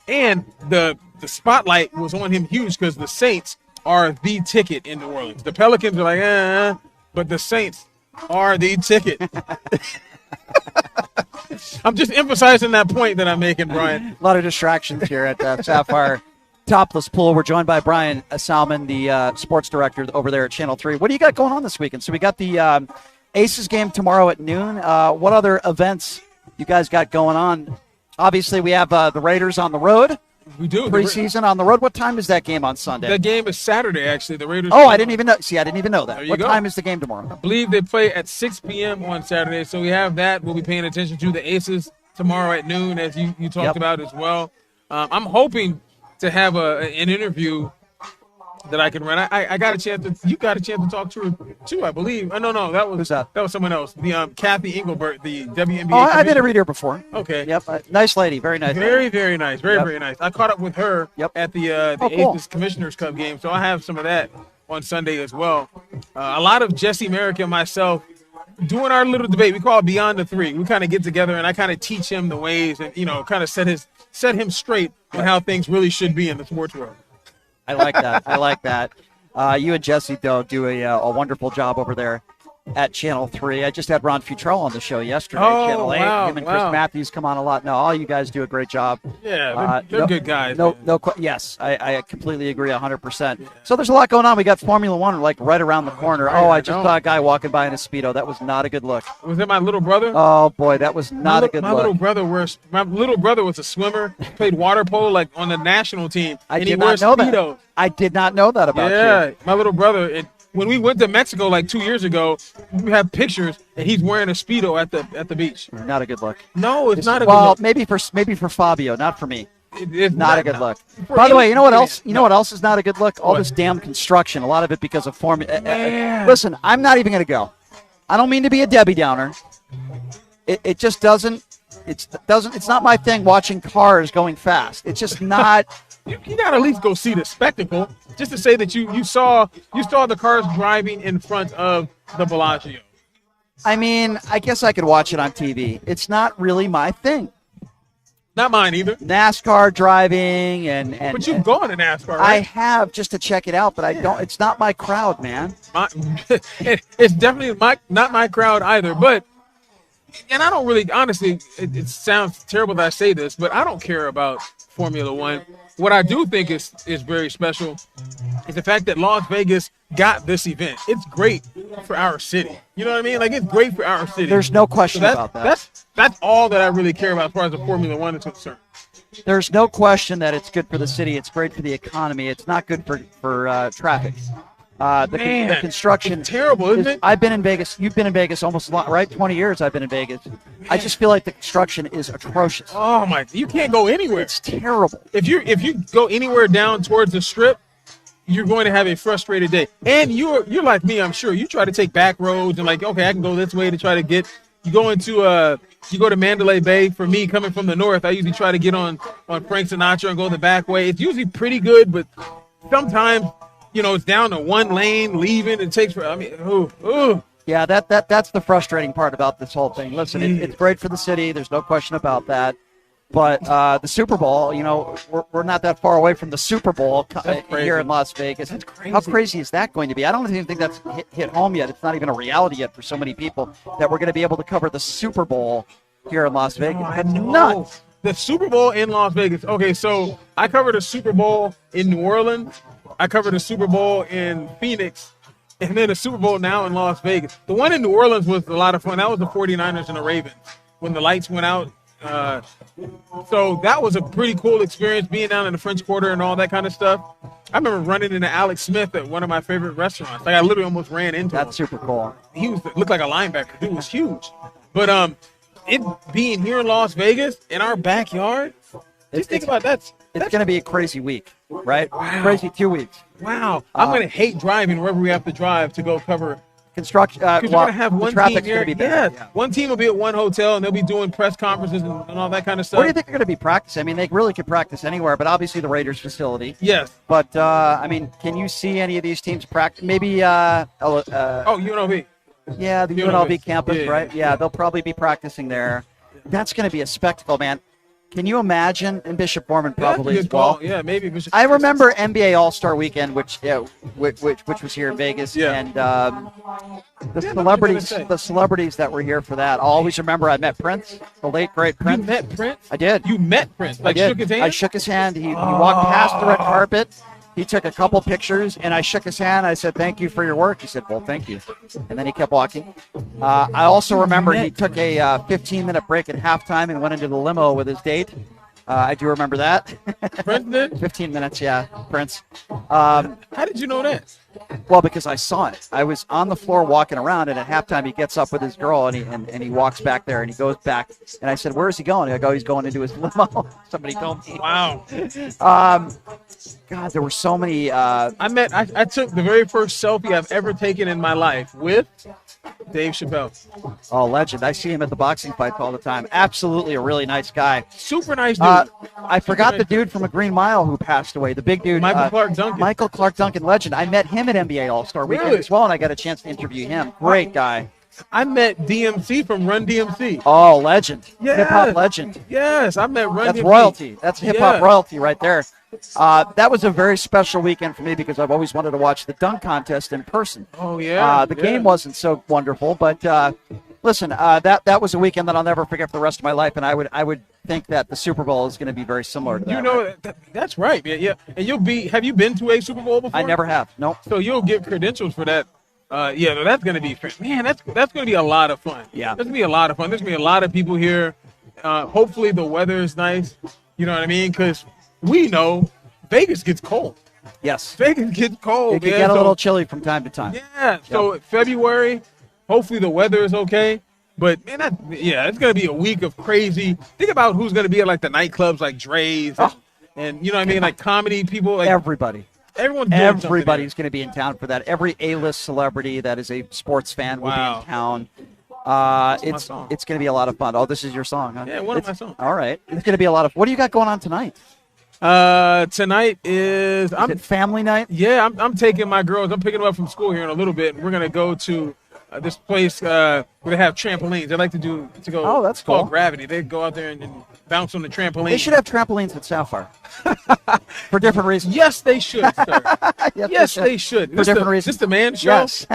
and the spotlight was on him huge because the Saints are the ticket in New Orleans. The Pelicans are like, but the Saints are the ticket. I'm just emphasizing that point that I'm making, Brian. A lot of distractions here at Sapphire Topless Pool. We're joined by Brian Salmon, the sports director over there at Channel 3. What do you got going on this weekend? So we got the Aces game tomorrow at noon. What other events you guys got going on? Obviously, we have the Raiders on the road. We do. Preseason on the road. What time is that game on Sunday? That game is Saturday, actually. The Raiders. Oh, I didn't even know. See, I didn't even know that. What time is the game tomorrow? I believe they play at 6 p.m. on Saturday. So we have that. We'll be paying attention to the Aces tomorrow at noon, as you talked about as well. I'm hoping to have an interview that I can run. I got a chance to. You got a chance to talk to her too, I believe. No, that was that was someone else. The Kathy Engelbert, the WNBA. Oh, I've interviewed her before. Okay. Yep. Nice lady. Very nice. Very nice. Very nice. I caught up with her at the cool. Aces Commissioners Cup game, so I have some of that on Sunday as well. A lot of Jesse Merrick and myself doing our little debate. We call it Beyond the Three. We kind of get together and I kind of teach him the ways and kind of set him straight on how things really should be in the sports world. I like that. You and Jesse, though, do a wonderful job over there at Channel 3. I just had Ron Futrell on the show yesterday at Channel 8. Wow, Him and Chris Matthews come on a lot. No, all you guys do a great job. Yeah, they're good guys. Yes, I completely agree 100%. Yeah. So there's a lot going on. We got Formula One right around the corner. I just saw a guy walking by in a Speedo. That was not a good look. Was that my little brother? Oh, boy, that was not a good look. My little brother was a swimmer, played water polo on the national team. I did not know that. I did not know that about you. Yeah, my little brother. When we went to Mexico 2 years ago, we have pictures, and he's wearing a Speedo at the beach. Not a good look. No, it's not a good look. Well, maybe for Fabio, not for me. It's not a good look. By the way, you know what else? You know what else is not a good look? All this damn construction. A lot of it because of formula. Listen, I'm not even going to go. I don't mean to be a Debbie Downer. It just doesn't. It's not my thing watching cars going fast. It's just not. You got to at least go see the spectacle, just to say that you saw the cars driving in front of the Bellagio. I mean, I guess I could watch it on TV. It's not really my thing. Not mine either. NASCAR driving and but you've gone to NASCAR, right? I have, just to check it out, but I don't. It's not my crowd, man. It's definitely not my crowd either. But and I don't really, honestly, it sounds terrible that I say this, but I don't care about Formula One. What I do think is very special is the fact that Las Vegas got this event. It's great for our city. You know what I mean? It's great for our city. There's no question about that. That's all that I really care about as far as the Formula One is concerned. There's no question that it's good for the city. It's great for the economy. It's not good for traffic. The construction is terrible, isn't it? I've been in Vegas. You've been in Vegas almost 20 years. I've been in Vegas. I just feel like the construction is atrocious. Oh my! You can't go anywhere. It's terrible. If you go anywhere down towards the Strip, you're going to have a frustrated day. And you're like me, I'm sure. You try to take back roads and okay, I can go this way to try to get. You go to Mandalay Bay. For me, coming from the north, I usually try to get on Frank Sinatra and go the back way. It's usually pretty good, but sometimes. It's down to one lane, leaving. It takes. Yeah, that's the frustrating part about this whole thing. Listen, it's great for the city. There's no question about that. But the Super Bowl, we're not that far away from the Super Bowl here in Las Vegas. That's crazy. How crazy is that going to be? I don't even think that's hit home yet. It's not even a reality yet for so many people that we're going to be able to cover the Super Bowl here in Las Vegas. That's nuts. The Super Bowl in Las Vegas. Okay, so I covered a Super Bowl in New Orleans. I covered a Super Bowl in Phoenix, and then a Super Bowl now in Las Vegas. The one in New Orleans was a lot of fun. That was the 49ers and the Ravens when the lights went out. So that was a pretty cool experience, being down in the French Quarter and all that kind of stuff. I remember running into Alex Smith at one of my favorite restaurants. I literally almost ran into him. That's super cool. He looked like a linebacker. He was huge. But it being here in Las Vegas in our backyard, just think about that. It's going to be a crazy week, right? Wow. Crazy 2 weeks. Wow. I'm going to hate driving wherever we have to drive to go cover construction. Because we're going to have one team here. Yeah. One team will be at one hotel, and they'll be doing press conferences and all that kind of stuff. Where do you think they're going to be practicing? I mean, they really could practice anywhere, but obviously the Raiders facility. Yes. But, can you see any of these teams practice? Maybe UNLV. Yeah, the UNLV campus, right? Yeah, they'll probably be practicing there. That's going to be a spectacle, man. Can you imagine? And Bishop Foreman probably as well. Yeah, maybe Bishop. I remember NBA All-Star Weekend, which was here in Vegas, and the celebrities that were here for that. I'll always remember I met Prince, the late great Prince. You met Prince? I did. You met Prince? Shook his hand? I shook his hand. He walked past the red carpet. He took a couple pictures, and I shook his hand. I said, "Thank you for your work." He said, "Well, thank you." And then he kept walking. I also remember he took a 15-minute break at halftime and went into the limo with his date. I do remember that. Prince did? 15 minutes, yeah, Prince. How did you know that? Well, because I saw it. I was on the floor walking around, and at halftime he gets up with his girl, and he walks back there, and he goes back. And I said, "Where is he going?" I go, "He's going into his limo." Somebody told me. Wow. God, there were so many. I took the very first selfie I've ever taken in my life with Dave Chappelle. Oh, legend. I see him at the boxing fights all the time. Absolutely a really nice guy. Super nice dude. I forgot the dude from A Green Mile who passed away. The big dude. Michael Clark Duncan. Michael Clark Duncan, legend. I met him at NBA All-Star Weekend as well, and I got a chance to interview him. Great guy. I met DMC from Run DMC. Oh, legend. Yes. Hip-hop legend. Yes, I met Run That's DMC. royalty. That's hip-hop royalty right there. That was a very special weekend for me because I've always wanted to watch the dunk contest in person. Oh, yeah. The game wasn't so wonderful, but listen, that was a weekend that I'll never forget for the rest of my life, and I would think that the Super Bowl is going to be very similar to that. You know, that's right, man. Yeah, and have you been to a Super Bowl before? I never have. Nope. So you'll get credentials for that. No, that's going to be, man, that's going to be a lot of fun. Yeah. That's going to be a lot of fun. There's going to be a lot of people here. Hopefully the weather is nice. You know what I mean? Because we know Vegas gets cold. Yes. Vegas gets cold. It can get a little chilly from time to time. Yeah. So February, hopefully the weather is okay. But, man, it's going to be a week of crazy. Think about who's going to be at, like, the nightclubs like Dre's and you know what I mean? Like, comedy people. Like, everybody. Everybody's going to be in town for that. Every A-list celebrity that is a sports fan will be in town. It's going to be a lot of fun. Oh, this is your song, huh? Yeah, one of my songs. All right. It's going to be a lot of. What do you got going on tonight? Tonight is it family night? Yeah, I'm taking my girls. I'm picking them up from school here in a little bit. And we're going to go to this place where they have trampolines. They like to go. Oh, that's cool. Called Gravity. They go out there and bounce on the trampoline. They should have trampolines at Sapphire for different reasons. Yes, they should, sir. yes, they should. For different reasons. Is this the man show? Yes,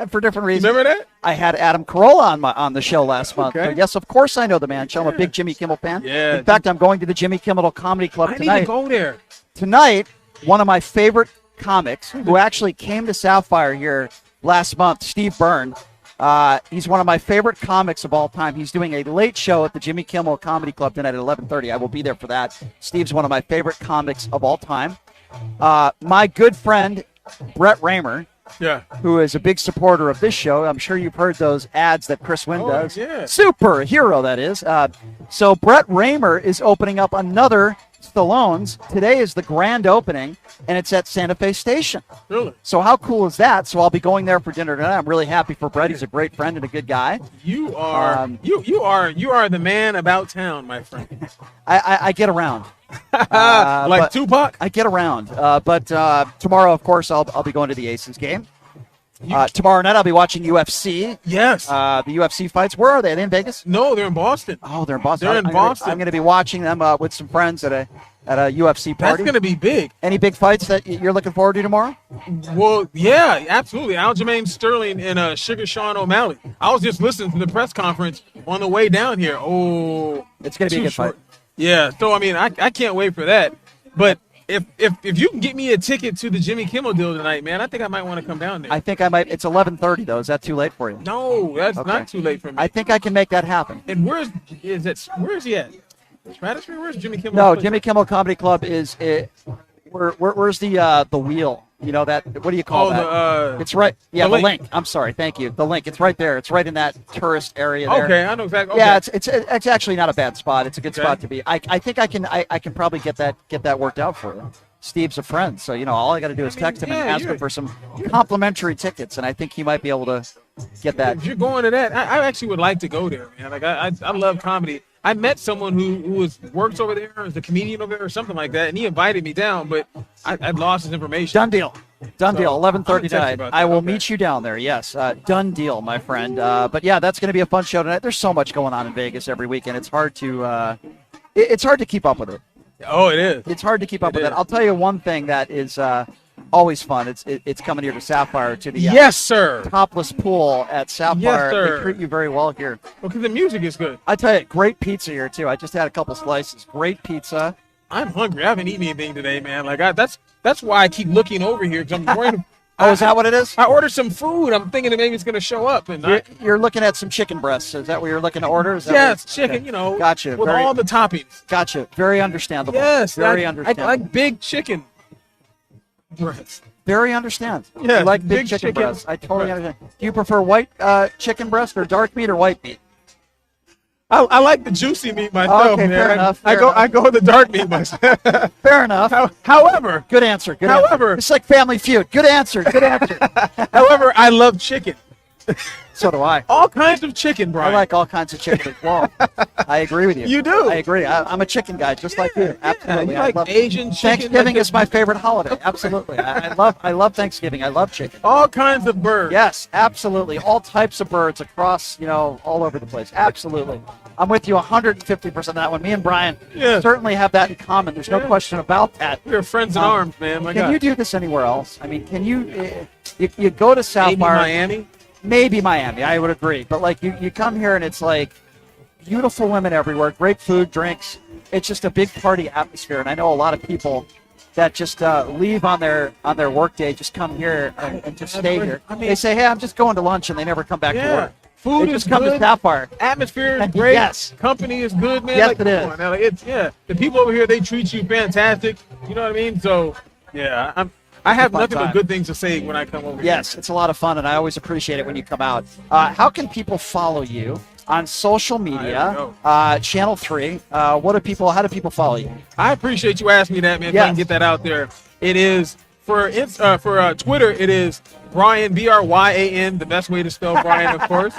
for different reasons. Remember that? I had Adam Carolla on the show last month. So yes, of course I know the man show. I'm a big Jimmy Kimmel fan. Yeah. In fact, I'm going to the Jimmy Kimmel Comedy Club tonight. I need to go there. Tonight, one of my favorite comics who actually came to Sapphire here last month, Steve Byrne. He's one of my favorite comics of all time. He's doing a late show at the Jimmy Kimmel Comedy Club tonight at 11:30. I will be there for that. Steve's one of my favorite comics of all time. My good friend, Brett Raymer, who is a big supporter of this show. I'm sure you've heard those ads that Chris Wynn does. Yeah. Superhero, that is. So Brett Raymer is opening up another Stallone's. Today is the grand opening, and it's at Santa Fe Station. Really? So how cool is that? So I'll be going there for dinner tonight. I'm really happy for Brett. He's a great friend and a good guy. You are you are the man about town, my friend. I get around. Like Tupac? I get around. But tomorrow, of course, I'll be going to the Aces game. Tomorrow night, I'll be watching UFC. Yes. The UFC fights. Where are they? Are they in Vegas? No, they're in Boston. Oh, they're in Boston. They're in Boston. I'm going to be watching them with some friends at a UFC party. That's going to be big. Any big fights that you're looking forward to tomorrow? Well, yeah, absolutely. Aljamain Sterling and Sugar Sean O'Malley. I was just listening to the press conference on the way down here. Oh, it's going to be a good fight. Yeah, so I mean, I can't wait for that. But if you can get me a ticket to the Jimmy Kimmel deal tonight, man, I think I might want to come down there. I think I might. It's 11:30 though. Is that too late for you? No, that's not too late for me. I think I can make that happen. And where's he at? Stratosphere? Where's Jimmy Kimmel? No, Jimmy Kimmel Comedy Club is where's the wheel? You know that? What do you call that? It's right. Yeah, the link. I'm sorry. Thank you. The link. It's right there. It's right in that tourist area there. Okay, I know exactly. Yeah, it's actually not a bad spot. It's a good spot to be. I think I can probably get that worked out for you. Steve's a friend, so all I got to do is text him and ask him for some complimentary tickets, and I think he might be able to get that. If you're going to that, I actually would like to go there, man. Like I love comedy. I met someone who works over there as a comedian over there or something like that, and he invited me down, but I lost his information. Done deal. 11:30 tonight. I will meet you down there. Yes, done deal, my friend. But yeah, that's going to be a fun show tonight. There's so much going on in Vegas every weekend. It's hard to keep up with it. Oh, it is. It's hard to keep up with it. I'll tell you one thing that is always fun. It's coming here to Sapphire to the yes, sir, topless pool at Sapphire. Yes, sir. They treat you very well here. Well, because the music is good. I tell you, great pizza here too. I just had a couple slices. Great pizza. I'm hungry. I haven't eaten anything today, man. Like that's why I keep looking over here because I'm worried. Oh, is that what it is? I ordered some food. I'm thinking that maybe it's going to show up. And you're looking at some chicken breasts. Is that what you're looking to order? Yes, chicken, okay. Gotcha. With all the toppings. Gotcha. Very understandable. Yes. Very understandable. I like big chicken breasts. Very understand. Yeah, I like big big chicken chicken breasts. I totally breast. understand. Do you prefer white chicken breast or dark meat or white meat? I like the juicy meat myself, Okay, man. fair enough, I fair go enough. with the dark meat myself. Fair enough. However, good answer. Good However- answer. It's like Family Feud. Good answer. Good answer. however, I love chicken. So do I. All kinds of chicken, I Brian. like all kinds of chicken as well. I agree with you. You do? I agree. I'm a chicken guy, just like you. Absolutely. you like I love Asian chicken, Thanksgiving like is my favorite holiday. Absolutely. I love Thanksgiving. I love chicken. all kinds of birds. Yes, absolutely. All types of birds across, all over the place. Absolutely. I'm with you 150% on that one. Me and Brian Yeah. certainly have that in common. There's no Yeah. question about that. We're friends in arms, man. My Can God. you do this anywhere else? I mean, can you? You go to Sapphire. Maybe Miami? Maybe Miami. I would agree. But like you come here and it's like beautiful women everywhere, great food, drinks. It's just a big party atmosphere. And I know a lot of people that just leave on their work day, just come here and just stay here. I mean- They say, "Hey, I'm just going to lunch," and they never come back to Yeah. work. Food They is just come to good. Sapphire. Atmosphere is great. Yes. Company is good, man. Yes, like, it come is. on now, like, the people over here, they treat you fantastic. You know what I mean? So, yeah, I have fun nothing time. but good things to say when I come over here. Yes, it's a lot of fun, and I always appreciate it when you come out. How can people follow you on social media? Channel 3. How do people follow you? I appreciate you asking me that, man. If I Yes. can get that out there. It is for Twitter. It is Brian BRYAN. The best way to spell Brian, of course.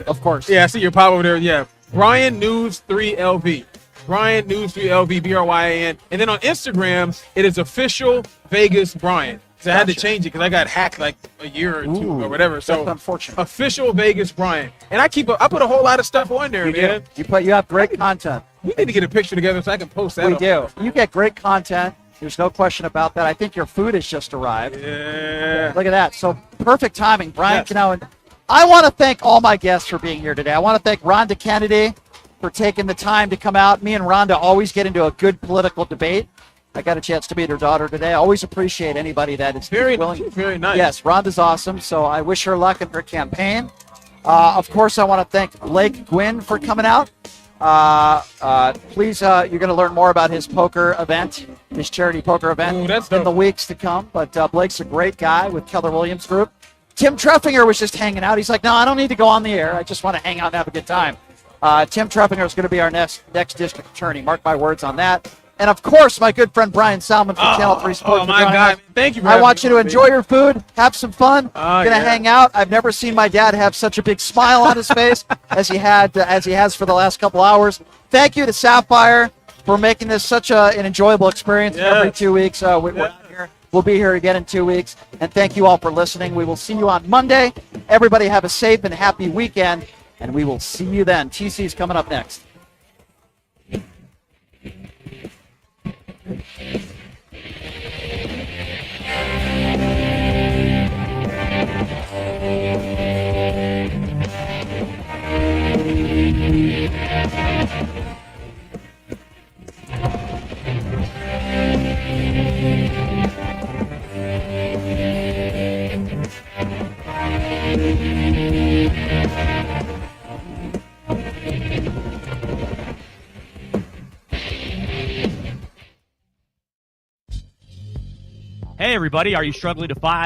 Of course. Yeah, I see your pop over there. Yeah, Brian News 3LV. Brian News 3LV BRYAN. And then on Instagram, it is official Vegas Brian. So I had to Gotcha. change it because I got hacked like a year or two or whatever. So That's unfortunate. official Vegas Brian. And I put a whole lot of stuff on there, You man. do. You have great content. We need to get a picture together so I can post that. We on do. You get great content. There's no question about that. I think your food has just arrived. Yeah. Look at that. So perfect timing, Brian. Yes. And I want to thank all my guests for being here today. I want to thank Rhonda Kennedy for taking the time to come out. Me and Rhonda always get into a good political debate. I got a chance to meet her daughter today. I always appreciate anybody that is willing. She's very nice. Yes, Rhonda's awesome. So I wish her luck in her campaign. Of course, I want to thank Blake Gwynn for coming out. Please, you're going to learn more about his poker event, his charity poker event, Ooh, that's in dope. the weeks to come. But Blake's a great guy with Keller Williams Group. Tim Treffinger was just hanging out. He's like, no, I don't need to go on the air. I just want to hang out and have a good time. Tim Treffinger is going to be our next district attorney. Mark my words on that. And of course, my good friend Brian Salmon from Channel 3 Sports. Oh for my joining God! us. Thank you. For I having want me you to on, enjoy your food, have some fun. Oh, Gonna yeah. hang out. I've never seen my dad have such a big smile on his face as he has for the last couple hours. Thank you to Sapphire for making this such an enjoyable experience every 2 weeks. We're out here. We'll be here again in 2 weeks. And thank you all for listening. We will see you on Monday. Everybody have a safe and happy weekend, and we will see you then. TC's coming up next. Hey, everybody, are you struggling to find